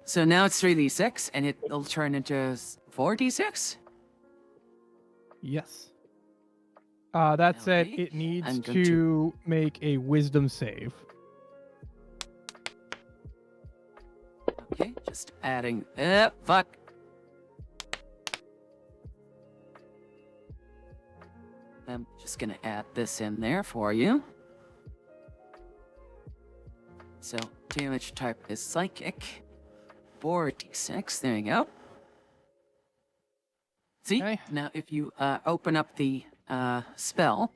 Speaker 2: So now it's 3d6, and it'll turn into 4d6?
Speaker 1: Yes. That said,
Speaker 2: Okay.
Speaker 1: it needs
Speaker 2: I'm going
Speaker 1: to make a wisdom save.
Speaker 2: Okay, just adding. Fuck. I'm just gonna add this in there for you. So damage type is psychic. 4d6. There you go. See?
Speaker 1: Okay.
Speaker 2: Now if you open up the spell,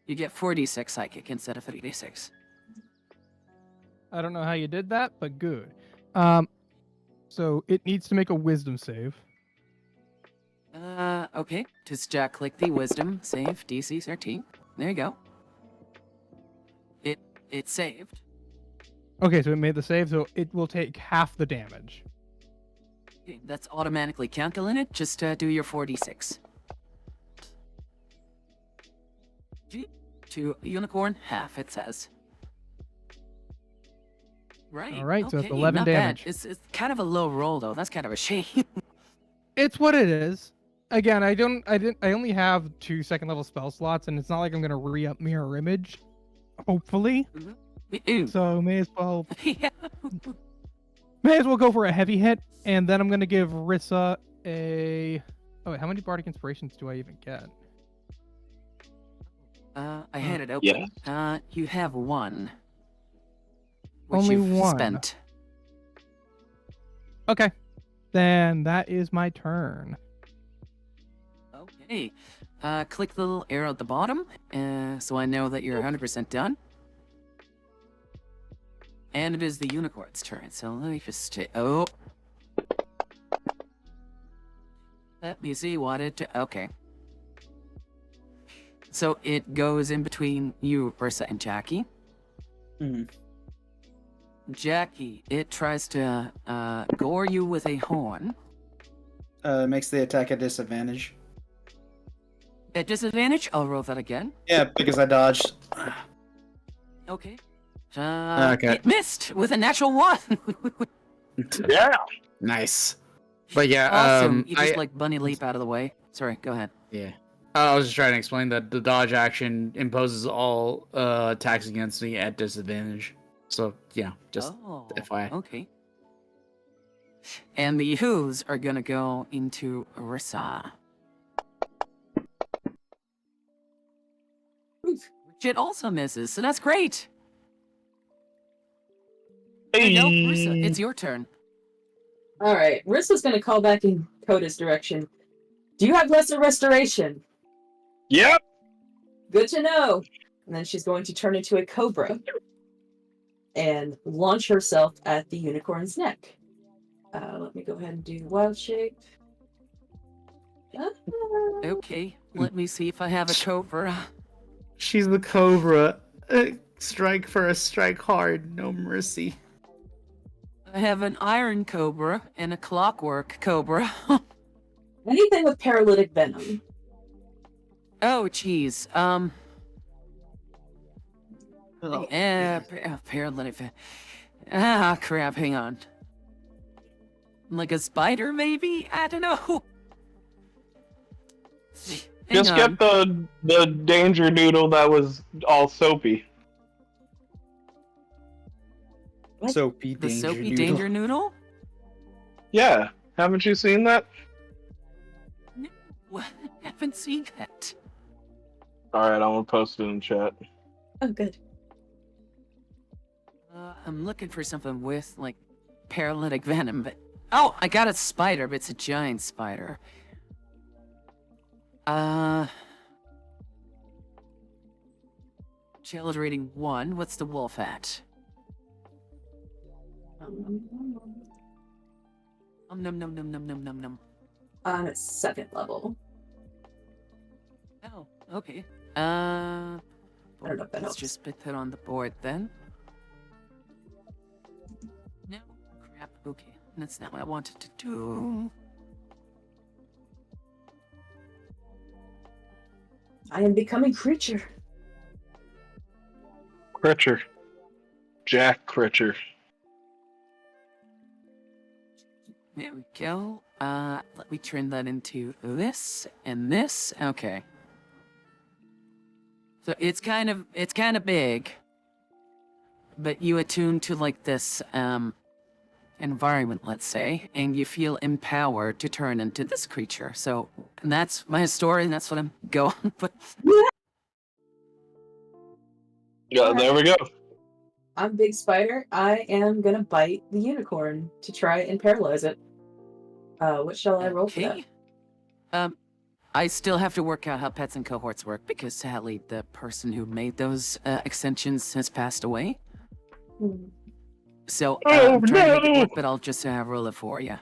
Speaker 2: you get 4d6 psychic instead of 3d6.
Speaker 1: I don't know how you did that, but good. So it needs to make a wisdom save.
Speaker 2: Okay. Just click the wisdom save DC 13. There you go. It saved.
Speaker 1: Okay, so it made the save, so it will take half the damage.
Speaker 2: Okay, that's automatically calculated. Just do your 4d6. To unicorn, half it says. Right.
Speaker 1: All right, so it's
Speaker 2: okay,
Speaker 1: 11
Speaker 2: not
Speaker 1: damage.
Speaker 2: Bad. It's kind of a low roll though. That's kind of a shame.
Speaker 1: It's what it is. Again, I only have 2 second level spell slots, and it's not like I'm gonna re-up mirror image. Hopefully.
Speaker 2: Ooh.
Speaker 1: So may as well
Speaker 2: Yeah.
Speaker 1: go for a heavy hit, and then I'm gonna give Rissa a. Oh wait, how many bardic inspirations do I even get?
Speaker 2: I had it open. You have one. Which
Speaker 1: Only
Speaker 2: you've
Speaker 1: one.
Speaker 2: Spent.
Speaker 1: Okay, then that is my turn.
Speaker 2: Okay. Click the little arrow at the bottom, so I know that you're 100% done. And it is the unicorn's turn, so let me just oh. Let me see what it okay. So it goes in between you, Ursa, and Jackie.
Speaker 6: Hmm.
Speaker 2: Jackie, it tries to gore you with a horn.
Speaker 6: Makes the attack a disadvantage.
Speaker 2: At disadvantage, I'll roll that again.
Speaker 6: Yeah, because I dodged.
Speaker 2: Okay.
Speaker 3: Okay.
Speaker 2: It missed with a natural 1.
Speaker 5: Yeah.
Speaker 3: Nice. But yeah,
Speaker 2: Awesome. You just like bunny leap out of the way. Sorry, go ahead.
Speaker 3: yeah. I was just trying to explain that the dodge action imposes all attacks against me at disadvantage. So yeah, just FYI.
Speaker 2: Okay. And the Who's are gonna go into Rissa. Which it also misses, so that's great. There you go, Rissa, it's your turn.
Speaker 4: All right, Rissa's gonna call back in Coda's direction. Do you have lesser restoration?
Speaker 5: Yep.
Speaker 4: Good to know. And then she's going to turn into a cobra and launch herself at the unicorn's neck. Let me go ahead and do wild shape.
Speaker 2: Okay, let me see if I have a cobra.
Speaker 3: She's the Cobra. Strike first, strike hard, no mercy.
Speaker 2: I have an iron cobra and a clockwork cobra.
Speaker 4: Anything with paralytic venom.
Speaker 2: Oh, jeez. Paralytic. Ah, crap. Hang on. Like a spider, maybe? I don't know.
Speaker 5: Just
Speaker 2: Hang on.
Speaker 5: get the danger noodle that was all soapy.
Speaker 4: What?
Speaker 6: Soapy
Speaker 2: The
Speaker 6: danger
Speaker 2: soapy
Speaker 6: noodle.
Speaker 2: danger noodle?
Speaker 5: Yeah. Haven't you seen that?
Speaker 2: No, haven't seen that.
Speaker 5: Alright, I'm gonna post it in chat.
Speaker 4: Oh, good.
Speaker 2: I'm looking for something with, like, paralytic venom, but... Oh, I got a spider, but it's a giant spider. Challenge rating 1. What's the wolf at? Num.
Speaker 4: I'm at 2nd level.
Speaker 2: Oh, okay.
Speaker 4: I don't know if that
Speaker 2: Let's
Speaker 4: helps.
Speaker 2: just put that on the board then. No, crap. Okay, that's not what I wanted to do.
Speaker 4: I am becoming creature.
Speaker 5: Critcher. Jack Critcher.
Speaker 2: There we go. Let me turn that into this and this. Okay. So it's kind of big, but you attune to like this environment, let's say, and you feel empowered to turn into this creature. So that's my story, and that's what I'm going. But
Speaker 5: Yeah, there we go.
Speaker 4: I'm Big Spider. I am gonna bite the unicorn to try and paralyze it. What shall I roll for that?
Speaker 2: Okay. I still have to work out how pets and cohorts work because sadly the person who made those extensions has passed away.
Speaker 4: Hmm.
Speaker 2: So I'm trying to make it work, but I'll just roll it for you.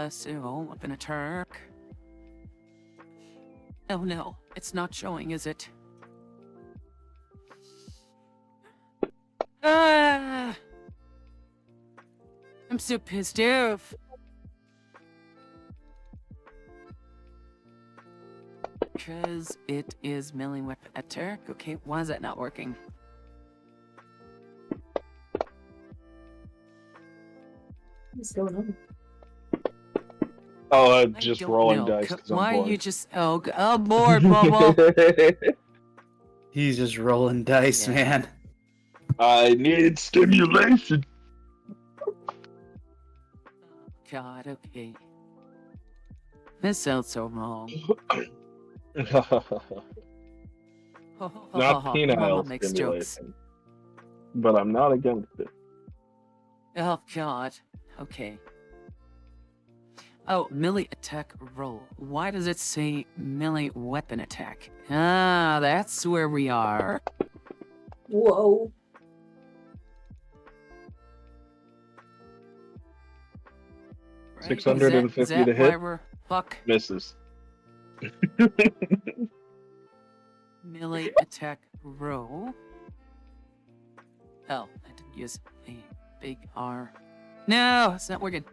Speaker 2: So weapon attack. Oh no, it's not showing, is it? Ah! I'm so pissed off. Because it is melee weapon attack. Okay, why is that not working?
Speaker 4: What's going on?
Speaker 5: Oh, I'm
Speaker 2: I
Speaker 5: just
Speaker 2: don't
Speaker 5: rolling
Speaker 2: know.
Speaker 5: dice because I'm
Speaker 2: Why are
Speaker 5: bored.
Speaker 2: you just... Oh, bored, Bobo.
Speaker 6: He's just rolling dice,
Speaker 2: Yeah.
Speaker 6: man.
Speaker 5: I need stimulation.
Speaker 2: God, okay. This sounds so wrong.
Speaker 5: Not
Speaker 2: Mama
Speaker 5: penile
Speaker 2: makes jokes.
Speaker 5: stimulation, but I'm not against it.
Speaker 2: Oh, God. Okay. Oh, melee attack roll. Why does it say melee weapon attack? Ah, that's where we are.
Speaker 4: Whoa.
Speaker 2: Right?
Speaker 5: 650
Speaker 2: is that
Speaker 5: to hit.
Speaker 2: why we're... Fuck.
Speaker 5: Misses.
Speaker 2: Melee attack roll. Oh, I didn't use a big R. No, it's not working.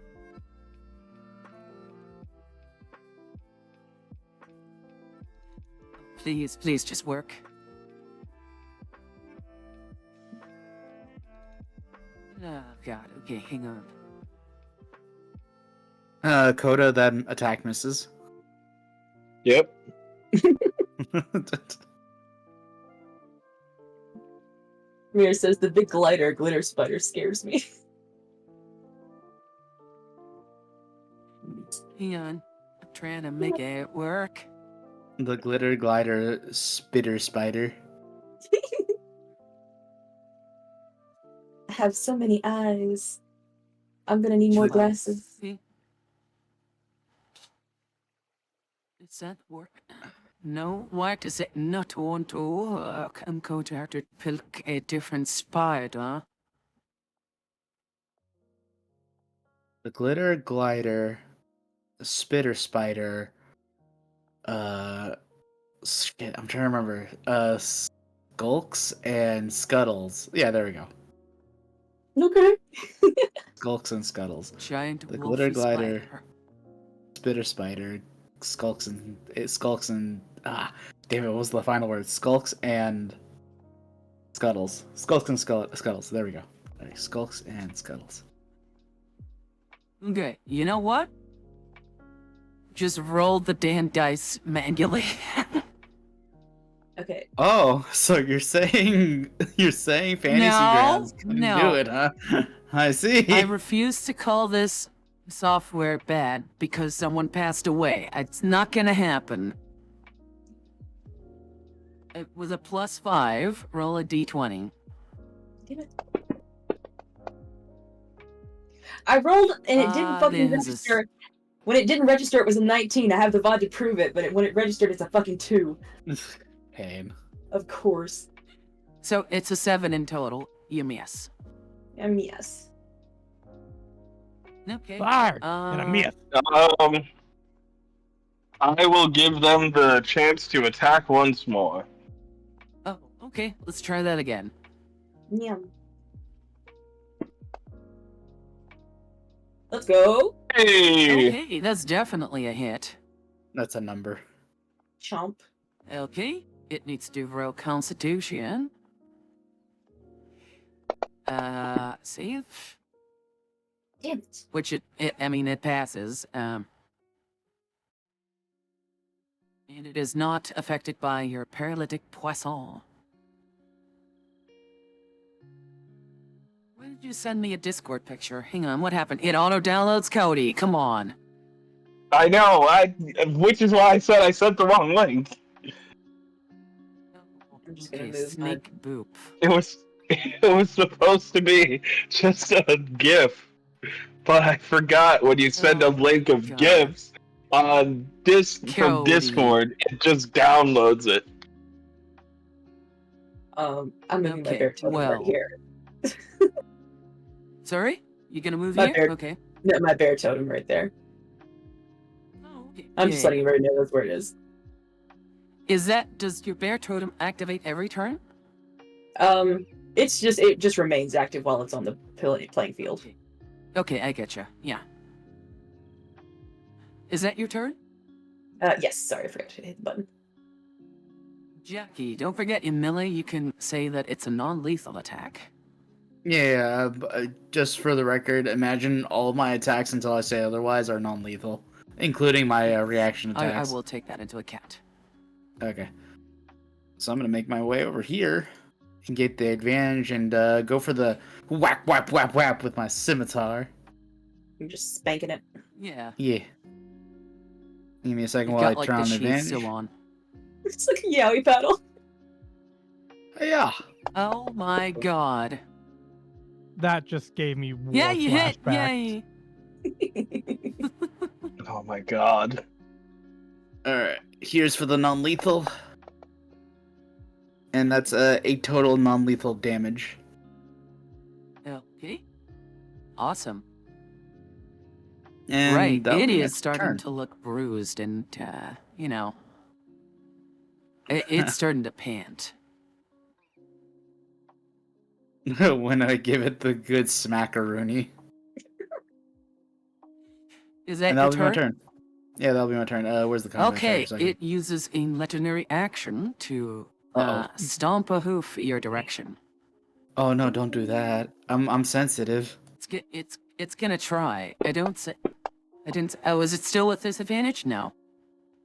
Speaker 2: Please, please, just work. Oh, God. Okay, hang on.
Speaker 6: Coda, that attack misses.
Speaker 5: Yep.
Speaker 4: Mir says the big glitter spider scares me.
Speaker 2: Hang on. I'm trying to make it work.
Speaker 6: The glitter glider spitter spider.
Speaker 4: I have so many eyes. I'm gonna need more glasses.
Speaker 2: See? Does that work? No, why does it not want to work? I'm going to have to pick a different spider.
Speaker 6: The glitter glider spitter spider. Shit, I'm trying to remember. Skulks and scuttles. Yeah, there we go.
Speaker 4: Okay.
Speaker 6: Skulks and scuttles.
Speaker 2: Giant
Speaker 6: The
Speaker 2: wolfy
Speaker 6: glitter glider.
Speaker 2: spider.
Speaker 6: Spitter spider. Skulks and damn it, what was the final word? Skulks and scuttles. Skulks and scuttles. There we go. All right, skulks and scuttles.
Speaker 2: Okay, you know what? Just roll the damn dice manually.
Speaker 4: Okay.
Speaker 6: Oh, so you're saying Fantasy
Speaker 2: No,
Speaker 6: Grounds couldn't
Speaker 2: no.
Speaker 6: do it, huh? I see.
Speaker 2: I refuse to call this software bad because someone passed away. It's not gonna happen. It was a +5. Roll a d20.
Speaker 4: Damn it. I rolled and it didn't
Speaker 2: Ah,
Speaker 4: fucking
Speaker 2: this is-
Speaker 4: register. When it didn't register, it was a 19. I have the VOD to prove it, but when it registered, it's a fucking 2.
Speaker 6: Pain.
Speaker 4: Of course.
Speaker 2: So it's a 7 in total. You miss.
Speaker 4: Yes.
Speaker 2: Okay.
Speaker 1: Fired. And a myth.
Speaker 5: I will give them the chance to attack once more.
Speaker 2: Oh, okay. Let's try that again.
Speaker 4: Yeah. Let's go.
Speaker 5: Hey!
Speaker 2: Okay, that's definitely a hit.
Speaker 6: That's a number.
Speaker 4: Chomp.
Speaker 2: Okay, it needs to roll Constitution. Save.
Speaker 4: Damn it.
Speaker 2: Which it passes. And it is not affected by your paralytic poisson. Why did you send me a Discord picture? Hang on, what happened? It auto-downloads Cody, come on.
Speaker 5: I know, which is why I said I sent the wrong link.
Speaker 4: just gonna
Speaker 2: Okay,
Speaker 4: move my.
Speaker 2: snake boop.
Speaker 5: It was supposed to be just a GIF, but I forgot when you send a
Speaker 2: Oh,
Speaker 5: link of
Speaker 2: God.
Speaker 5: GIFs on from
Speaker 2: Cody.
Speaker 5: Discord, it just downloads it.
Speaker 4: I'm moving my
Speaker 2: Okay,
Speaker 4: bear totem right
Speaker 2: well.
Speaker 4: here.
Speaker 2: Sorry? You gonna move
Speaker 4: My
Speaker 2: here?
Speaker 4: bear-
Speaker 2: Okay.
Speaker 4: No, my bear totem right there.
Speaker 2: Oh, okay.
Speaker 4: I'm just letting everybody know that's where it is.
Speaker 2: Does your bear totem activate every turn?
Speaker 4: It just remains active while it's on the playing field.
Speaker 2: Okay, I getcha. Yeah. Is that your turn?
Speaker 4: Yes. Sorry, I forgot to hit the button.
Speaker 2: Jackie, don't forget in melee you can say that it's a non-lethal attack.
Speaker 6: Yeah, just for the record, imagine all of my attacks until I say otherwise are non-lethal, including my reaction
Speaker 2: I
Speaker 6: attacks.
Speaker 2: will take that into account.
Speaker 6: Okay. So I'm gonna make my way over here and get the advantage and go for the whap whap whap whap with my scimitar.
Speaker 4: I'm just spanking it.
Speaker 2: Yeah.
Speaker 6: Yeah. Give me a second
Speaker 2: You've
Speaker 6: while I
Speaker 2: got like
Speaker 6: turn
Speaker 2: the
Speaker 6: on
Speaker 2: sheath
Speaker 6: advantage.
Speaker 2: still on.
Speaker 4: It's like a yaoi paddle.
Speaker 6: Yeah.
Speaker 2: Oh my god.
Speaker 1: That just gave me war
Speaker 2: Yeah, you hit!
Speaker 1: flashbacks.
Speaker 2: Yay!
Speaker 5: Oh my god.
Speaker 6: Alright. Here's for the non-lethal. And that's 8 total non-lethal damage.
Speaker 2: Okay. Awesome.
Speaker 6: And
Speaker 2: Right,
Speaker 6: that'll
Speaker 2: it
Speaker 6: be
Speaker 2: is
Speaker 6: my
Speaker 2: starting
Speaker 6: turn.
Speaker 2: to look bruised and, you know. It's starting to pant.
Speaker 6: When I give it the good smackaroony.
Speaker 2: Is that
Speaker 6: And
Speaker 2: your
Speaker 6: that'll be my
Speaker 2: turn?
Speaker 6: turn. Yeah, that'll be my turn. Where's the combat
Speaker 2: Okay,
Speaker 6: tracker so I can-
Speaker 2: it uses a legendary action to
Speaker 6: Uh-oh.
Speaker 2: stomp a hoof your direction.
Speaker 6: Oh no, don't do that. I'm sensitive.
Speaker 2: It's gonna try. I didn't. Oh, is it still with disadvantage? No.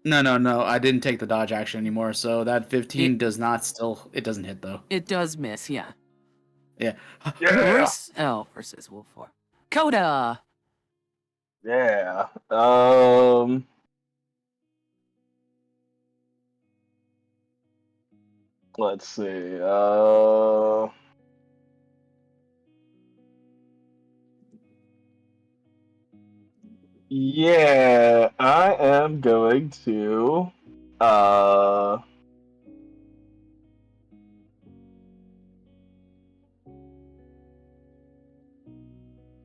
Speaker 6: No. I didn't take the dodge action anymore, so that 15
Speaker 2: It-
Speaker 6: does not still. It doesn't hit though.
Speaker 2: It does miss. Yeah.
Speaker 6: Yeah.
Speaker 5: Yeah.
Speaker 2: Versus Wolf 4. Coda.
Speaker 5: Yeah. Let's see. Yeah, I am going to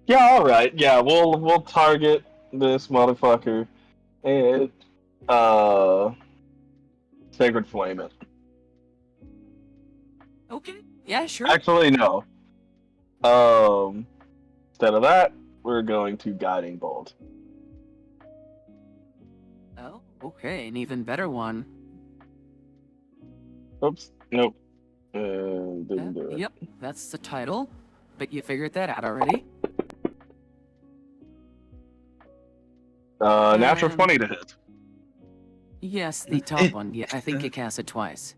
Speaker 5: yeah, alright. Yeah, we'll target this motherfucker and Sacred Flame it.
Speaker 2: Okay. Yeah, sure.
Speaker 5: Actually no. Instead of that, we're going to Guiding Bolt.
Speaker 2: Oh, okay. An even better one.
Speaker 5: Oops. Nope. Didn't do it.
Speaker 2: Yep, that's the title. But you figured that out already.
Speaker 5: Natural
Speaker 2: Um,
Speaker 5: 20 to hit.
Speaker 2: Yes, the top one. Yeah, I think you cast it twice.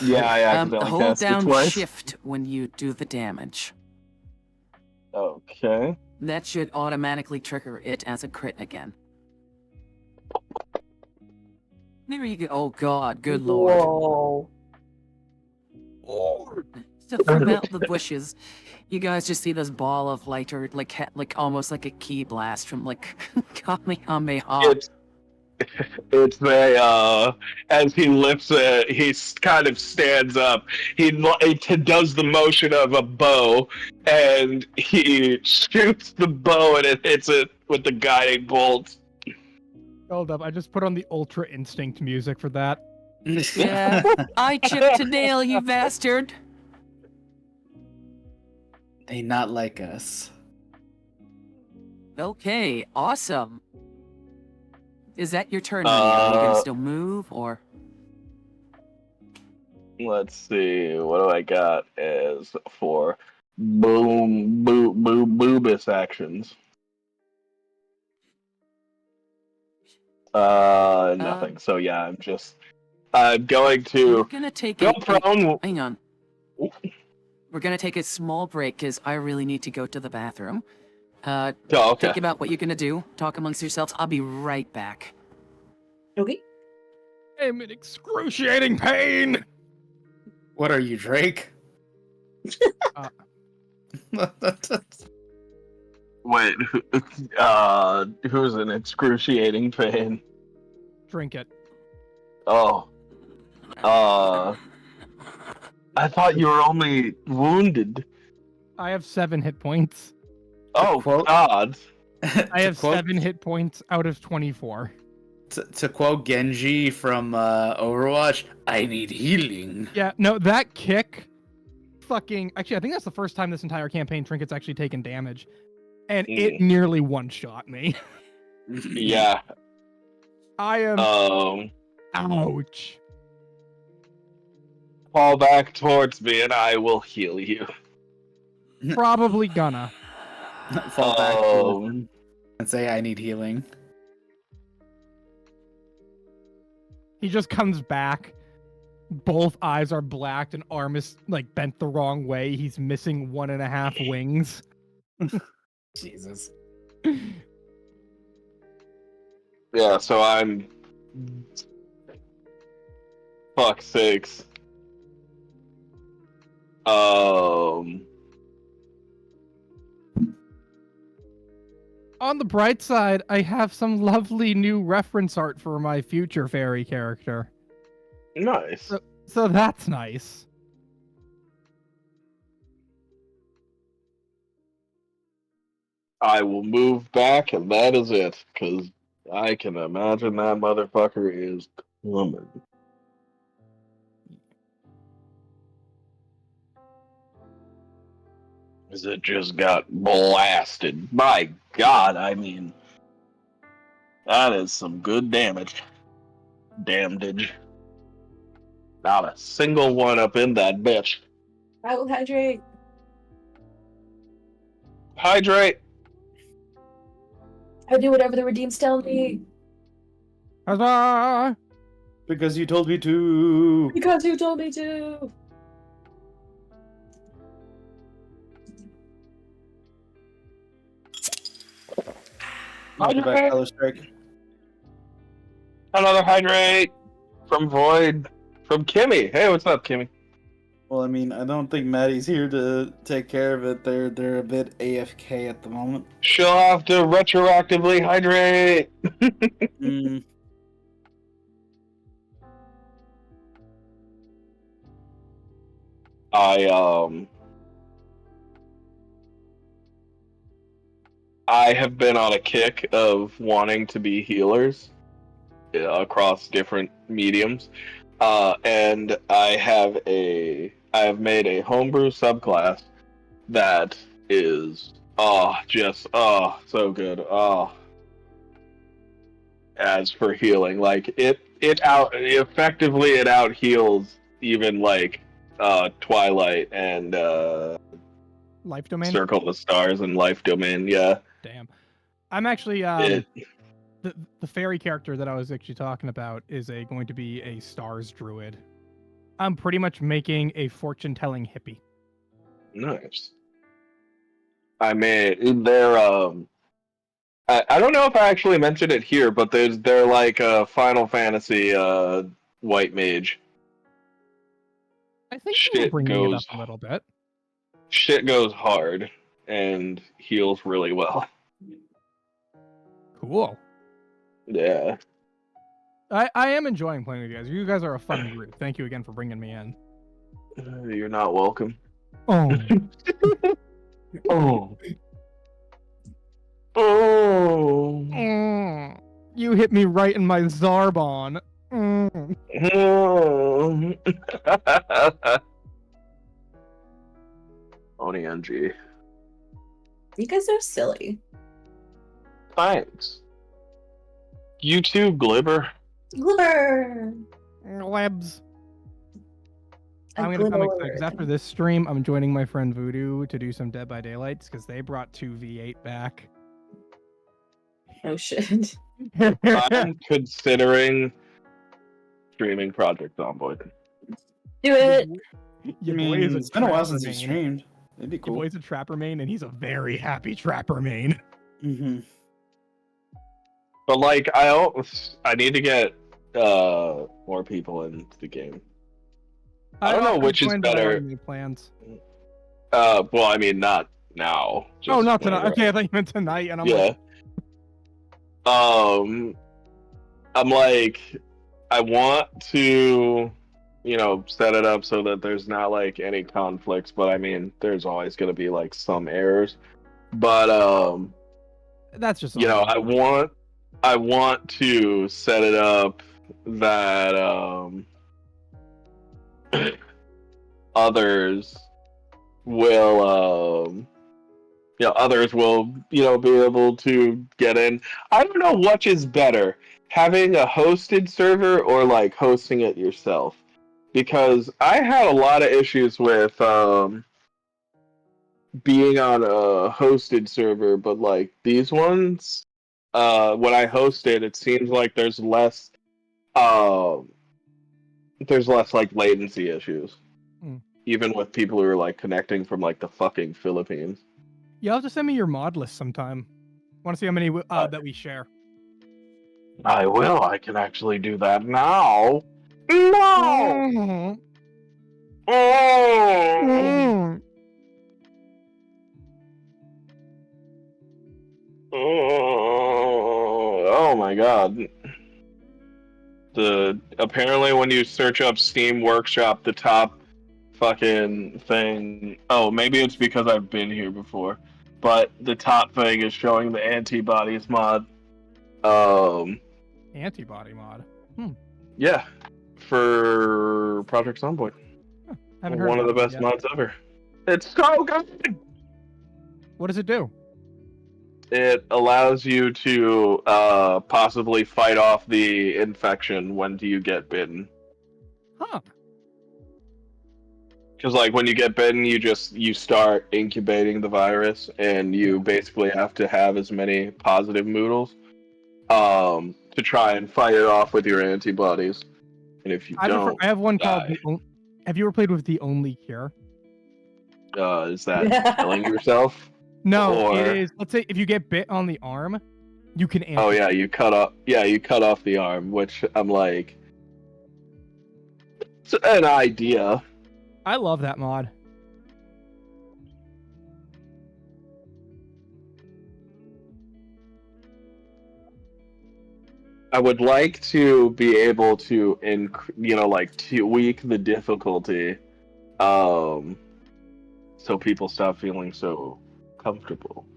Speaker 5: Yeah, I accidentally
Speaker 2: Hold
Speaker 5: cast it
Speaker 2: down
Speaker 5: twice.
Speaker 2: Shift when you do the damage.
Speaker 5: Okay.
Speaker 2: That should automatically trigger it as a crit again. There you go. Oh god, good lord.
Speaker 4: Whoa.
Speaker 2: So from out the bushes, you guys just see this ball of light, or like almost like a key blast from like Kamehameha.
Speaker 5: It's the as he lifts it, he kind of stands up. He does the motion of a bow, and he shoots the bow, and it hits it with the guiding bolt.
Speaker 1: Hold up, I just put on the Ultra Instinct music for that.
Speaker 2: Yeah, I chipped a nail, you bastard.
Speaker 6: They not like us.
Speaker 2: Okay, awesome. Is that your turn, honey? Are you gonna still move, or?
Speaker 5: Let's see, what do I got as for boobus actions? Nothing. So yeah, I'm going
Speaker 2: We're
Speaker 5: to
Speaker 2: gonna take
Speaker 5: go prone.
Speaker 2: hang on. We're gonna take a small break because I really need to go to the bathroom.
Speaker 5: Oh, okay.
Speaker 2: Think about what you're gonna do. Talk amongst yourselves. I'll be right back.
Speaker 4: Okay.
Speaker 1: I'm in excruciating pain.
Speaker 6: What are you, Drake?
Speaker 5: Wait, who's in excruciating pain?
Speaker 1: Drink it.
Speaker 5: Oh, I thought you were only wounded.
Speaker 1: I have 7 hit points.
Speaker 5: Oh,
Speaker 6: quote-
Speaker 5: God.
Speaker 1: I have
Speaker 6: quote,
Speaker 1: 7 hit points out of 24.
Speaker 6: To quote Genji from Overwatch, I need healing.
Speaker 1: Yeah, no, that kick fucking... Actually, I think that's the first time this entire campaign Trinket's actually taken damage. And it nearly one-shot me.
Speaker 5: Yeah.
Speaker 1: I am... ouch.
Speaker 5: Fall back towards me and I will heal you.
Speaker 1: Probably gonna.
Speaker 6: Fall back towards him and say, I need healing.
Speaker 1: He just comes back. Both eyes are blacked and arm is like bent the wrong way. He's missing 1.5 wings.
Speaker 6: Jesus.
Speaker 5: Yeah, so I'm... Fuck's sakes.
Speaker 1: On the bright side, I have some lovely new reference art for my future fairy character.
Speaker 5: Nice.
Speaker 1: So that's nice.
Speaker 5: I will move back and that is it, because I can imagine that motherfucker is coming. Because it just got blasted. My God, I mean, that is some good damage. Damage. Not a single one up in that bitch.
Speaker 4: I will hydrate.
Speaker 5: Hydrate.
Speaker 4: I do whatever the redeems tell me.
Speaker 1: Huzzah!
Speaker 6: Because you told me to.
Speaker 4: Because you told me to.
Speaker 6: I'll be back, Color Strike.
Speaker 5: Another hydrate from Void. From Kimmy. Hey, what's up, Kimmy?
Speaker 6: Well, I mean, I don't think Maddie's here to take care of it. They're a bit AFK at the moment.
Speaker 5: She'll have to retroactively hydrate.
Speaker 6: Mm.
Speaker 5: I have been on a kick of wanting to be healers across different mediums, and I have made a homebrew subclass that is just so good. As for healing, like it out heals even like Twilight and
Speaker 1: Life domain?
Speaker 5: Circle of the Stars and Life Domain. Yeah.
Speaker 1: Damn. I'm actually the fairy character that I was actually talking about is going to be a stars druid. I'm pretty much making a fortune telling hippie.
Speaker 5: Nice. I mean, they're I don't know if I actually mentioned it here, but they're like a Final Fantasy white mage.
Speaker 1: I think you're
Speaker 5: Shit
Speaker 1: bringing it up
Speaker 5: goes
Speaker 1: a little bit.
Speaker 5: Shit goes hard and heals really well.
Speaker 1: Cool.
Speaker 5: Yeah.
Speaker 1: I am enjoying playing with you guys. You guys are a fun group. Thank you again for bringing me in.
Speaker 5: You're not welcome.
Speaker 1: Oh.
Speaker 5: Oh. Oh.
Speaker 1: You hit me right in my Zarbon.
Speaker 5: Oni NG.
Speaker 4: You guys are silly.
Speaker 5: Thanks. You too, Glibber.
Speaker 4: Glimmer.
Speaker 1: Webs.
Speaker 4: A
Speaker 1: I'm gonna come
Speaker 4: glimmer.
Speaker 1: because after this stream, I'm joining my friend Voodoo to do some Dead by Daylights because they brought 2 V8 back.
Speaker 4: Oh shit.
Speaker 5: I'm considering streaming Project Zomboid.
Speaker 4: Do it.
Speaker 1: Your
Speaker 6: I
Speaker 1: boy
Speaker 6: mean,
Speaker 1: is a
Speaker 6: it's been a while
Speaker 1: trapper
Speaker 6: since he
Speaker 1: main.
Speaker 6: streamed. It'd be
Speaker 1: Your
Speaker 6: cool.
Speaker 1: boy's a trapper main, and he's a very happy trapper main.
Speaker 6: Mm-hmm.
Speaker 5: But like, I need to get more people into the game. I don't know
Speaker 1: often
Speaker 5: which is
Speaker 1: join, but I already
Speaker 5: better.
Speaker 1: made plans.
Speaker 5: Well, I mean, not now.
Speaker 1: Oh,
Speaker 5: just
Speaker 1: not tonight.
Speaker 5: whenever.
Speaker 1: Okay, I thought you meant tonight, and I'm
Speaker 5: Yeah. I'm like, I want to, set it up so that there's not like any conflicts, but I mean, there's always gonna be like some errors. But
Speaker 1: that's just
Speaker 5: I want to set it up that others will others will be able to get in. I don't know which is better, having a hosted server or like hosting it yourself, because I had a lot of issues with being on a hosted server, but like these ones, when I host it, it seems like there's less like latency issues, even with people who are like connecting from like the fucking Philippines.
Speaker 1: You'll have to send me your mod list sometime. Want to see how many that we share?
Speaker 5: I will. I can actually do that now. No. Oh. Oh my god. Apparently when you search up Steam Workshop, the top fucking thing. Oh, maybe it's because I've been here before, but the top thing is showing the antibodies mod.
Speaker 1: Antibody mod.
Speaker 5: Yeah, for Project Zomboid.
Speaker 1: Huh, haven't heard
Speaker 5: One of the best
Speaker 1: yet.
Speaker 5: mods ever. It's so good.
Speaker 1: What does it do?
Speaker 5: It allows you to possibly fight off the infection when you get bitten.
Speaker 1: Huh.
Speaker 5: Because like when you get bitten, you start incubating the virus, and you basically have to have as many positive moodles to try and fight it off with your antibodies. And if you don't,
Speaker 1: I have one called
Speaker 5: die.
Speaker 1: Have you ever played with The Only Cure?
Speaker 5: Is that killing yourself?
Speaker 1: No,
Speaker 5: Or...
Speaker 1: it is. Let's say if you get bit on the arm, you can amputate.
Speaker 5: Oh yeah, you cut off the arm, which I'm like, it's an idea.
Speaker 1: I love that mod.
Speaker 5: I would like to be able to tweak the difficulty, so people stop feeling so comfortable.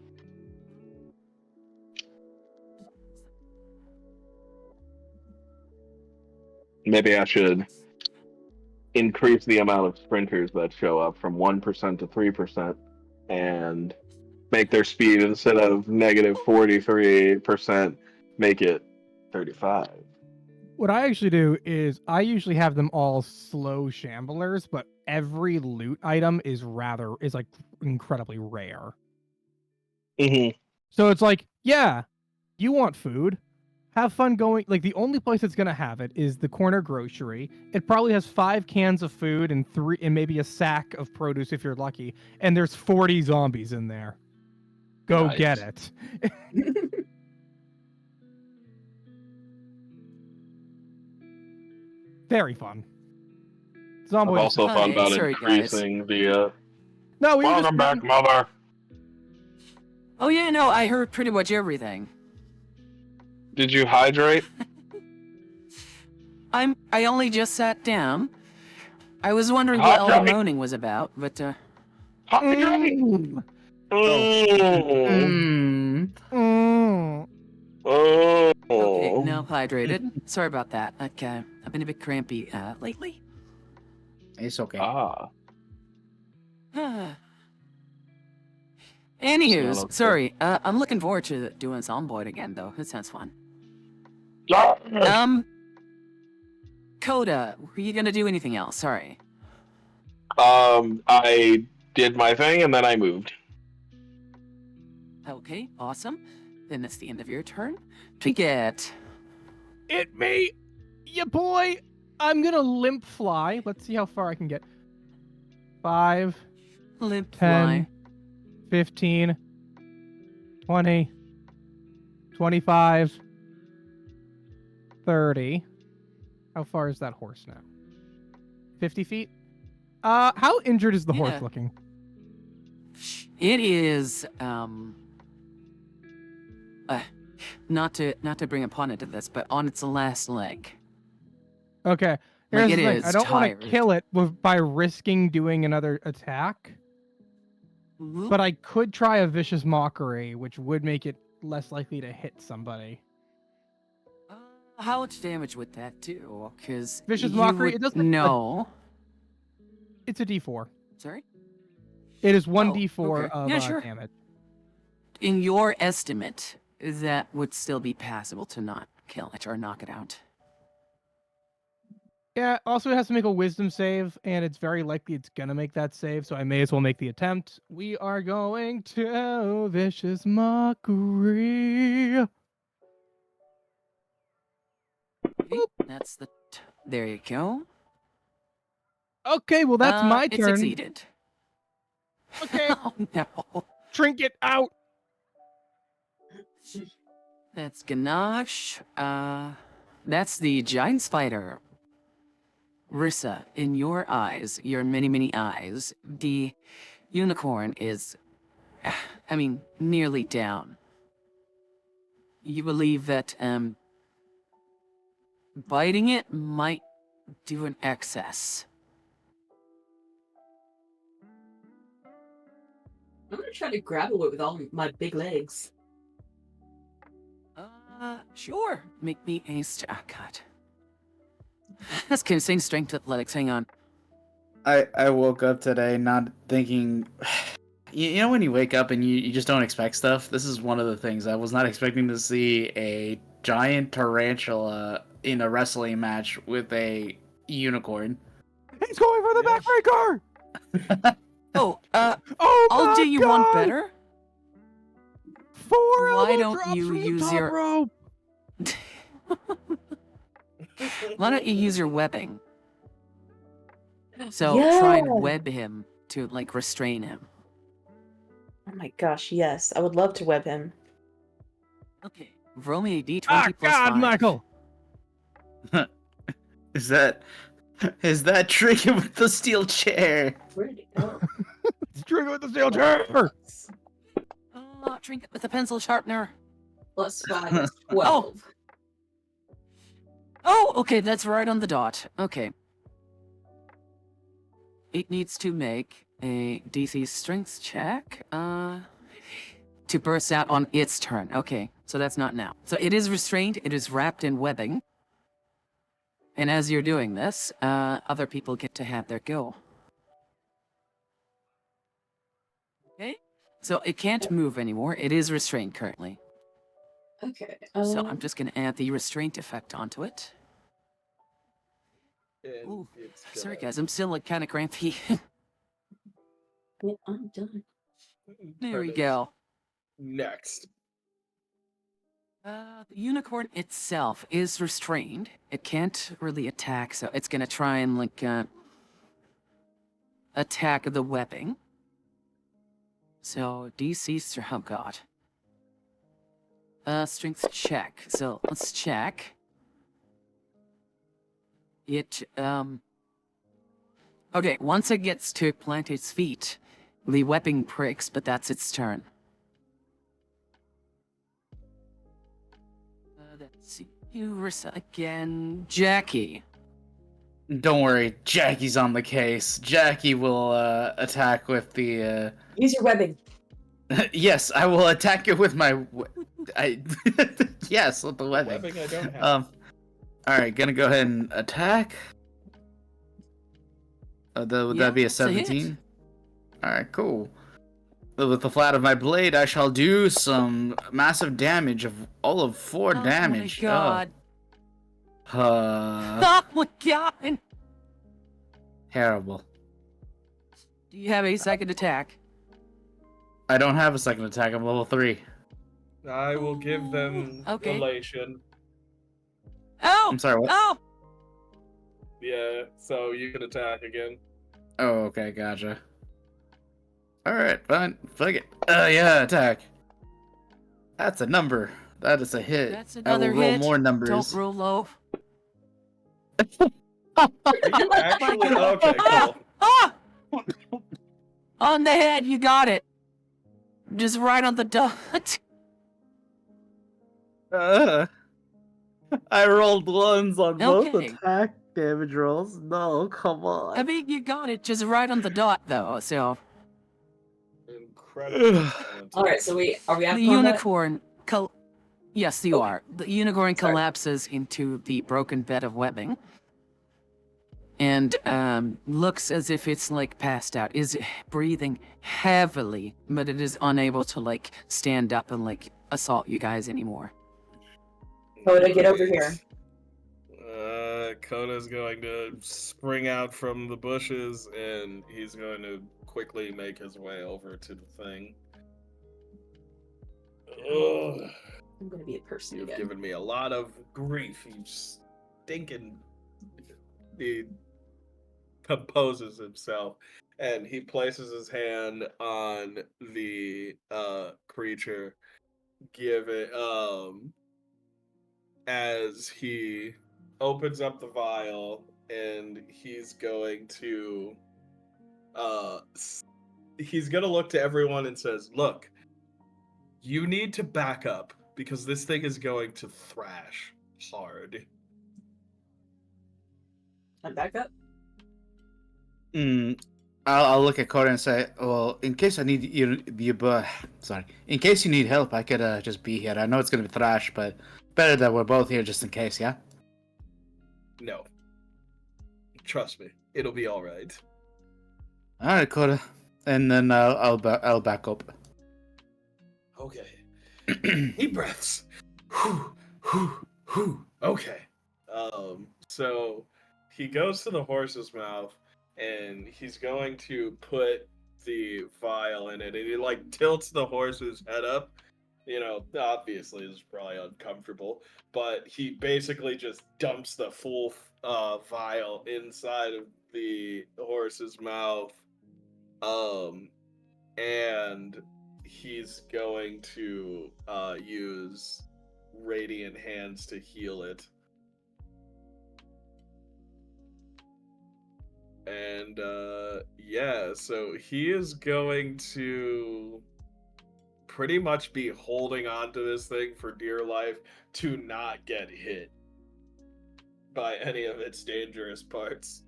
Speaker 5: Maybe I should increase the amount of sprinters that show up from 1% to 3%, and make their speed, instead of negative 43%, make it 35.
Speaker 1: What I actually do is I usually have them all slow shamblers, but every loot item is like incredibly rare.
Speaker 5: Mm-hmm.
Speaker 1: So it's like, yeah, you want food. Have fun going. Like the only place that's gonna have it is the corner grocery. It probably has 5 cans of food and maybe a sack of produce if you're lucky. And there's 40 zombies in there. Go
Speaker 5: Nice.
Speaker 1: get it. Very fun.
Speaker 5: I've also thought about
Speaker 2: sorry,
Speaker 5: increasing the.
Speaker 1: No, we
Speaker 5: Welcome back, mother.
Speaker 2: Oh yeah, no, I heard pretty much everything.
Speaker 5: Did you hydrate?
Speaker 2: I only just sat down. I was wondering what all the moaning was about, but
Speaker 5: Hydrate.
Speaker 2: Okay, now hydrated. Sorry about that. Okay, I've been a bit crampy lately.
Speaker 6: It's okay.
Speaker 2: Anywho, sorry. I'm looking forward to doing Zomboid again, though. It sounds fun. Coda, were you gonna do anything else? Sorry.
Speaker 5: I did my thing and then I moved.
Speaker 2: Okay, awesome. Then that's the end of your turn. Trinket.
Speaker 1: It me, ya boy. I'm gonna limp fly. Let's see how far I can get. 5,
Speaker 2: Limp
Speaker 1: 10,
Speaker 2: fly.
Speaker 1: 15, 20, 25, 30. How far is that horse now? 50 feet? How injured is the
Speaker 2: Yeah.
Speaker 1: horse looking?
Speaker 2: It is not to bring upon into this, but on its last leg.
Speaker 1: Okay.
Speaker 2: Like,
Speaker 1: Here's
Speaker 2: it
Speaker 1: the thing.
Speaker 2: is
Speaker 1: I don't want
Speaker 2: tired.
Speaker 1: to kill it by risking doing another attack,
Speaker 2: Mhm.
Speaker 1: but I could try a vicious mockery, which would make it less likely to hit somebody.
Speaker 2: How much damage would that do? Because
Speaker 1: Vicious mockery, it doesn't-
Speaker 2: No.
Speaker 1: It's a D4.
Speaker 2: Sorry.
Speaker 1: It is 1d4
Speaker 2: okay.
Speaker 1: of
Speaker 2: Yeah, sure.
Speaker 1: damage.
Speaker 2: In your estimate, that would still be passable to not kill it or knock it out.
Speaker 1: Yeah, also it has to make a wisdom save, and it's very likely it's gonna make that save, so I may as well make the attempt. We are going to vicious mockery.
Speaker 2: Okay, that's the. There you go.
Speaker 1: Okay, well that's my
Speaker 2: It
Speaker 1: turn.
Speaker 2: succeeded.
Speaker 1: Okay,
Speaker 2: Oh no.
Speaker 1: trinket out.
Speaker 2: That's Ganache. That's the giant spider. Rissa, in your eyes, your many, many eyes, the unicorn is, nearly down. You believe that, biting it might do an excess.
Speaker 4: I'm gonna try to grapple it with all my big legs.
Speaker 2: Sure. Make me a God. That's insane strength athletics. Hang on.
Speaker 6: I woke up today not thinking. You know when you wake up and you just don't expect stuff? This is one of the things. I was not expecting to see a giant tarantula in a wrestling match with a unicorn.
Speaker 1: He's going for the backbreaker.
Speaker 2: Oh,
Speaker 1: Oh
Speaker 2: I'll
Speaker 1: my
Speaker 2: do you
Speaker 1: God!
Speaker 2: one better.
Speaker 1: 4
Speaker 2: Why
Speaker 1: elbow
Speaker 2: don't
Speaker 1: drops
Speaker 2: you
Speaker 1: from the
Speaker 2: use
Speaker 1: top
Speaker 2: your-
Speaker 1: rope.
Speaker 2: Why don't you use your webbing? So try and web him to restrain him.
Speaker 4: Oh my gosh, yes. I would love to web him.
Speaker 2: Okay. Roll me a d20
Speaker 1: Ah,
Speaker 2: plus
Speaker 1: God,
Speaker 2: 5.
Speaker 1: Michael.
Speaker 6: Is that tricky with the steel chair?
Speaker 4: Where did it go?
Speaker 1: It's trigger with the steel chair.
Speaker 2: Trinket with a pencil sharpener.
Speaker 4: Plus 5 is 12.
Speaker 2: Oh, okay, that's right on the dot. Okay. It needs to make a DC strength check to burst out on its turn. Okay, so that's not now. So it is restrained, it is wrapped in webbing. And as you're doing this, other people get to have their go. Okay? So it can't move anymore. It is restrained currently.
Speaker 4: Okay.
Speaker 2: So I'm just going to add the restraint effect onto it.
Speaker 7: And
Speaker 2: Ooh,
Speaker 7: it's
Speaker 2: sorry
Speaker 7: gonna-
Speaker 2: guys, I'm still kind of crampy.
Speaker 4: Yeah, I'm done.
Speaker 2: There we
Speaker 7: Perfect.
Speaker 2: go.
Speaker 7: Next.
Speaker 2: The unicorn itself is restrained. It can't really attack, so it's gonna try and attack the webbing. So DC, oh god. Strength check. So let's check. It okay, once it gets to plant its feet, the webbing pricks, but that's its turn. Let's see. Ursa again. Jackie.
Speaker 6: Don't worry, Jackie's on the case. Jackie will attack with the.
Speaker 4: Use your webbing.
Speaker 6: Yes, I will attack it with my. Yes, with the webbing.
Speaker 7: Webbing I don't have.
Speaker 6: All right, gonna go ahead and attack. Would
Speaker 2: Yeah,
Speaker 6: that be a
Speaker 2: it's a hit.
Speaker 6: 17? All right, cool. With the flat of my blade, I shall do some massive damage of all of 4 damage.
Speaker 2: Oh my god.
Speaker 6: Oh,
Speaker 2: Oh my god.
Speaker 6: terrible.
Speaker 2: Do you have a second attack?
Speaker 6: I don't have a second attack. I'm level 3.
Speaker 7: I will give them
Speaker 2: Okay.
Speaker 7: elation.
Speaker 2: Oh!
Speaker 6: I'm sorry, what?
Speaker 2: Oh!
Speaker 7: Yeah, so you can attack again.
Speaker 6: Oh, okay, gotcha. Alright, fine. Fuck it. Yeah, attack. That's a number. That is a hit.
Speaker 2: That's
Speaker 6: I
Speaker 2: another
Speaker 6: will roll
Speaker 2: hit.
Speaker 6: more numbers.
Speaker 2: Don't roll low.
Speaker 7: Are you actually okay? Cool.
Speaker 2: Ah! On the head, you got it. Just right on the dot.
Speaker 6: I rolled ones on both
Speaker 2: Okay.
Speaker 6: attack damage rolls. No, come on.
Speaker 2: I mean, you got it just right on the dot, though. So
Speaker 7: Incredible.
Speaker 4: All right, so are we at
Speaker 2: the
Speaker 4: combat?
Speaker 2: unicorn. Yes, you
Speaker 4: Okay.
Speaker 2: are. The unicorn
Speaker 4: Sorry.
Speaker 2: collapses into the broken bed of webbing, and looks as if it's like passed out. Is breathing heavily, but it is unable to like stand up and like assault you guys anymore.
Speaker 4: Coda, get over here.
Speaker 7: Coda's going to spring out from the bushes, and he's going to quickly make his way over to the thing. Ugh.
Speaker 4: I'm gonna be a person
Speaker 7: You've
Speaker 4: again.
Speaker 7: given me a lot of grief, you stinking... He composes himself, and he places his hand on the creature, as he opens up the vial, and he's going to look to everyone and says, "Look, you need to back up because this thing is going to thrash hard."
Speaker 4: I'm back up.
Speaker 6: I'll look at Coda and say, well, in case I need in case you need help, I could just be here. I know it's gonna be thrash, but better that we're both here just in case, yeah?
Speaker 7: No. Trust me, it'll be all right.
Speaker 6: All right, Coda, and then I'll back up.
Speaker 7: Okay. Deep breaths. Whew, whew, whew. Okay. So he goes to the horse's mouth, and he's going to put the vial in it, and he like tilts the horse's head up. You know, obviously this is probably uncomfortable, but he basically just dumps the full vial inside of the horse's mouth. And he's going to use Radiant Hands to heal it. And yeah, so he is going to pretty much be holding on to this thing for dear life to not get hit by any of its dangerous parts.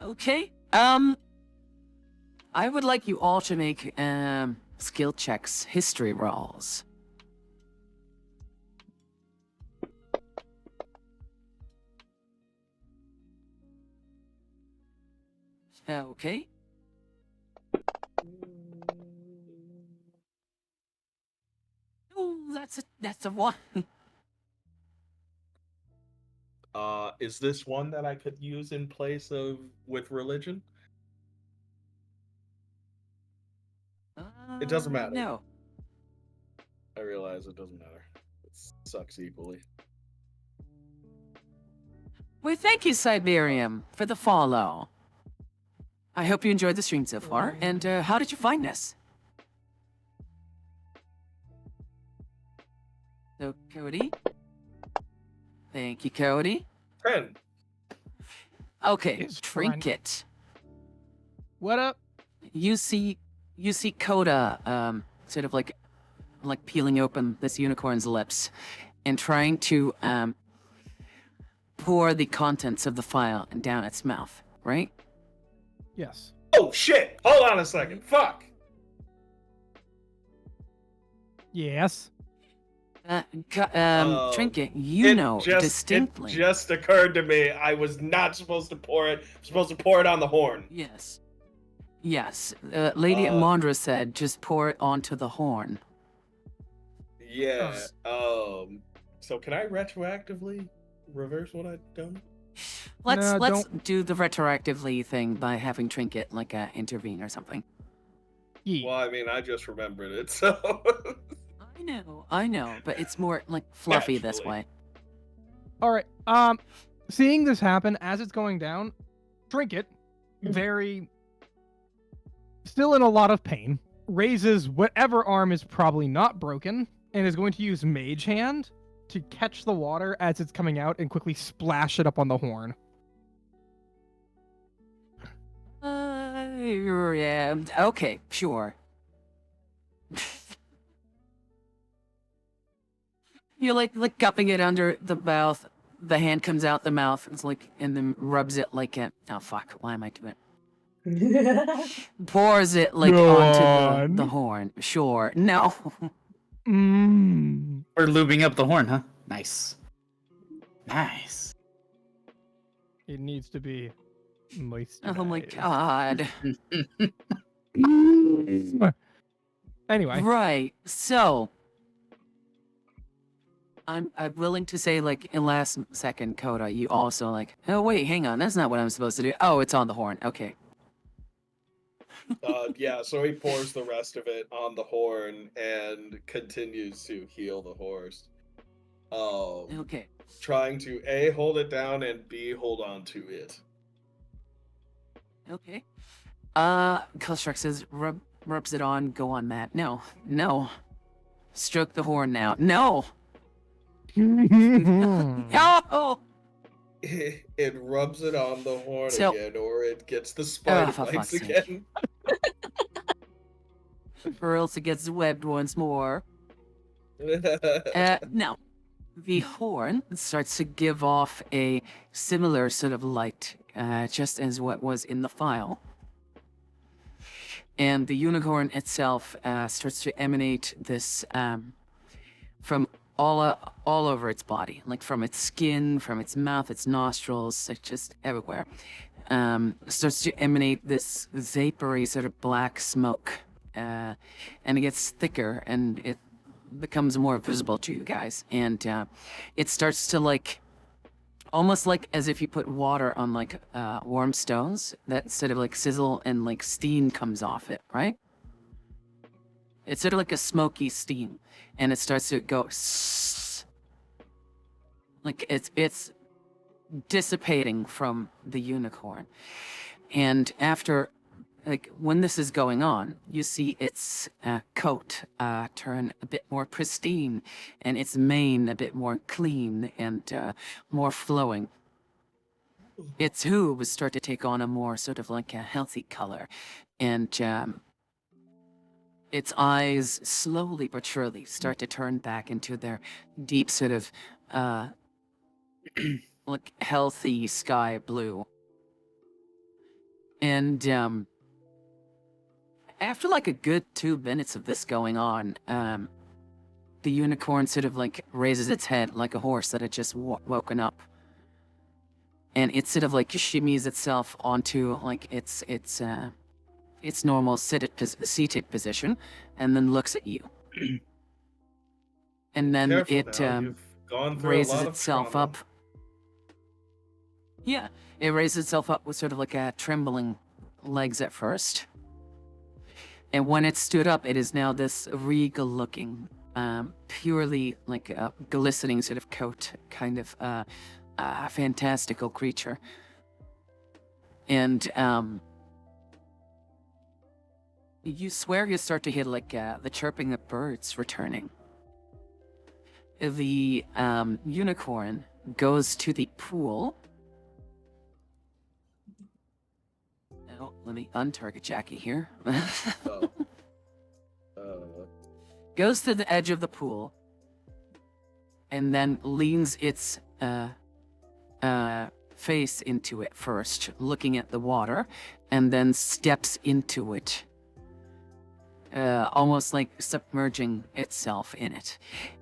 Speaker 2: Okay. I would like you all to make skill checks, history rolls. Okay. Oh, that's a one.
Speaker 7: Is this one that I could use in place of with religion? It doesn't matter.
Speaker 2: No.
Speaker 7: I realize it doesn't matter. It sucks equally.
Speaker 2: Well, thank you, Siberium, for the follow. I hope you enjoyed the stream so far. And how did you find this? So, Cody. Thank you, Cody.
Speaker 7: 10.
Speaker 2: Okay,
Speaker 1: It's
Speaker 2: Trinket.
Speaker 1: What up?
Speaker 2: You see Coda sort of like peeling open this unicorn's lips and trying to pour the contents of the vial down its mouth, right?
Speaker 1: Yes.
Speaker 7: Oh shit! Hold on a second. Fuck!
Speaker 1: Yes.
Speaker 2: Trinket, you know distinctly.
Speaker 7: It just occurred to me I was not supposed to pour it. I'm supposed to pour it on the horn.
Speaker 2: Yes. Yes. Lady Amandra said just pour it onto the horn.
Speaker 7: Yeah. So can I retroactively reverse what I've done?
Speaker 2: Let's do the retroactively thing by having Trinket like intervene or something.
Speaker 1: Yeah.
Speaker 7: Well, I mean, I just remembered it, so.
Speaker 2: I know, but it's more like fluffy this
Speaker 7: Naturally.
Speaker 2: way.
Speaker 1: All right. Seeing this happen as it's going down, Trinket, very still in a lot of pain, raises whatever arm is probably not broken and is going to use Mage Hand to catch the water as it's coming out and quickly splash it up on the horn.
Speaker 2: Yeah. Okay, sure. You're like cupping it under the mouth. The hand comes out the mouth. It's like, and then rubs it like a. Oh fuck! Why am I doing it? Pours it like
Speaker 1: Go
Speaker 2: onto the
Speaker 1: on.
Speaker 2: horn. Sure. No.
Speaker 1: Mmm.
Speaker 6: We're lubing up the horn, huh? Nice. Nice.
Speaker 1: It needs to be moisturized.
Speaker 2: Oh my god.
Speaker 1: Anyway.
Speaker 2: Right. So. I'm willing to say, like, in last second, Coda, you also, like, oh, wait, hang on, that's not what I'm supposed to do. Oh, it's on the horn. Okay.
Speaker 7: Yeah, so he pours the rest of it on the horn and continues to heal the horse.
Speaker 2: Okay.
Speaker 7: Trying to A, hold it down, and B, hold on to it.
Speaker 2: Okay. Killstruck says, rubs it on, go on, Matt. No. No. Stroke the horn now. No! No!
Speaker 7: It rubs it on the horn
Speaker 2: So-
Speaker 7: again, or it gets the spider
Speaker 2: for
Speaker 7: bites
Speaker 2: fuck's sake.
Speaker 7: again.
Speaker 2: Or else it gets webbed once more. Now, the horn starts to give off a similar sort of light, just as what was in the file. And the unicorn itself starts to emanate this from all over its body, like from its skin, from its mouth, its nostrils, like just everywhere. Starts to emanate this vapory sort of black smoke, and it gets thicker and it becomes more visible to you guys. And it starts to like, almost like as if you put water on like warm stones, that sort of like sizzle and like steam comes off it, right? It's sort of like a smoky steam, and it starts to go like it's dissipating from the unicorn. And after, like, when this is going on, you see its coat turn a bit more pristine, and its mane a bit more clean and more flowing. Its hooves start to take on a more sort of like a healthy color, and its eyes slowly but surely start to turn back into their deep sort of like healthy sky blue. And after like a good 2 minutes of this going on, the unicorn sort of like raises its head like a horse that had just woken up. And it sort of like shimmies itself onto like its normal seated position, and then looks at you. And then
Speaker 7: Careful
Speaker 2: it
Speaker 7: now, you've gone through a
Speaker 2: raises
Speaker 7: lot of
Speaker 2: itself
Speaker 7: trauma.
Speaker 2: up. Yeah, it raises itself up with sort of like a trembling legs at first. And when it stood up, it is now this regal-looking, purely like a glistening sort of coat, kind of fantastical creature. And you swear you start to hear like the chirping of birds returning. The unicorn goes to the pool. Oh, let me untarget Jackie here. Goes to the edge of the pool, and then leans its face into it first, looking at the water, and then steps into it. Almost like submerging itself in it.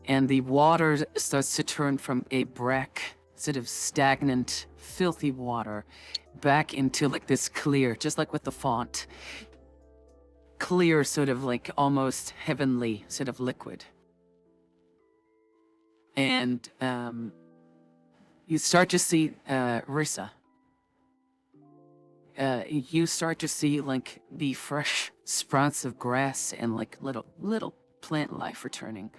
Speaker 2: And the water starts to turn from a brack, sort of stagnant, filthy water, back into like this clear, just like with the font, clear sort of like almost heavenly sort of liquid. And you start to see Rissa. You start to see like the fresh sprouts of grass and like little plant life returning.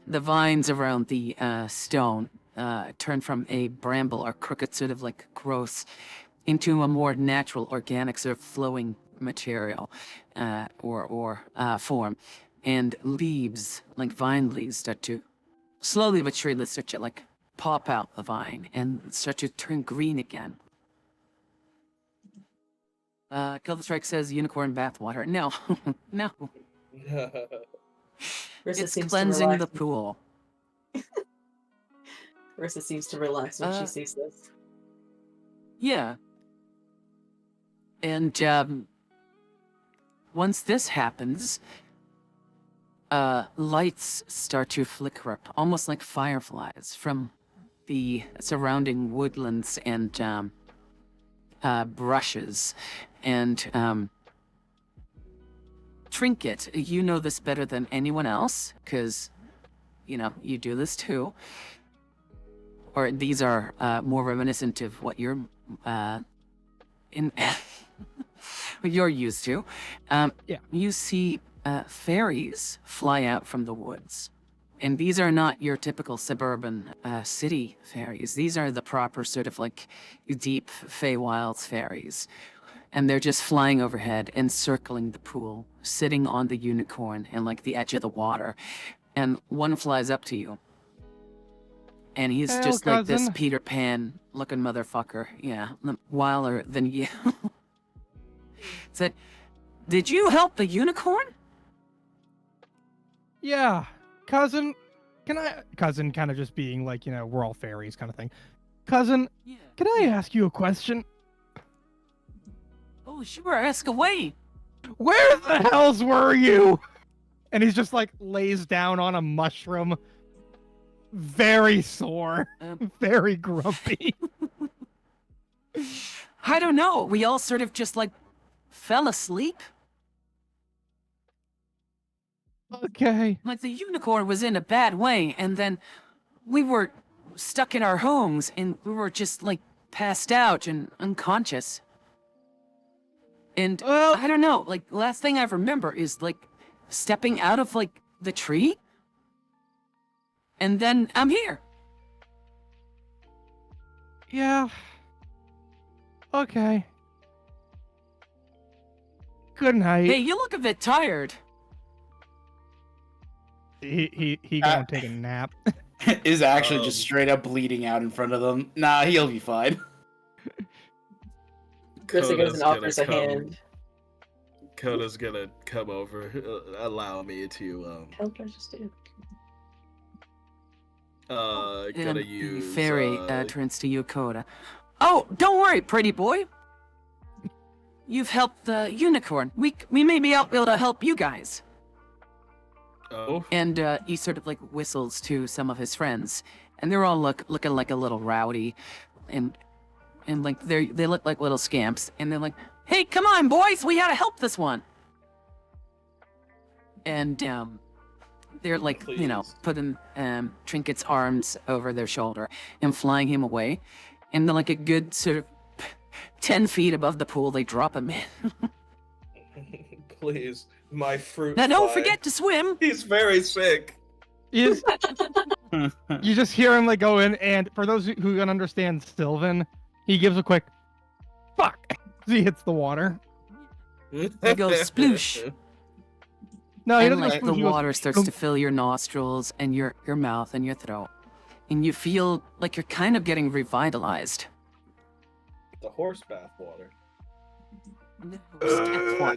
Speaker 2: The vines around the stone turn from a bramble or crooked sort of like growth into a more natural, organic sort of flowing material or form. And leaves, like vine leaves, start to slowly but surely start to like pop out the vine and start to turn green again. Strike says unicorn bathwater. No, no.
Speaker 4: Rissa
Speaker 2: It's
Speaker 4: seems
Speaker 2: cleansing
Speaker 4: to
Speaker 2: the
Speaker 4: relax.
Speaker 2: pool.
Speaker 4: Rissa seems to relax when she sees this.
Speaker 2: Yeah. And once this happens, lights start to flicker up, almost like fireflies from the surrounding woodlands and brushes. And Trinket, you know this better than anyone else, because, you know, you do this too. Or these are more reminiscent of what you're what you're used to.
Speaker 1: Yeah.
Speaker 2: You see fairies fly out from the woods. And these are not your typical suburban city fairies. These are the proper sort of like deep Feywilds fairies. And they're just flying overhead and circling the pool, sitting on the unicorn and like the edge of the water. And one flies up to you. And he's
Speaker 1: Hail,
Speaker 2: just like this
Speaker 1: cousin.
Speaker 2: Peter Pan looking motherfucker. Yeah, wilder than you. Said, did you help the unicorn?
Speaker 1: Yeah, cousin. Cousin kind of just being like, you know, we're all fairies kind of thing. Cousin,
Speaker 2: Yeah.
Speaker 1: can I ask you a question?
Speaker 2: Oh, sure, ask away.
Speaker 1: Where the hells were you? And he's just like lays down on a mushroom. Very sore. Very grumpy.
Speaker 2: I don't know. We all sort of just like fell asleep.
Speaker 1: Okay.
Speaker 2: Like the unicorn was in a bad way, and then we were stuck in our homes, and we were just like passed out and unconscious. And
Speaker 1: Well,
Speaker 2: I don't know, like last thing I remember is like stepping out of like the tree, and then I'm here.
Speaker 1: yeah. Okay. Good night.
Speaker 2: Hey, you look a bit tired.
Speaker 1: He gonna take a nap.
Speaker 6: Is actually just straight up bleeding out in front of them. Nah, he'll be fine.
Speaker 4: Rissa goes and
Speaker 7: Coda's
Speaker 4: offers a
Speaker 7: gonna come.
Speaker 4: hand.
Speaker 7: Coda's gonna come over. Allow me to
Speaker 4: How did I just do?
Speaker 7: gonna
Speaker 2: And the
Speaker 7: use
Speaker 2: fairy turns to you, Coda. Oh, don't worry, pretty boy. You've helped the unicorn. We may be able to help you guys.
Speaker 7: Oh,
Speaker 2: And he sort of like whistles to some of his friends, and they're all looking like a little rowdy, and like they look like little scamps, and they're like, "Hey, come on, boys, we gotta help this one." And they're like, you know,
Speaker 7: Please.
Speaker 2: putting Trinket's arms over their shoulder and flying him away, and then like a good sort of 10 feet above the pool, they drop him in.
Speaker 7: please, my fruit.
Speaker 2: Now don't
Speaker 7: fly.
Speaker 2: forget to swim.
Speaker 7: He's very sick.
Speaker 1: You just hear him like go in, and for those who can understand Sylvan, he gives a quick fuck as he hits the water.
Speaker 2: He goes sploosh.
Speaker 1: No, he
Speaker 2: And
Speaker 1: doesn't go
Speaker 2: like
Speaker 1: sploosh,
Speaker 2: the
Speaker 1: he goes,
Speaker 2: water starts to fill your nostrils and your mouth and your throat, and you feel like you're kind of getting revitalized.
Speaker 7: The horse bath water.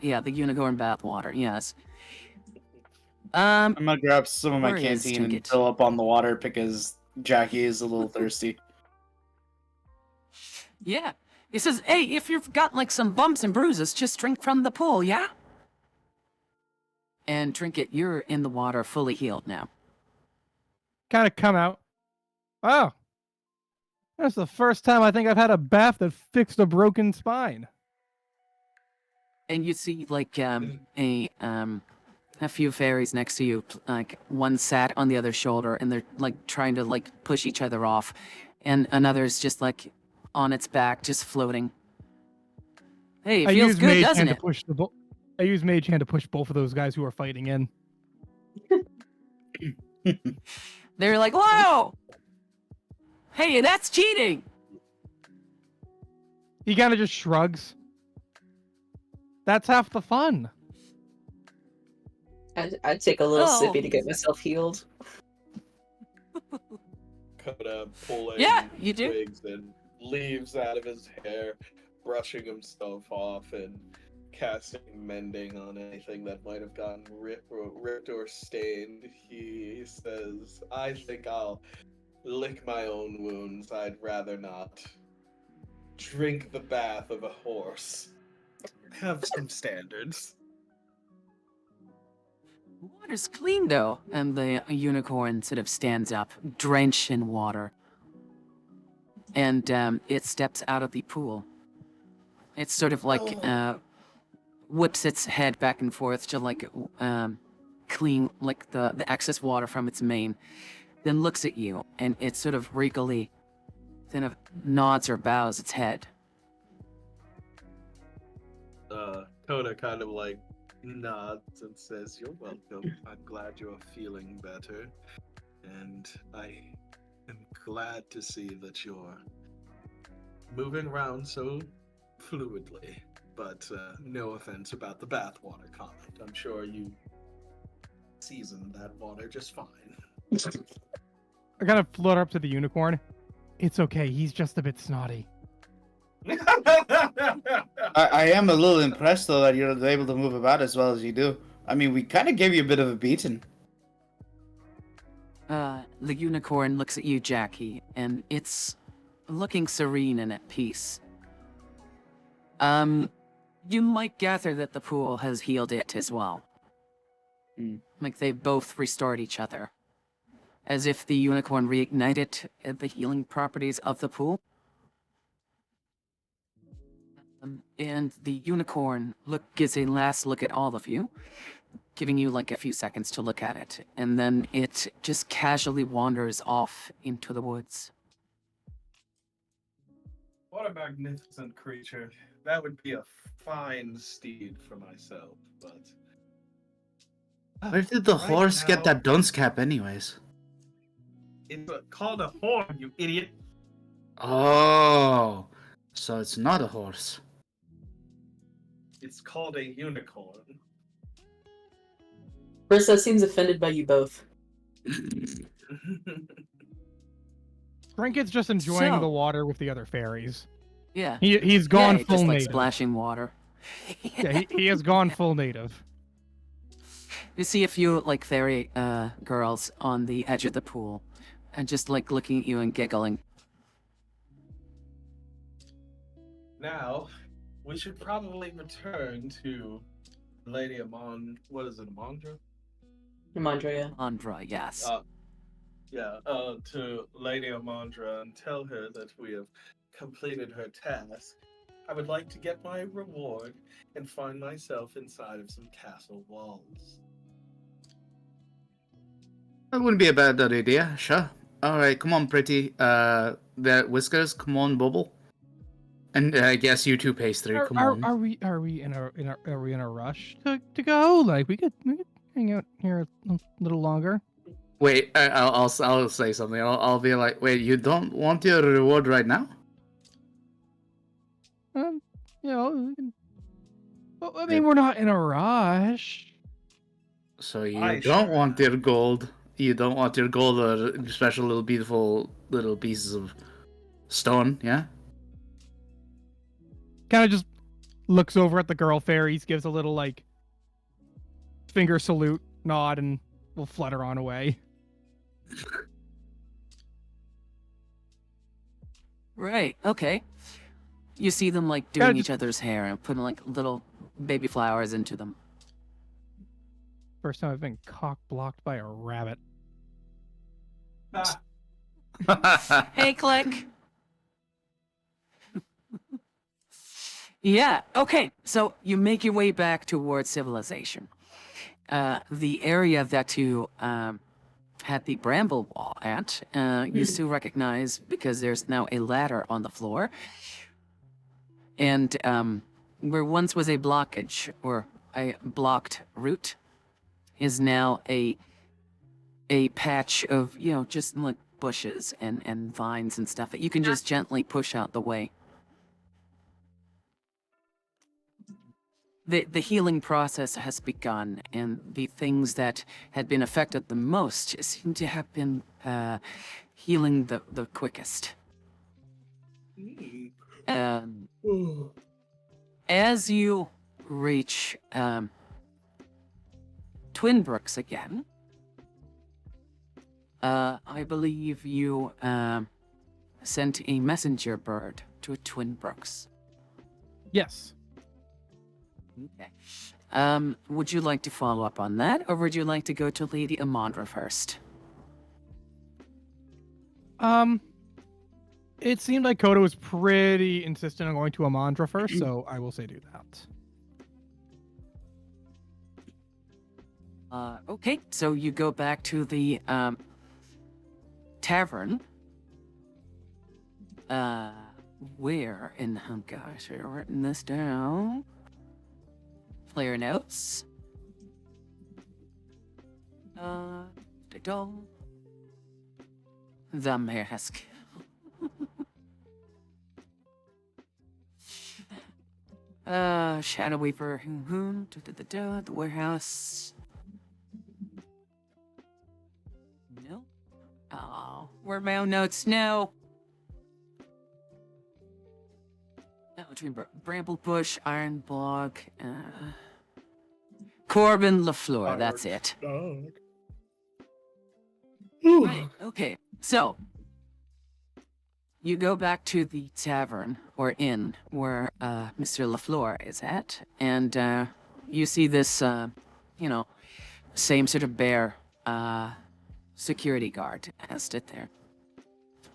Speaker 2: Yeah, the unicorn bath water. Yes.
Speaker 6: I'm gonna grab some of my
Speaker 2: Where is
Speaker 6: canteen and
Speaker 2: Trinket?
Speaker 6: fill up on the water because Jackie is a little thirsty.
Speaker 2: Yeah. He says, "Hey, if you've got like some bumps and bruises, just drink from the pool, yeah?" And Trinket, you're in the water, fully healed now.
Speaker 1: kind of come out. Oh, that's the first time I think I've had a bath that fixed a broken spine.
Speaker 2: And you see like a few fairies next to you, like one sat on the other's shoulder, and they're like trying to like push each other off, and another's just like on its back, just floating. Hey, it
Speaker 1: I
Speaker 2: feels
Speaker 1: use
Speaker 2: good,
Speaker 1: Mage
Speaker 2: doesn't
Speaker 1: Hand
Speaker 2: it?
Speaker 1: to push I use Mage Hand to push both of those guys who are fighting in.
Speaker 2: They're like, "Whoa! Hey, that's cheating!"
Speaker 1: He kind of just shrugs. That's half the fun.
Speaker 4: I'd take a little
Speaker 2: Oh.
Speaker 4: sippy to get myself healed.
Speaker 7: Coda pulling
Speaker 2: Yeah, you do.
Speaker 7: twigs and leaves out of his hair, brushing himself off and casting mending on anything that might have gotten ripped or stained. He says, I think I'll lick my own wounds. I'd rather not drink the bath of a horse. Have some standards.
Speaker 2: Water's clean though, and the unicorn sort of stands up, drenched in water, and it steps out of the pool. It's sort of like whips its head back and forth to like clean like the excess water from its mane, then looks at you, and it sort of regally kind of nods or bows its head.
Speaker 7: Coda kind of like nods and says, "You're welcome. I'm glad you're feeling better, and I am glad to see that you're moving around so fluidly. But no offense about the bathwater comment. I'm sure you seasoned that water just fine."
Speaker 1: I gotta flutter up to the unicorn. It's okay. He's just a bit snotty.
Speaker 6: I am a little impressed though that you're able to move about as well as you do. I mean, we kind of gave you a bit of a beating.
Speaker 2: The unicorn looks at you, Jackie, and it's looking serene and at peace. You might gather that the pool has healed it as well. Like they both restored each other. As if the unicorn reignited the healing properties of the pool. And the unicorn gives a last look at all of you, giving you like a few seconds to look at it, and then it just casually wanders off into the woods.
Speaker 7: What a magnificent creature. That would be a fine steed for myself, but...
Speaker 6: Where did the
Speaker 7: Right
Speaker 6: horse get
Speaker 7: now-
Speaker 6: that dunce cap anyways?
Speaker 7: It's called a horn, you idiot.
Speaker 6: Oh, so it's not a horse.
Speaker 7: It's called a unicorn.
Speaker 4: Brissa seems offended by you both.
Speaker 1: Trinket's just enjoying
Speaker 2: So-
Speaker 1: the water with the other fairies.
Speaker 2: Yeah.
Speaker 1: He's gone
Speaker 2: yeah,
Speaker 1: full
Speaker 2: just like
Speaker 1: native.
Speaker 2: splashing water.
Speaker 1: Yeah, he has gone full native.
Speaker 2: You see a few like fairy girls on the edge of the pool, and just like looking at you and giggling.
Speaker 7: Now, we should probably return to Lady Amon. What is it, Amandra?
Speaker 4: Amandrea.
Speaker 2: Andra, yes.
Speaker 7: To Lady Amandra and tell her that we have completed her task. I would like to get my reward and find myself inside of some castle walls.
Speaker 6: That wouldn't be a bad idea, sure. Alright, come on, pretty. The Whiskers, come on, Bubble. And I guess you too, Pastry, come on.
Speaker 1: Are we in a rush to go? Like we could hang out here a little longer.
Speaker 6: Wait, I'll say something. I'll be like, wait, you don't want your reward right now?
Speaker 1: You know, we can... Well, I mean, we're not in a rush.
Speaker 6: So you
Speaker 7: I
Speaker 6: don't
Speaker 7: sure
Speaker 6: want your gold. You don't want your gold or special little beautiful little pieces of stone, yeah?
Speaker 1: Kind of just looks over at the girl fairies, gives a little like finger salute, nod, and will flutter on away.
Speaker 2: Right, okay. You see them like
Speaker 1: Kinda
Speaker 2: doing
Speaker 1: just-
Speaker 2: each other's hair and putting like little baby flowers into them.
Speaker 1: First time I've been cock blocked by a rabbit.
Speaker 2: Hey, Click! Yeah, okay. So you make your way back towards civilization. The area that you had the bramble wall at, you still recognize because there's now a ladder on the floor. And where once was a blockage or a blocked route is now a patch of, you know, just like bushes and vines and stuff that you can just gently push out the way. the healing process has begun, and the things that had been affected the most seem to have been healing the quickest. As you reach Twin Brooks again, I believe you sent a messenger bird to Twin Brooks.
Speaker 1: Yes.
Speaker 2: Okay. Would you like to follow up on that, or would you like to go to Lady Amandra first?
Speaker 1: It seemed like Koda was pretty insistent on going to Amandra first, so I will say do that.
Speaker 2: Okay, so you go back to the tavern. Where in gosh, I've written this down. Player notes. The mask. Shadow Weaver. The warehouse. No. Oh, where are my own notes? No. Between Bramble Bush, Iron Bog, Corbin LaFleur. That's it. Right, okay, so you go back to the tavern or inn where Mr. LaFleur is at, and you see this, same sort of bear security guard stood there,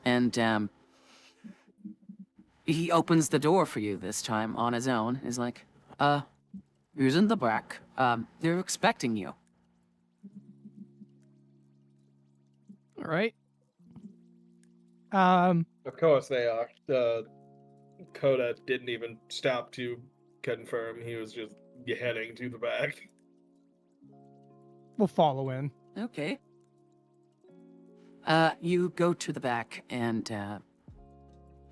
Speaker 2: and he opens the door for you this time on his own. He's like, who's in the back? They're expecting you.
Speaker 1: All right.
Speaker 7: Of course they are. Coda didn't even stop to confirm. He was just heading to the back.
Speaker 1: We'll follow in.
Speaker 2: Okay. You go to the back, and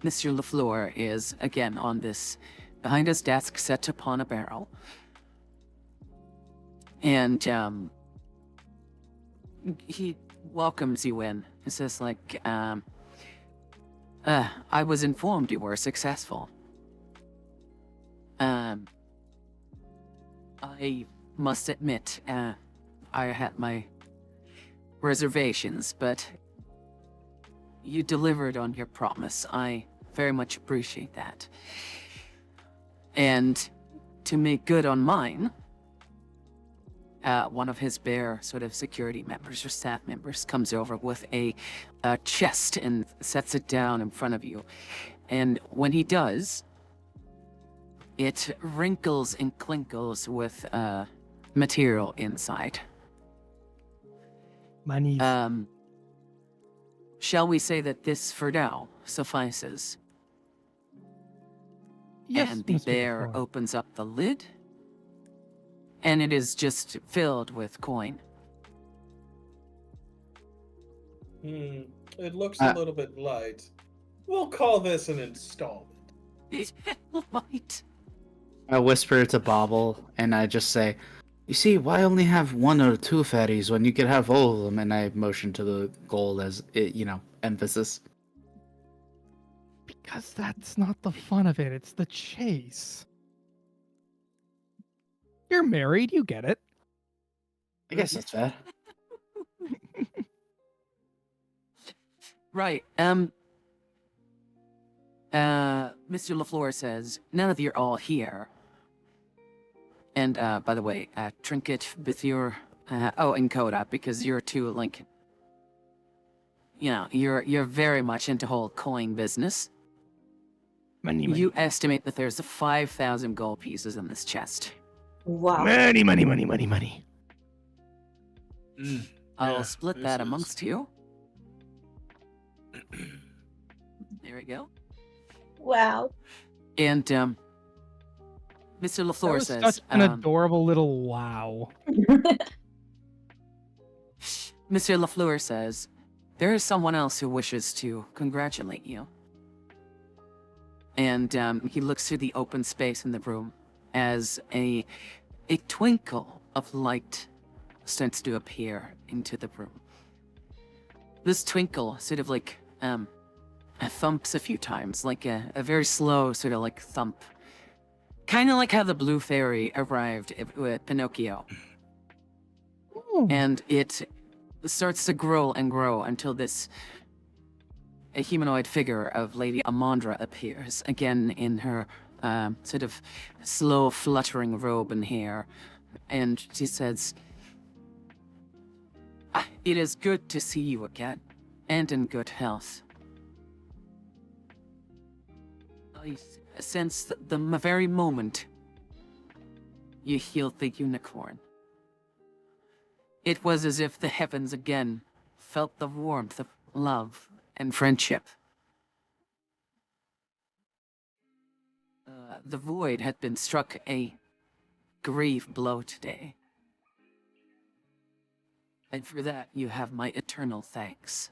Speaker 2: Mr. LaFleur is again on this, behind his desk, set upon a barrel. And he welcomes you in. He says, like, I was informed you were successful. I must admit, I had my reservations, but you delivered on your promise. I very much appreciate that. And to make good on mine, one of his bear sort of security members or staff members comes over with a chest and sets it down in front of you. And when he does, it wrinkles and clinkles with material inside.
Speaker 1: Money.
Speaker 2: Shall we say that this for now suffices?
Speaker 1: Yes,
Speaker 2: And the
Speaker 1: Mr.
Speaker 2: bear
Speaker 1: LaFleur.
Speaker 2: opens up the lid, and it is just filled with coin.
Speaker 7: It looks a little bit light. We'll call this an installment.
Speaker 2: Light.
Speaker 6: I whisper to Bobble, and I just say, "You see, why only have one or two fairies when you could have all of them?" And I motion to the gold as emphasis.
Speaker 1: Because that's not the fun of it. It's the chase. You're married. You get it.
Speaker 6: I guess that's fair.
Speaker 2: Right. Mr. LaFleur says, now that you're all here, and by the way, Trinket, Bithur, and Coda, because you're two, like, you're very much into whole coin business.
Speaker 1: Money.
Speaker 2: You estimate that there's 5,000 gold pieces in this chest.
Speaker 4: Wow.
Speaker 1: Money.
Speaker 2: I'll
Speaker 7: Yeah,
Speaker 2: split
Speaker 7: this
Speaker 2: that
Speaker 7: is-
Speaker 2: amongst you. There we go.
Speaker 4: Wow.
Speaker 2: And Mr.
Speaker 1: That
Speaker 2: LaFleur
Speaker 1: was
Speaker 2: says,
Speaker 1: such an adorable little wow.
Speaker 2: Mr. LaFleur says, there is someone else who wishes to congratulate you. And he looks through the open space in the room as a twinkle of light starts to appear into the room. This twinkle sort of like thumps a few times, like a very slow sort of like thump. Kind of like how the blue fairy arrived with Pinocchio. And it starts to grow and grow until a humanoid figure of Lady Amandra appears, again in her sort of slow fluttering robe and hair. And she says, "It is good to see you again, and in good health. I sense the very moment you healed the unicorn. It was as if the heavens again felt the warmth of love and friendship. The void had been struck a grave blow today. And for that, you have my eternal thanks."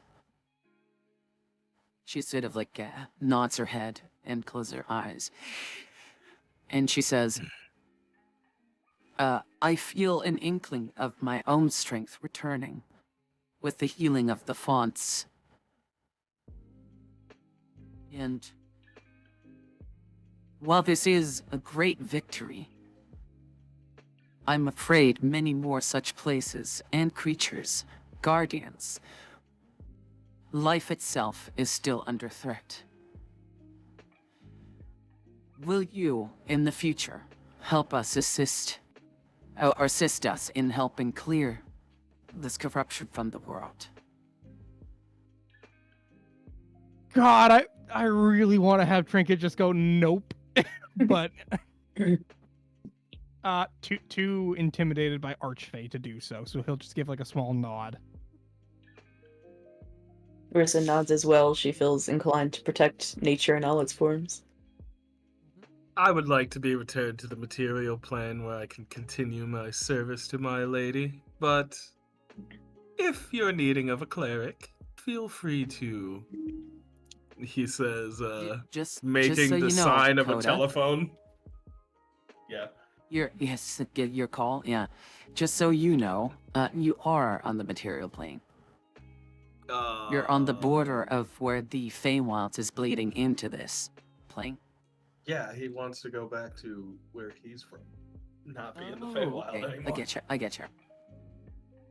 Speaker 2: She sort of like nods her head and closes her eyes. And she says, "I feel an inkling of my own strength returning with the healing of the fonts. And while this is a great victory, I'm afraid many more such places and creatures, guardians, life itself is still under threat. Will you, in the future, help us assist us in helping clear this corruption from the world?"
Speaker 1: God, I really want to have Trinket just go nope, but too intimidated by Archfey to do so, so he'll just give like a small nod.
Speaker 4: Marissa nods as well. She feels inclined to protect nature in all its forms.
Speaker 7: I would like to be returned to the material plane where I can continue my service to my lady, but if you're needing of a cleric, feel free to, he says, making
Speaker 2: so
Speaker 7: the
Speaker 2: you know,
Speaker 7: sign of a
Speaker 2: Coda,
Speaker 7: telephone. Yeah.
Speaker 2: Get your call, yeah. Just so you know, you are on the material plane. You're on the border of where the Feywilds is bleeding into this plane.
Speaker 7: Yeah, he wants to go back to where he's from, not be in the Feywild anymore.
Speaker 2: I get you.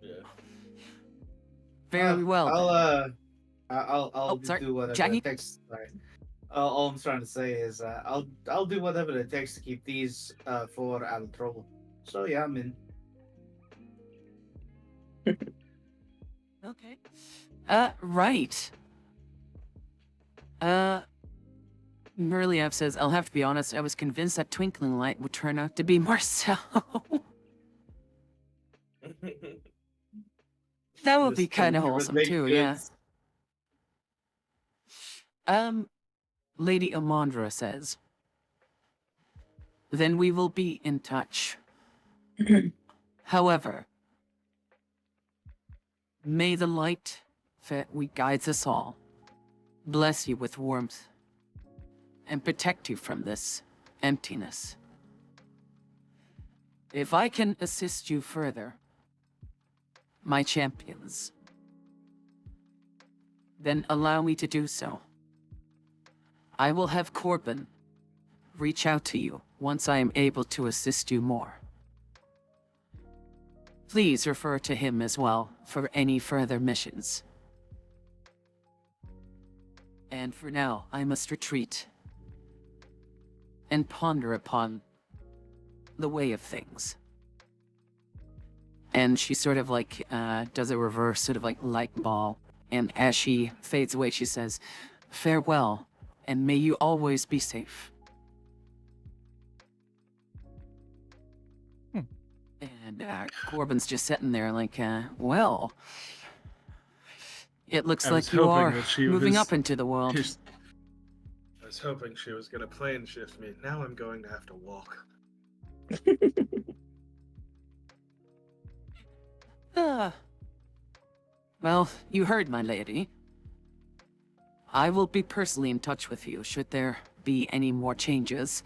Speaker 7: Yeah.
Speaker 2: Very well.
Speaker 6: I'll
Speaker 2: sorry,
Speaker 6: do whatever
Speaker 2: Jackie?
Speaker 6: it takes. Sorry. All I'm trying to say is I'll do whatever it takes to keep these four out of trouble. So yeah, I'm in.
Speaker 2: Okay. Right. Merliev says, "I'll have to be honest, I was convinced that Twinkling Light would turn out to be Marcel." That would be kind of wholesome too, yeah. Lady Amandra says, "Then we will be in touch. However, may the light that we guides us all bless you with warmth and protect you from this emptiness. If I can assist you further, my champions, then allow me to do so. I will have Corbin reach out to you once I am able to assist you more. Please refer to him as well for any further missions. And for now, I must retreat and ponder upon the way of things." And she sort of like does a reverse sort of like light ball. And as she fades away, she says, "Farewell, and may you always be safe." And Corbin's just sitting there like, well, it looks like you are moving up into the world.
Speaker 7: I was hoping she was going to plane shift me. Now I'm going to have to walk.
Speaker 2: Well, you heard, my lady. I will be personally in touch with you should there be any more changes.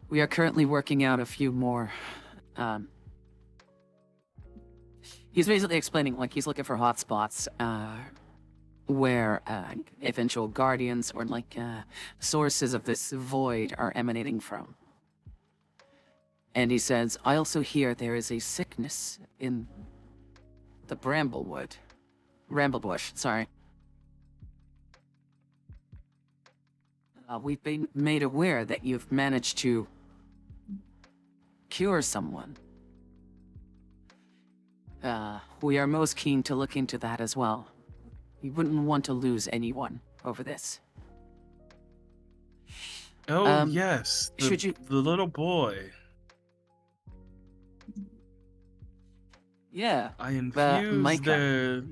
Speaker 2: We are currently working out a few more. He's basically explaining, like, he's looking for hotspots where eventual guardians or, like, sources of this void are emanating from. And he says, I also hear there is a sickness in the Bramblebush, sorry. We've been made aware that you've managed to cure someone. We are most keen to look into that as well. We wouldn't want to lose anyone over this.
Speaker 7: Oh, yes.
Speaker 2: should you-
Speaker 7: The little boy.
Speaker 2: Yeah.
Speaker 7: I infused
Speaker 2: Micah.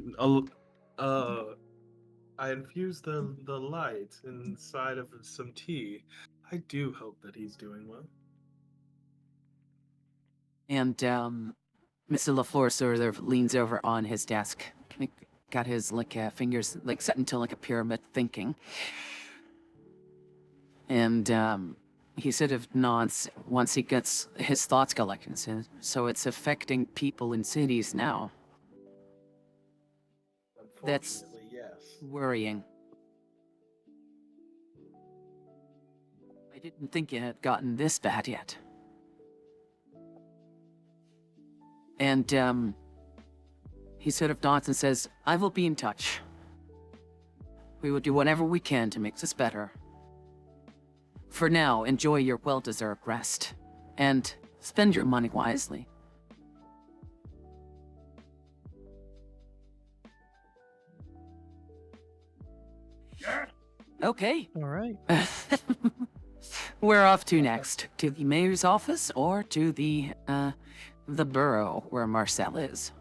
Speaker 7: I infused the light inside of some tea. I do hope that he's doing well.
Speaker 2: And, Mr. LaFleur sort of leans over on his desk. Like, got his, like, fingers, like, set into, like, a pyramid thinking. And, he sort of nods once he gets his thoughts collected. So it's affecting people in cities now. That's
Speaker 7: Unfortunately, yes.
Speaker 2: worrying. I didn't think it had gotten this bad yet. And, he sort of nods and says, I will be in touch. We will do whatever we can to make this better. For now, enjoy your well-deserved rest. And spend your money wisely. Okay.
Speaker 1: All right.
Speaker 2: We're off to next. To the mayor's office or to the borough where Marcel is?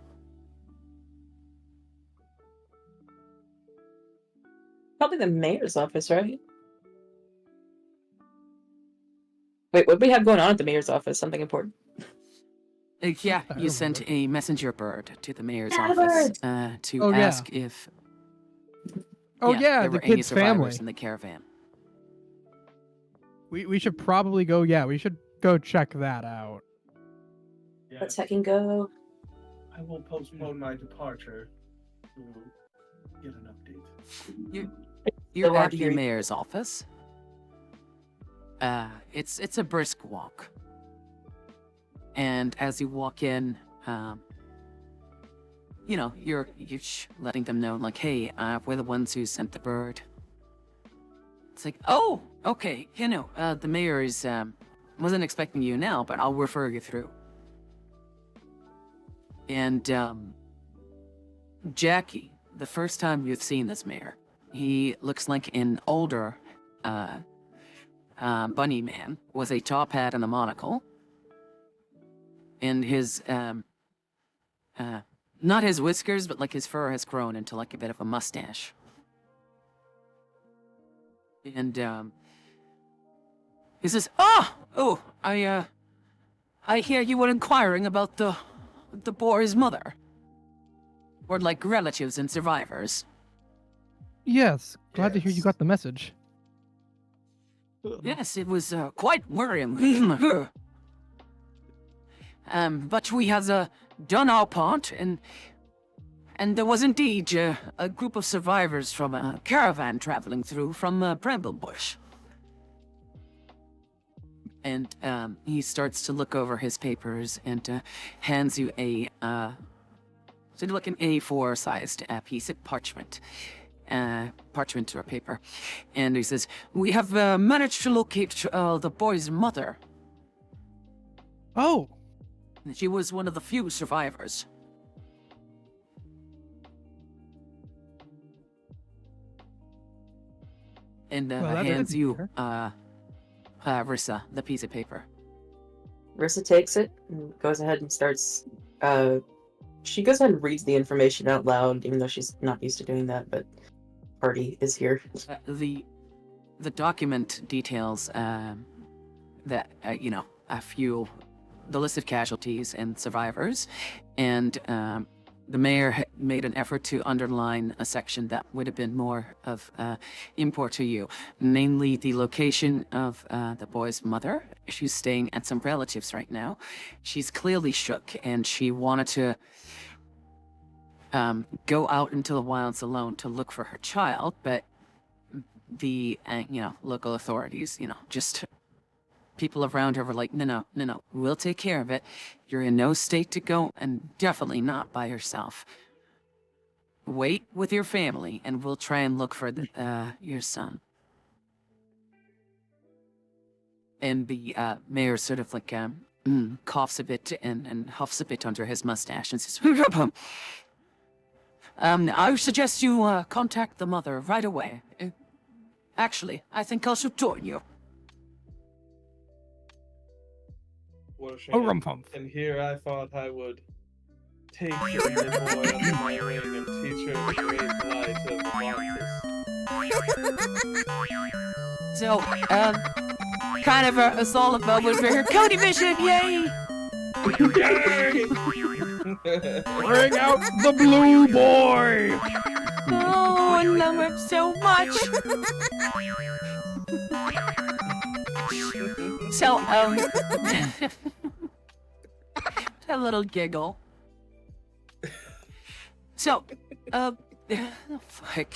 Speaker 4: Probably the mayor's office, right? Wait, what do we have going on at the mayor's office? Something important.
Speaker 2: Yeah,
Speaker 1: I
Speaker 2: you
Speaker 1: don't
Speaker 2: sent
Speaker 1: remember.
Speaker 2: a messenger bird to the mayor's
Speaker 4: Yeah,
Speaker 2: office to
Speaker 1: Oh, yeah.
Speaker 2: ask if
Speaker 1: Oh yeah,
Speaker 2: there
Speaker 1: the
Speaker 2: were any
Speaker 1: kid's
Speaker 2: survivors
Speaker 1: family.
Speaker 2: in the caravan.
Speaker 1: We should probably go. Yeah, we should go check that out.
Speaker 7: Yeah,
Speaker 4: Let's heck and go.
Speaker 7: I will postpone my departure to get an update.
Speaker 2: You're
Speaker 4: So
Speaker 2: at
Speaker 4: out
Speaker 2: the
Speaker 4: here.
Speaker 2: mayor's office. It's a brisk walk. And as you walk in, you know, you're letting them know, like, hey, we're the ones who sent the bird. It's like, oh, okay, you know, the mayor is, wasn't expecting you now, but I'll refer you through. And, Jackie, the first time you've seen this mayor, he looks like an older, bunny man with a top hat and a monocle. And his, not his whiskers, but like his fur has grown into like a bit of a mustache. And, he says, I hear you were inquiring about the boy's mother. Or like relatives and survivors.
Speaker 1: Yes, glad to hear you
Speaker 7: Yes.
Speaker 1: got the message.
Speaker 2: Yes, it was quite worrying. But we had done our part, and there was indeed a group of survivors from a caravan traveling through from Bramblebush. And he starts to look over his papers and hands you a sort of like an A4-sized piece of parchment. Parchment or paper. And he says, we have managed to locate the boy's mother.
Speaker 1: Oh,
Speaker 2: She was one of the few survivors. And
Speaker 1: Well, that's
Speaker 2: hands
Speaker 1: good to
Speaker 2: you,
Speaker 1: hear.
Speaker 2: Rissa, the piece of paper.
Speaker 4: Rissa takes it and goes ahead and starts. She goes ahead and reads the information out loud, even though she's not used to doing that. But party is here.
Speaker 2: The document details that you know, the list of casualties and survivors, and The mayor made an effort to underline a section that would have been more of import to you, namely the location of the boy's mother. She's staying at some relatives right now. She's clearly shook, and she wanted to go out into the wilds alone to look for her child, but the local authorities, just people around her were like, no, we'll take care of it. You're in no state to go, and definitely not by yourself. Wait with your family, and we'll try and look for your son. And the mayor sort of like coughs a bit and huffs a bit under his mustache and says, I suggest you contact the mother right away. Actually, I think I should join you.
Speaker 7: What a
Speaker 1: Oh,
Speaker 7: shame.
Speaker 1: rumpump.
Speaker 7: And here I thought I would take your little boy under my wing and teach her the great light of Atlantis.
Speaker 2: So, kind of a solo moment for her. Cody Bishop, yay!
Speaker 1: Bring out the blue boy!
Speaker 2: Oh, I love him so much. So, a little giggle. So, fuck.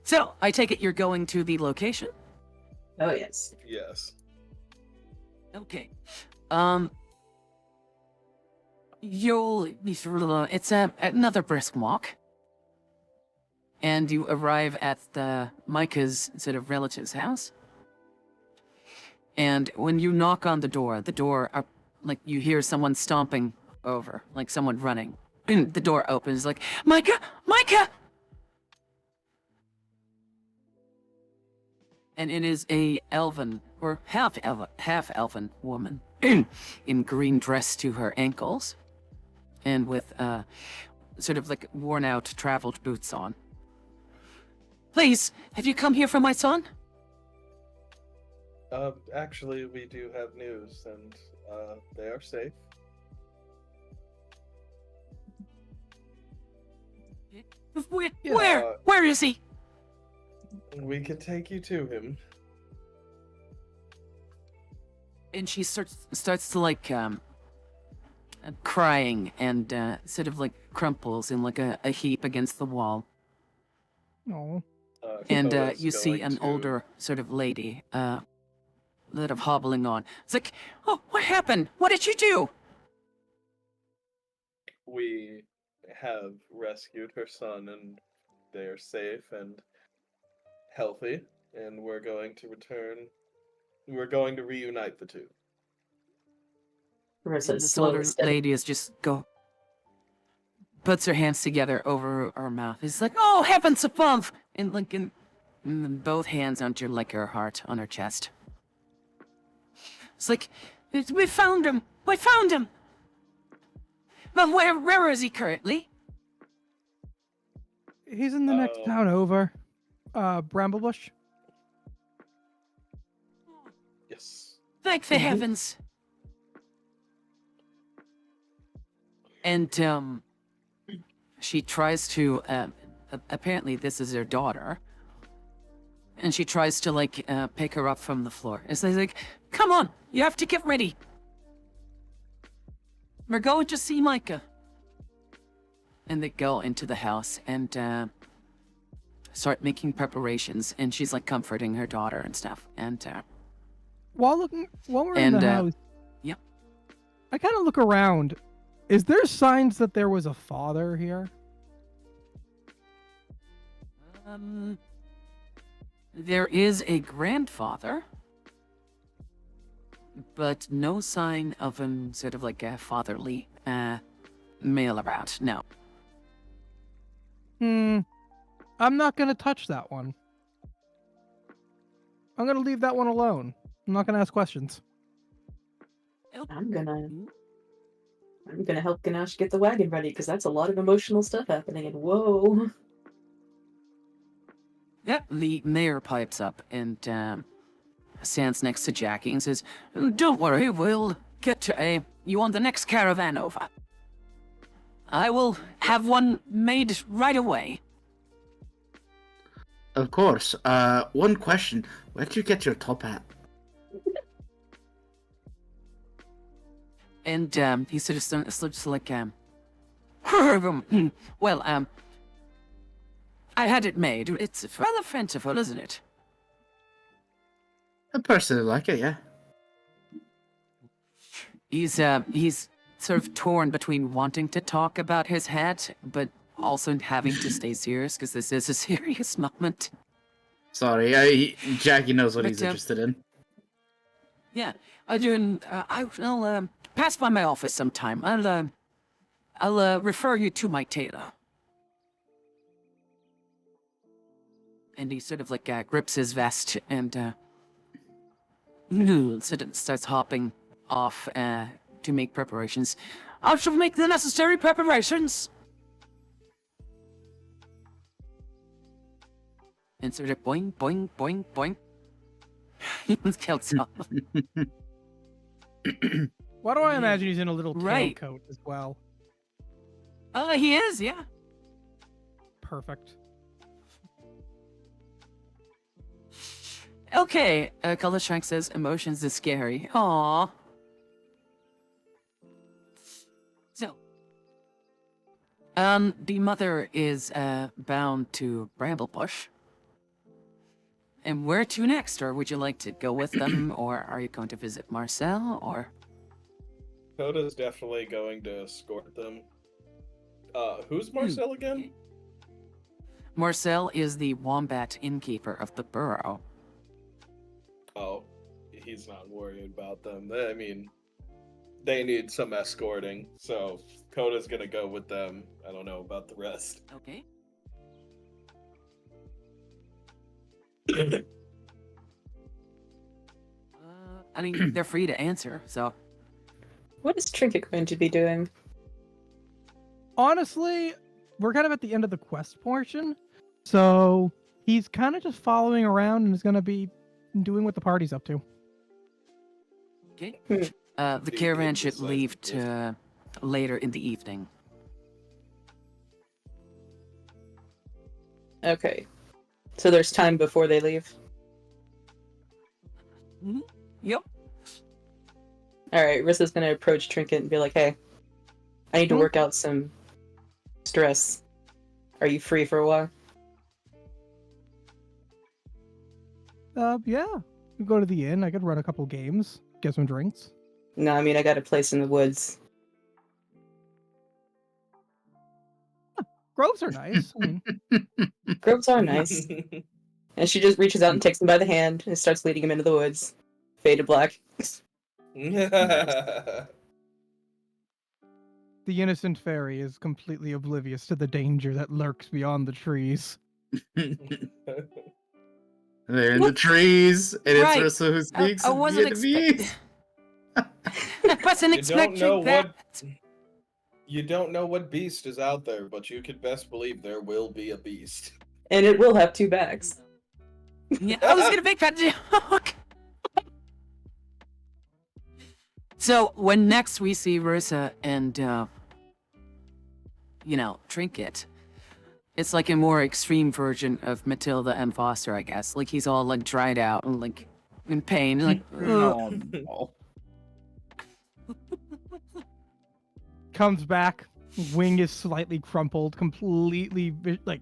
Speaker 2: So, I take it you're going to the location?
Speaker 4: Oh yes.
Speaker 7: Yes.
Speaker 2: Okay. You'll be through it's another brisk walk. And you arrive at Micah's sort of relative's house. And when you knock on the door, like you hear someone stomping over, like someone running. And the door opens, like, Micah! Micah! And it is a elven, or half-elven woman in green dress to her ankles, and with sort of like worn-out traveled boots on. Please, have you come here for my son?
Speaker 7: Actually, we do have news, and they are safe.
Speaker 2: Where is he?
Speaker 7: We can take you to him.
Speaker 2: And she starts to like crying and sort of like crumples in like a heap against the wall.
Speaker 1: No.
Speaker 2: And
Speaker 7: Koa's
Speaker 2: you see
Speaker 7: going
Speaker 2: an
Speaker 7: to-
Speaker 2: older sort of lady, sort of hobbling on. It's like, oh, what happened? What did you do?
Speaker 7: We have rescued her son, and they are safe and healthy, and we're going to return. We're going to reunite the two.
Speaker 4: Marissa
Speaker 2: This
Speaker 4: slowly
Speaker 2: older
Speaker 4: stepping.
Speaker 2: lady is just puts her hands together over her mouth. It's like, oh, heavens above! And like in both hands onto like her heart on her chest. It's like, we found him! We found him! But where is he currently?
Speaker 1: He's in the next town over. Bramblebush.
Speaker 7: Yes.
Speaker 2: Thank the heavens! And she tries to apparently this is her daughter, and she tries to like pick her up from the floor. It's like, come on, you have to get ready. We're going to see Micah. And they go into the house and start making preparations, and she's like comforting her daughter and stuff. And
Speaker 1: While we're in
Speaker 2: And,
Speaker 1: the house,
Speaker 2: yep.
Speaker 1: I kind of look around. Is there signs that there was a father here?
Speaker 2: There is a grandfather, but no sign of him sort of like a fatherly male about. No.
Speaker 1: I'm not gonna touch that one. I'm gonna leave that one alone. I'm not gonna ask questions.
Speaker 4: I'm gonna help Ganash get the wagon ready because that's a lot of emotional stuff happening. And whoa,
Speaker 2: Yep. The mayor pipes up and stands next to Jackie and says, "Don't worry, we'll get you on the next caravan over." I will have one made right away.
Speaker 6: Of course. One question. Where'd you get your top hat?
Speaker 2: And he sort of slips like well, I had it made. It's rather fanciful, isn't it?
Speaker 6: I personally like it, yeah.
Speaker 2: He's sort of torn between wanting to talk about his hat, but also having to stay serious because this is a serious moment.
Speaker 6: Sorry, Jackie knows what he's
Speaker 2: But,
Speaker 6: interested in.
Speaker 2: Yeah, I'll pass by my office sometime. I'll refer you to my tailor. And he sort of like grips his vest and sort of starts hopping off to make preparations. I shall make the necessary preparations. And sort of boing, boing, boing, boing. He kills off.
Speaker 1: Why do I imagine he's in a little
Speaker 2: Right.
Speaker 1: tailcoat as well?
Speaker 2: He is, yeah.
Speaker 1: Perfect.
Speaker 2: Okay, Color Shank says emotions is scary. Aww. So, the mother is bound to Bramblebush. And where to next? Or would you like to go with them? Or are you going to visit Marcel? Or
Speaker 7: Coda's definitely going to escort them. Who's Marcel again?
Speaker 2: Marcel is the wombat innkeeper of the burrow.
Speaker 7: Oh, he's not worried about them. I mean, they need some escorting, so Coda's gonna go with them. I don't know about the rest.
Speaker 2: Okay. I mean, they're free to answer, so.
Speaker 4: What is Trinket going to be doing?
Speaker 1: Honestly, we're kind of at the end of the quest portion, so he's kind of just following around and is going to be doing what the party's up to.
Speaker 2: Okay.
Speaker 4: Hmm.
Speaker 2: The caravan should leave to later in the evening.
Speaker 4: Okay. So there's time before they leave?
Speaker 2: Yep.
Speaker 4: Alright, Rissa's gonna approach Trinket and be like, hey, I need to work out some stress. Are you free for a while?
Speaker 1: Yeah. We go to the inn. I could run a couple games, get some drinks.
Speaker 4: No, I mean, I got a place in the woods.
Speaker 1: Groves are nice. I mean,
Speaker 4: Groves are nice. And she just reaches out and takes him by the hand and starts leading him into the woods. Fade to black.
Speaker 1: the innocent fairy is completely oblivious to the danger that lurks beyond the trees.
Speaker 6: They're in the trees, and it's
Speaker 2: Right.
Speaker 6: Rissa who speaks
Speaker 2: I
Speaker 6: in
Speaker 2: wasn't
Speaker 6: Vietnamese.
Speaker 2: I wasn't expecting that.
Speaker 7: You don't know what beast is out there, but you can best believe there will be a beast.
Speaker 4: And it will have two backs.
Speaker 2: Yeah, I was gonna make that joke. So when next we see Rissa and Trinket, it's like a more extreme version of Matilda and Foster, I guess. Like he's all like dried out and like in pain, like
Speaker 6: Oh, no.
Speaker 1: Comes back, wing is slightly crumpled, completely like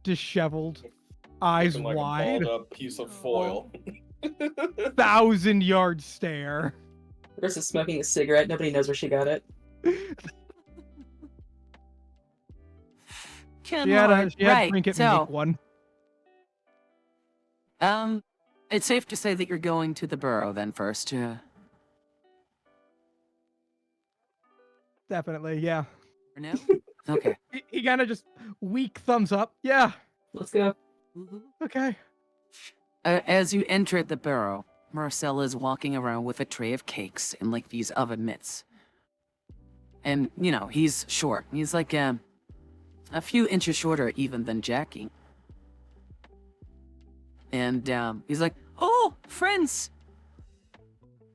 Speaker 1: disheveled, eyes
Speaker 7: Looking like
Speaker 1: wide,
Speaker 7: a balled up piece of foil.
Speaker 1: 1,000-yard stare.
Speaker 4: Rissa's smoking a cigarette. Nobody knows where she got it.
Speaker 2: Good
Speaker 1: She had
Speaker 2: lord.
Speaker 1: to drink it and
Speaker 2: So
Speaker 1: make one.
Speaker 2: it's safe to say that you're going to the burrow then first.
Speaker 1: Definitely, yeah.
Speaker 2: For now? Okay.
Speaker 1: He kind of just weak thumbs up. Yeah,
Speaker 4: Let's go.
Speaker 1: okay.
Speaker 2: As you enter the burrow, Marcel is walking around with a tray of cakes and like these oven mitts. And, he's short. He's like a few inches shorter even than Jackie. And he's like, "Oh, friends!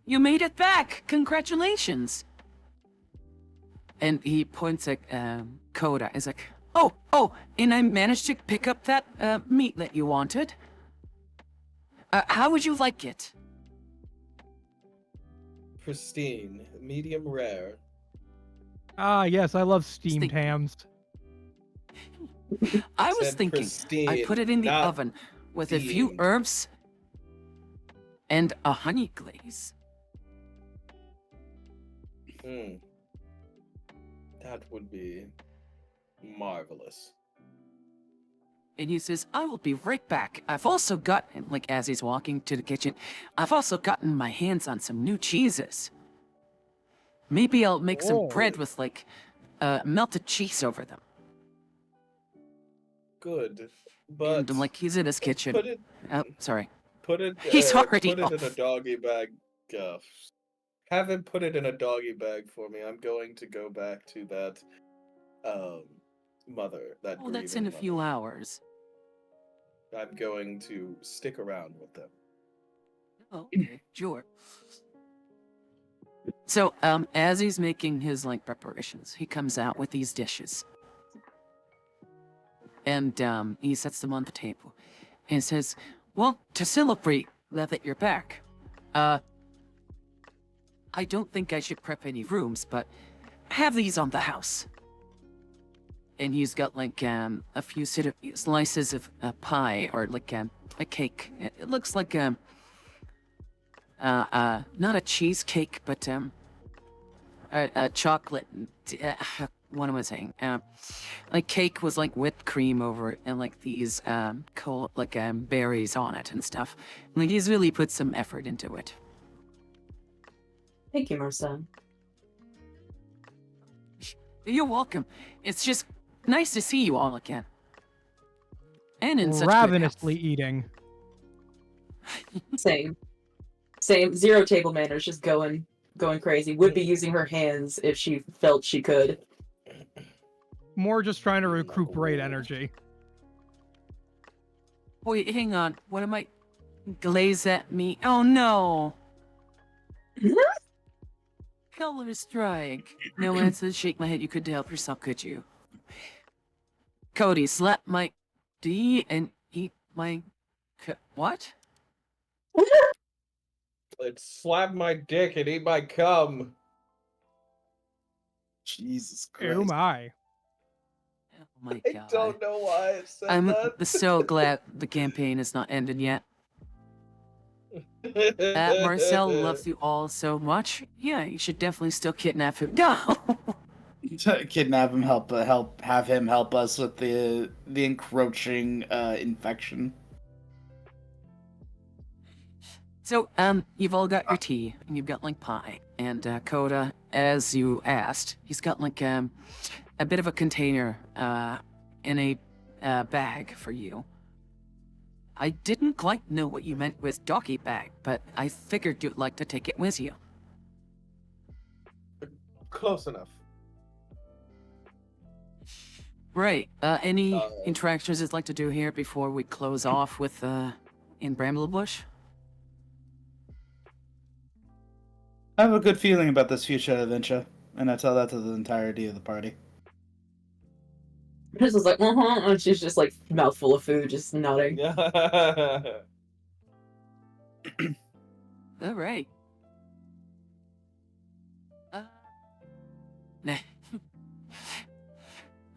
Speaker 2: You made it back! Congratulations!" And he points at Coda. He's like, oh, and I managed to pick up that meat that you wanted. How would you like it?
Speaker 7: Pristine, medium rare.
Speaker 1: Ah, yes, I love steamed
Speaker 2: Steak.
Speaker 1: hams.
Speaker 2: I was
Speaker 7: Said
Speaker 2: thinking, I
Speaker 7: pristine,
Speaker 2: put it in the
Speaker 7: not
Speaker 2: oven with a few
Speaker 7: themed.
Speaker 2: herbs and a honey glaze.
Speaker 7: That would be marvelous.
Speaker 2: And he says, I will be right back. I've also got, and like as he's walking to the kitchen, I've also gotten my hands on some new cheeses. Maybe I'll make some bread with like melted cheese over them.
Speaker 7: Good, but
Speaker 2: And like he's in his kitchen.
Speaker 7: put it
Speaker 2: Oh, sorry.
Speaker 7: put it
Speaker 2: He's already
Speaker 7: put it in a
Speaker 2: off.
Speaker 7: doggy bag. Have him put it in a doggy bag for me. I'm going to go back to that mother. That
Speaker 2: Oh, that's in
Speaker 7: grieving
Speaker 2: a few
Speaker 7: mother.
Speaker 2: hours.
Speaker 7: I'm going to stick around with them.
Speaker 2: Oh, okay, sure. So, as he's making his like preparations, he comes out with these dishes. And he sets them on the table and says, well, to celebrate that you're back, I don't think I should prep any rooms, but have these on the house. And he's got like a few sort of slices of pie or like a cake. It looks like not a cheesecake, but a chocolate. What am I saying? Like cake was like whipped cream over it, and like these berries on it and stuff. Like he's really put some effort into it.
Speaker 4: Thank you, Marcel.
Speaker 2: You're welcome. It's just nice to see you all again. And in such good
Speaker 1: Ravenously
Speaker 2: health.
Speaker 1: eating.
Speaker 4: Same. Zero table manners, just going crazy. Would be using her hands if she felt she could.
Speaker 1: More just trying to recuperate energy.
Speaker 2: Wait, hang on. What am I? Glaze at me? Oh no! Color strike. No answer. Shake my head. You couldn't help yourself, could you? Cody, slap my D and eat my. What?
Speaker 7: Let's slap my dick and eat my cum.
Speaker 6: Jesus Christ.
Speaker 1: Oh my.
Speaker 2: Oh my
Speaker 7: I
Speaker 2: god.
Speaker 7: don't know why I said
Speaker 2: I'm
Speaker 7: that.
Speaker 2: so glad the campaign is not ended yet. Marcel loves you all so much. Yeah, you should definitely still kidnap him. No.
Speaker 6: Kidnap him, have him help us with the encroaching infection.
Speaker 2: So, you've all got your tea, and you've got like pie, and Coda, as you asked, he's got like a bit of a container in a bag for you. I didn't quite know what you meant with doggy bag, but I figured you'd like to take it with you.
Speaker 7: Close enough.
Speaker 2: Right. Any interactions you'd like to do here before we close off with in Bramblebush?
Speaker 6: I have a good feeling about this future adventure, and I tell that to the entirety of the party.
Speaker 4: Chris was like, and she's just like mouthful of food, just nodding.
Speaker 7: Yeah.
Speaker 2: All right. Nah.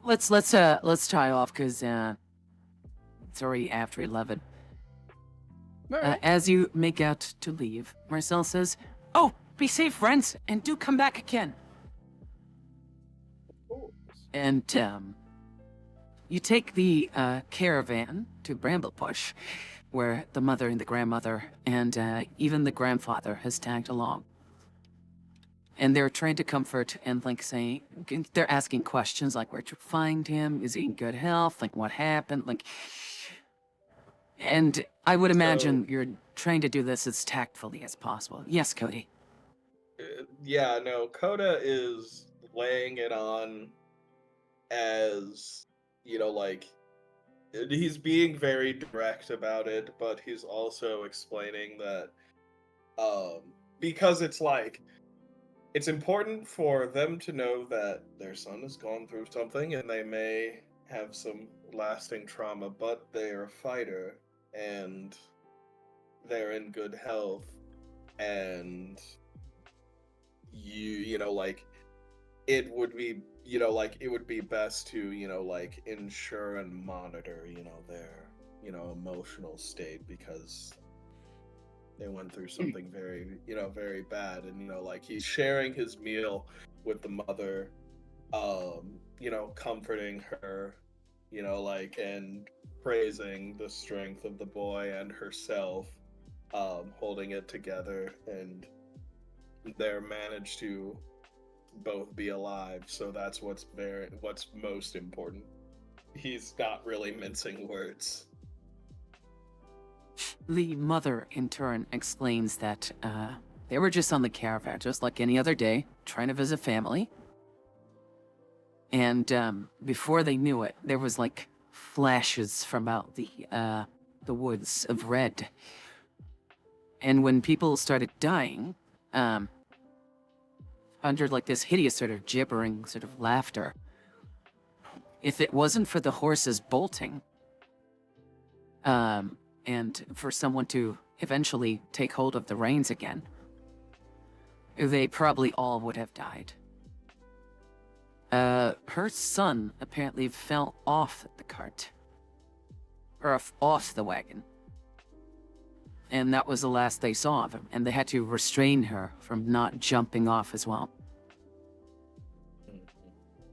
Speaker 2: Let's tie off because it's already after 11.
Speaker 1: Alright.
Speaker 2: As you make out to leave, Marcel says, "Oh, be safe, friends, and do come back again." And you take the caravan to Bramblebush, where the mother and the grandmother and even the grandfather has tagged along. And they're trying to comfort and like say, they're asking questions like where'd you find him? Is he in good health? Like what happened? Like, and I would imagine you're trying to do this as tactfully as possible. Yes, Cody.
Speaker 7: Yeah, no, Coda is laying it on as, like, he's being very direct about it, but he's also explaining that, because it's like, it's important for them to know that their son has gone through something and they may have some lasting trauma, but they're a fighter and they're in good health, and you know, like, it would be, you know, like, it would be best to, you know, like, ensure and monitor, you know, their, you know, emotional state, because they went through something very, you know, very bad. And, you know, like, he's sharing his meal with the mother, you know, comforting her, you know, like, and praising the strength of the boy and herself, holding it together, and they're managed to both be alive. So that's what's most important. He's not really mincing words.
Speaker 2: The mother, in turn, explains that they were just on the caravan, just like any other day, trying to visit family. And before they knew it, there was like flashes from out the woods of red. And when people started dying, under like this hideous sort of gibbering sort of laughter, if it wasn't for the horses bolting, and for someone to eventually take hold of the reins again, they probably all would have died. Her son apparently fell off the cart. Or off the wagon. And that was the last they saw of him, and they had to restrain her from not jumping off as well.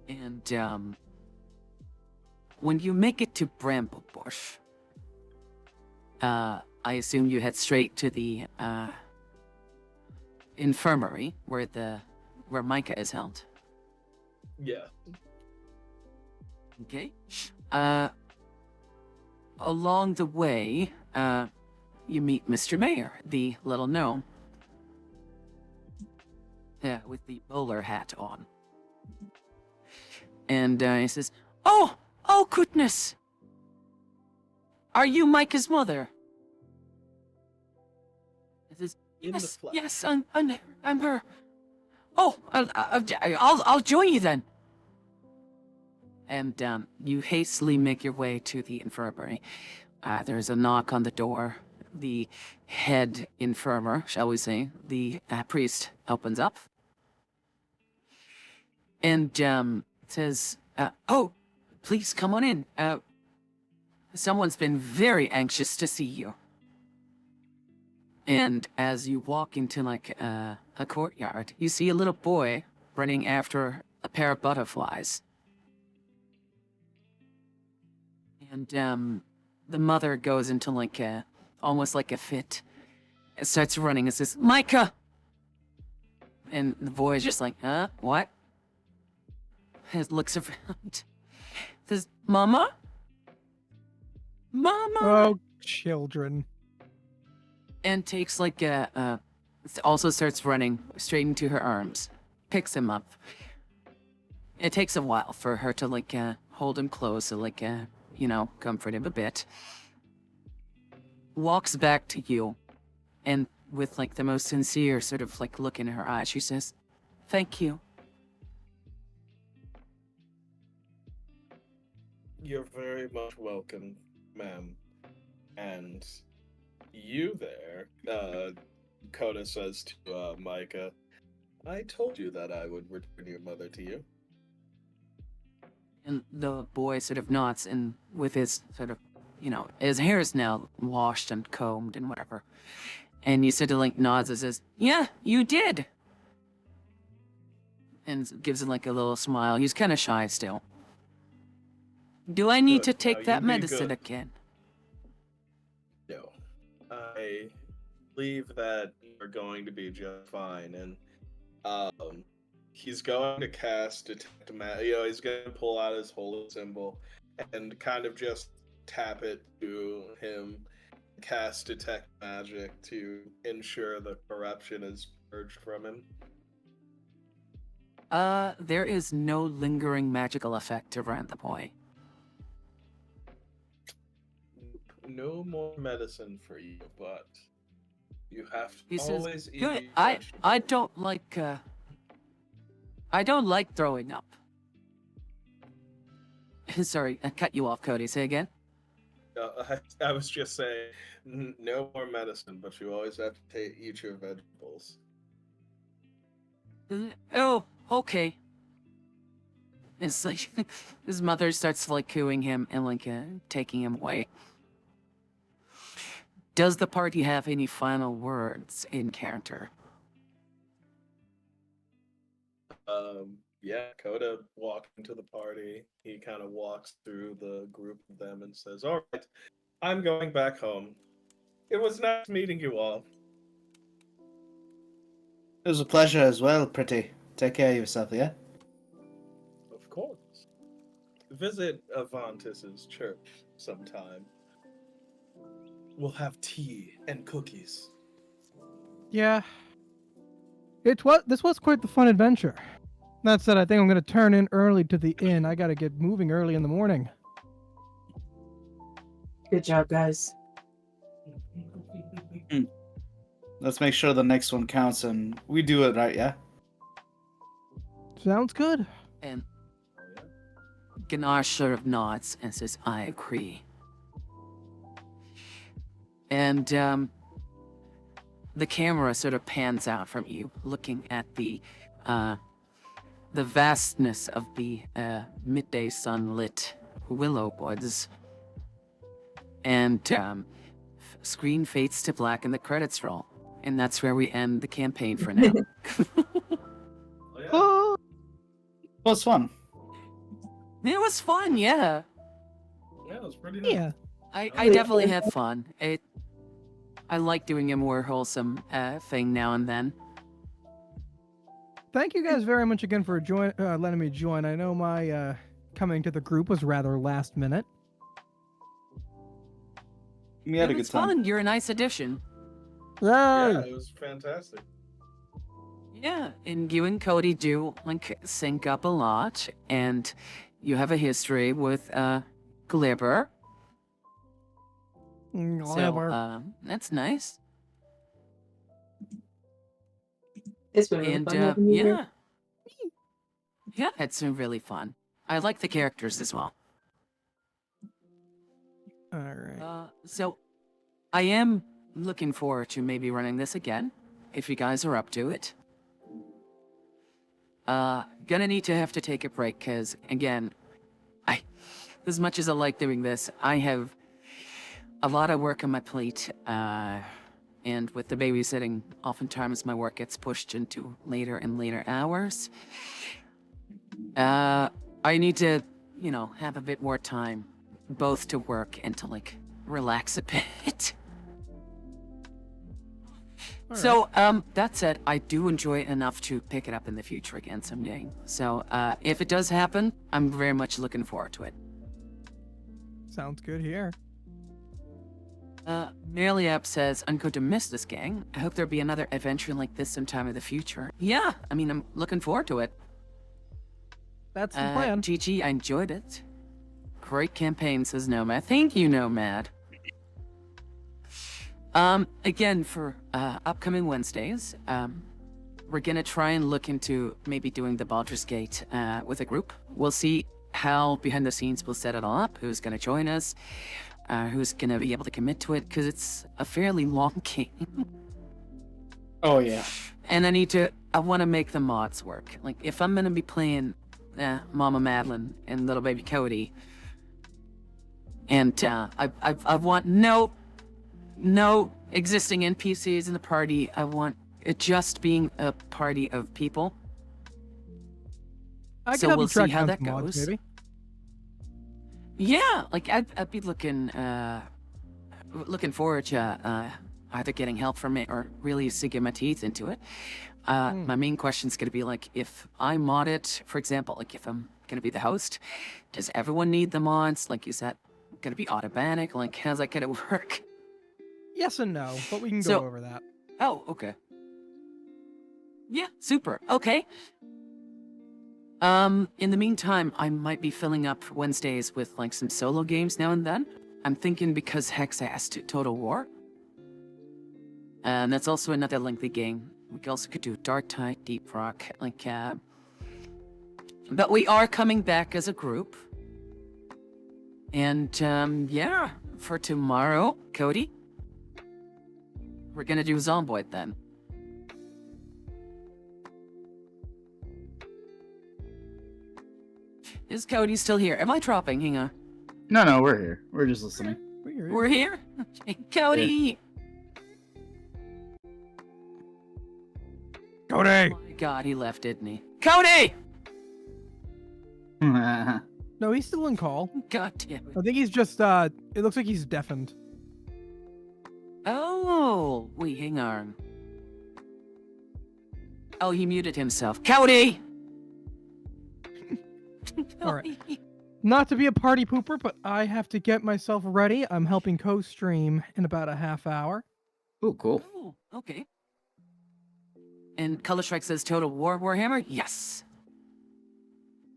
Speaker 2: And, when you make it to Bramblebush, I assume you head straight to the, infirmary, where Micah is held.
Speaker 7: Yeah.
Speaker 2: Okay. Along the way, you meet Mr. Mayor, the little gnome. Yeah, with the bowler hat on. And he says, "Oh goodness! Are you Micah's mother?" He says,
Speaker 7: In the
Speaker 2: "Yes,
Speaker 7: flesh.
Speaker 2: yes, I'm her. Oh, I'll join you then." And you hastily make your way to the infirmary. There's a knock on the door. The head infirmer, shall we say, the priest, opens up. And says, "Oh, please come on in. Someone's been very anxious to see you." And as you walk into like a courtyard, you see a little boy running after a pair of butterflies. And the mother goes into like almost like a fit. It starts running and says, "Micah!" And the boy is just like, "Huh? What?" It looks around. Says, "Mama? Mama!"
Speaker 1: Oh, children.
Speaker 2: And takes like also starts running straight into her arms. Picks him up. It takes a while for her to like hold him close, so like you know, comfort him a bit. Walks back to you, and with like the most sincere sort of like look in her eyes, she says, "Thank you."
Speaker 7: You're very much welcome, ma'am. And you there, Coda says to Micah, "I told you that I would return your mother to you."
Speaker 2: And the boy sort of nods, and with his sort of, you know, his hair is now washed and combed and whatever. And he sort of like nods and says, "Yeah, you did." And gives him like a little smile. He's kind of shy still. "Do I need
Speaker 7: Good.
Speaker 2: to take
Speaker 7: Now,
Speaker 2: that
Speaker 7: you be
Speaker 2: medicine
Speaker 7: good.
Speaker 2: again?"
Speaker 7: No. I believe that you're going to be just fine. And he's going to cast Detect Magic. You know, he's going to pull out his holy symbol and kind of just tap it to him, cast Detect Magic to ensure the corruption is purged from him.
Speaker 2: There is no lingering magical effect around the boy.
Speaker 7: No more medicine for you, but you have to
Speaker 2: He says,
Speaker 7: always eat
Speaker 2: "Good.
Speaker 7: your
Speaker 2: I
Speaker 7: vegetables."
Speaker 2: don't like I don't like throwing up. Sorry, I cut you off, Cody. Say again.
Speaker 7: I was just saying, no more medicine, but you always have to eat your vegetables.
Speaker 2: Oh, okay. It's like his mother starts like cooing him and like taking him away. Does the party have any final words in character?
Speaker 7: Yeah, Coda walked into the party. He kind of walks through the group of them and says, "All right, I'm going back home. It was nice meeting you all."
Speaker 6: It was a pleasure as well, Pretty. Take care of yourself, yeah?
Speaker 7: Of course. Visit Avantis's church sometime. We'll have tea and cookies.
Speaker 1: Yeah. This was quite the fun adventure. That said, I think I'm going to turn in early to the inn. I got to get moving early in the morning.
Speaker 4: Good job, guys.
Speaker 6: Let's make sure the next one counts and we do it right, yeah?
Speaker 1: Sounds good.
Speaker 2: And Ganash sort of nods and says, "I agree." And the camera sort of pans out from you, looking at the vastness of the midday sunlit Willow woods. And screen fades to black and the credits roll. And that's where we end the campaign for now.
Speaker 7: Oh, yeah.
Speaker 1: Oh,
Speaker 6: Well, it's fun.
Speaker 2: It was fun, yeah.
Speaker 7: Yeah, it was pretty nice.
Speaker 1: yeah.
Speaker 2: I definitely had fun. I like doing a more wholesome thing now and then.
Speaker 1: Thank you guys very much again for letting me join. I know my coming to the group was rather last minute.
Speaker 6: We had a
Speaker 2: It
Speaker 6: good
Speaker 2: was
Speaker 6: time.
Speaker 2: fun. You're a nice addition.
Speaker 7: Yeah, it was fantastic.
Speaker 2: Yeah, and you and Cody do like sync up a lot, and you have a history with Glibber. So that's nice.
Speaker 4: It's been really
Speaker 2: And
Speaker 4: fun having you here.
Speaker 2: yeah, it's been really fun. I like the characters as well.
Speaker 1: All right.
Speaker 2: So I am looking forward to maybe running this again, if you guys are up to it. Gonna need to have to take a break, because again, as much as I like doing this, I have a lot of work on my plate, and with the babysitting, oftentimes my work gets pushed into later and later hours. I need to, have a bit more time, both to work and to like relax a bit. So, that said, I do enjoy it enough to pick it up in the future again someday. So, if it does happen, I'm very much looking forward to it.
Speaker 1: Sounds good here.
Speaker 2: Merliap says, "I'm going to miss this gang. I hope there'll be another adventure like this sometime in the future." Yeah, I mean, I'm looking forward to it.
Speaker 1: That's the plan.
Speaker 2: GG, I enjoyed it. Great campaign, says Nomad. Thank you, Nomad. Again, for upcoming Wednesdays, we're gonna try and look into maybe doing the Baldur's Gate with a group. We'll see how behind the scenes we'll set it all up, who's gonna join us, who's gonna be able to commit to it, because it's a fairly long game.
Speaker 6: Oh, yeah.
Speaker 2: And I want to make the mods work. Like, if I'm gonna be playing Mama Madeline and little baby Cody, and I want no existing NPCs in the party. I want it just being a party of people. So we'll see how that goes.
Speaker 1: Maybe.
Speaker 2: Yeah, like I'd be looking forward to either getting help from it or really sinking my teeth into it. My main question is going to be like, if I mod it, for example, like if I'm going to be the host, does everyone need the mods? Like, is that going to be automatic? Like, how's that going to work?
Speaker 1: Yes and no, but we can
Speaker 2: So-
Speaker 1: go over that.
Speaker 2: Oh, okay. Yeah, super. Okay. In the meantime, I might be filling up Wednesdays with like some solo games now and then. I'm thinking because Hex asked Total War. And that's also another lengthy game. We also could do Dark Tide, Deep Rock, like But we are coming back as a group. And, yeah, for tomorrow, Cody, we're gonna do Zomboid then. Is Cody still here? Am I dropping? Hang on.
Speaker 6: No, we're here. We're just listening.
Speaker 2: We're here? Hey, Cody!
Speaker 1: Cody!
Speaker 2: Oh my god, he left, didn't he? Cody!
Speaker 1: No, he's still in call.
Speaker 2: God damn it.
Speaker 1: I think he's just, it looks like he's deafened.
Speaker 2: Oh, wait, hang on. Oh, he muted himself. Cody!
Speaker 1: All right. Not to be a party pooper, but I have to get myself ready. I'm helping co-stream in about a half hour.
Speaker 6: Oh, cool.
Speaker 2: Oh, okay. And Color Strike says Total War Warhammer? Yes.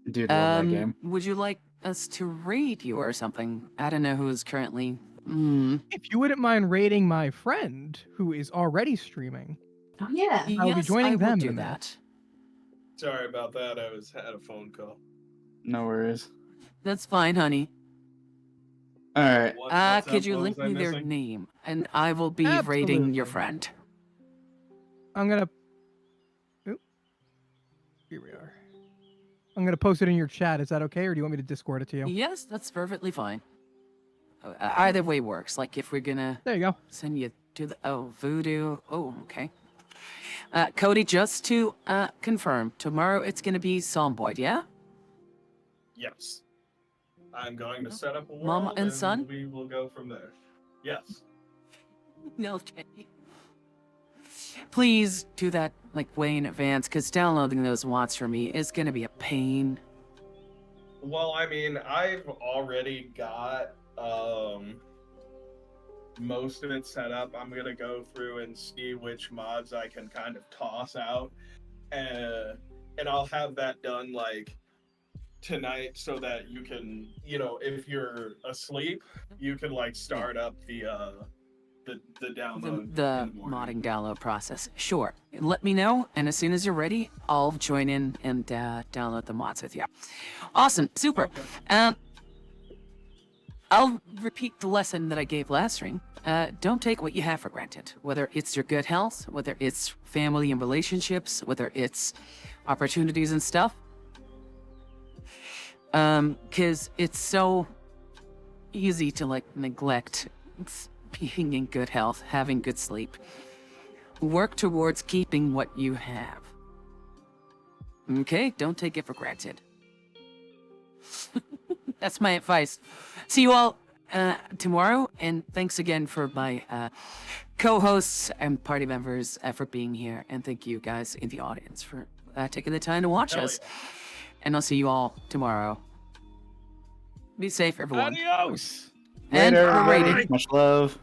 Speaker 6: Dude, love that game.
Speaker 2: Would you like us to raid you or something? I don't know who's currently...
Speaker 1: If you wouldn't mind raiding my friend, who is already streaming.
Speaker 4: Oh yeah.
Speaker 1: I'll be joining
Speaker 2: I will
Speaker 1: them
Speaker 2: do
Speaker 1: in a
Speaker 2: that.
Speaker 7: Sorry about that. I had a phone call.
Speaker 6: No worries.
Speaker 2: That's fine, honey.
Speaker 6: All right.
Speaker 7: What's
Speaker 2: Could
Speaker 7: up?
Speaker 2: you
Speaker 7: What
Speaker 2: link
Speaker 7: was I
Speaker 2: me their
Speaker 7: missing?
Speaker 2: name? And I will be raiding your
Speaker 1: Absolutely.
Speaker 2: friend.
Speaker 1: I'm gonna... Oop. Here we are. I'm gonna post it in your chat. Is that okay, or do you want me to Discord it to you?
Speaker 2: Yes, that's perfectly fine. Either way works. Like, if we're gonna
Speaker 1: There you go.
Speaker 2: send you to the... Oh, Voodoo. Oh, okay. Cody, just to confirm, tomorrow it's gonna be Zomboid, yeah?
Speaker 7: Yes. I'm going to set up a world,
Speaker 2: Mama and son?
Speaker 7: we will go from there. Yes.
Speaker 2: Okay. Please do that, like, way in advance, because downloading those watts for me is gonna be a pain.
Speaker 7: Well, I mean, I've already got most of it set up. I'm gonna go through and see which mods I can kind of toss out, and I'll have that done like tonight, so that you can, if you're asleep, you can like start up the download.
Speaker 2: The
Speaker 7: in the morning.
Speaker 2: modding download process. Sure. Let me know, and as soon as you're ready, I'll join in and download the mods with you. Awesome. Super.
Speaker 7: Okay.
Speaker 2: I'll repeat the lesson that I gave last stream. Don't take what you have for granted, whether it's your good health, whether it's family and relationships, whether it's opportunities and stuff. Because it's so easy to, like, neglect being in good health, having good sleep. Work towards keeping what you have. Okay? Don't take it for granted. That's my advice. See you all tomorrow, and thanks again for my co-hosts and party members for being here, and thank you guys in the audience for taking the time to watch
Speaker 7: Hell
Speaker 2: us.
Speaker 7: yeah.
Speaker 2: And I'll see you all tomorrow. Be safe, everyone.
Speaker 1: Adios!
Speaker 2: And
Speaker 6: Later,
Speaker 2: we're
Speaker 6: everybody.
Speaker 2: rated.
Speaker 6: Much love.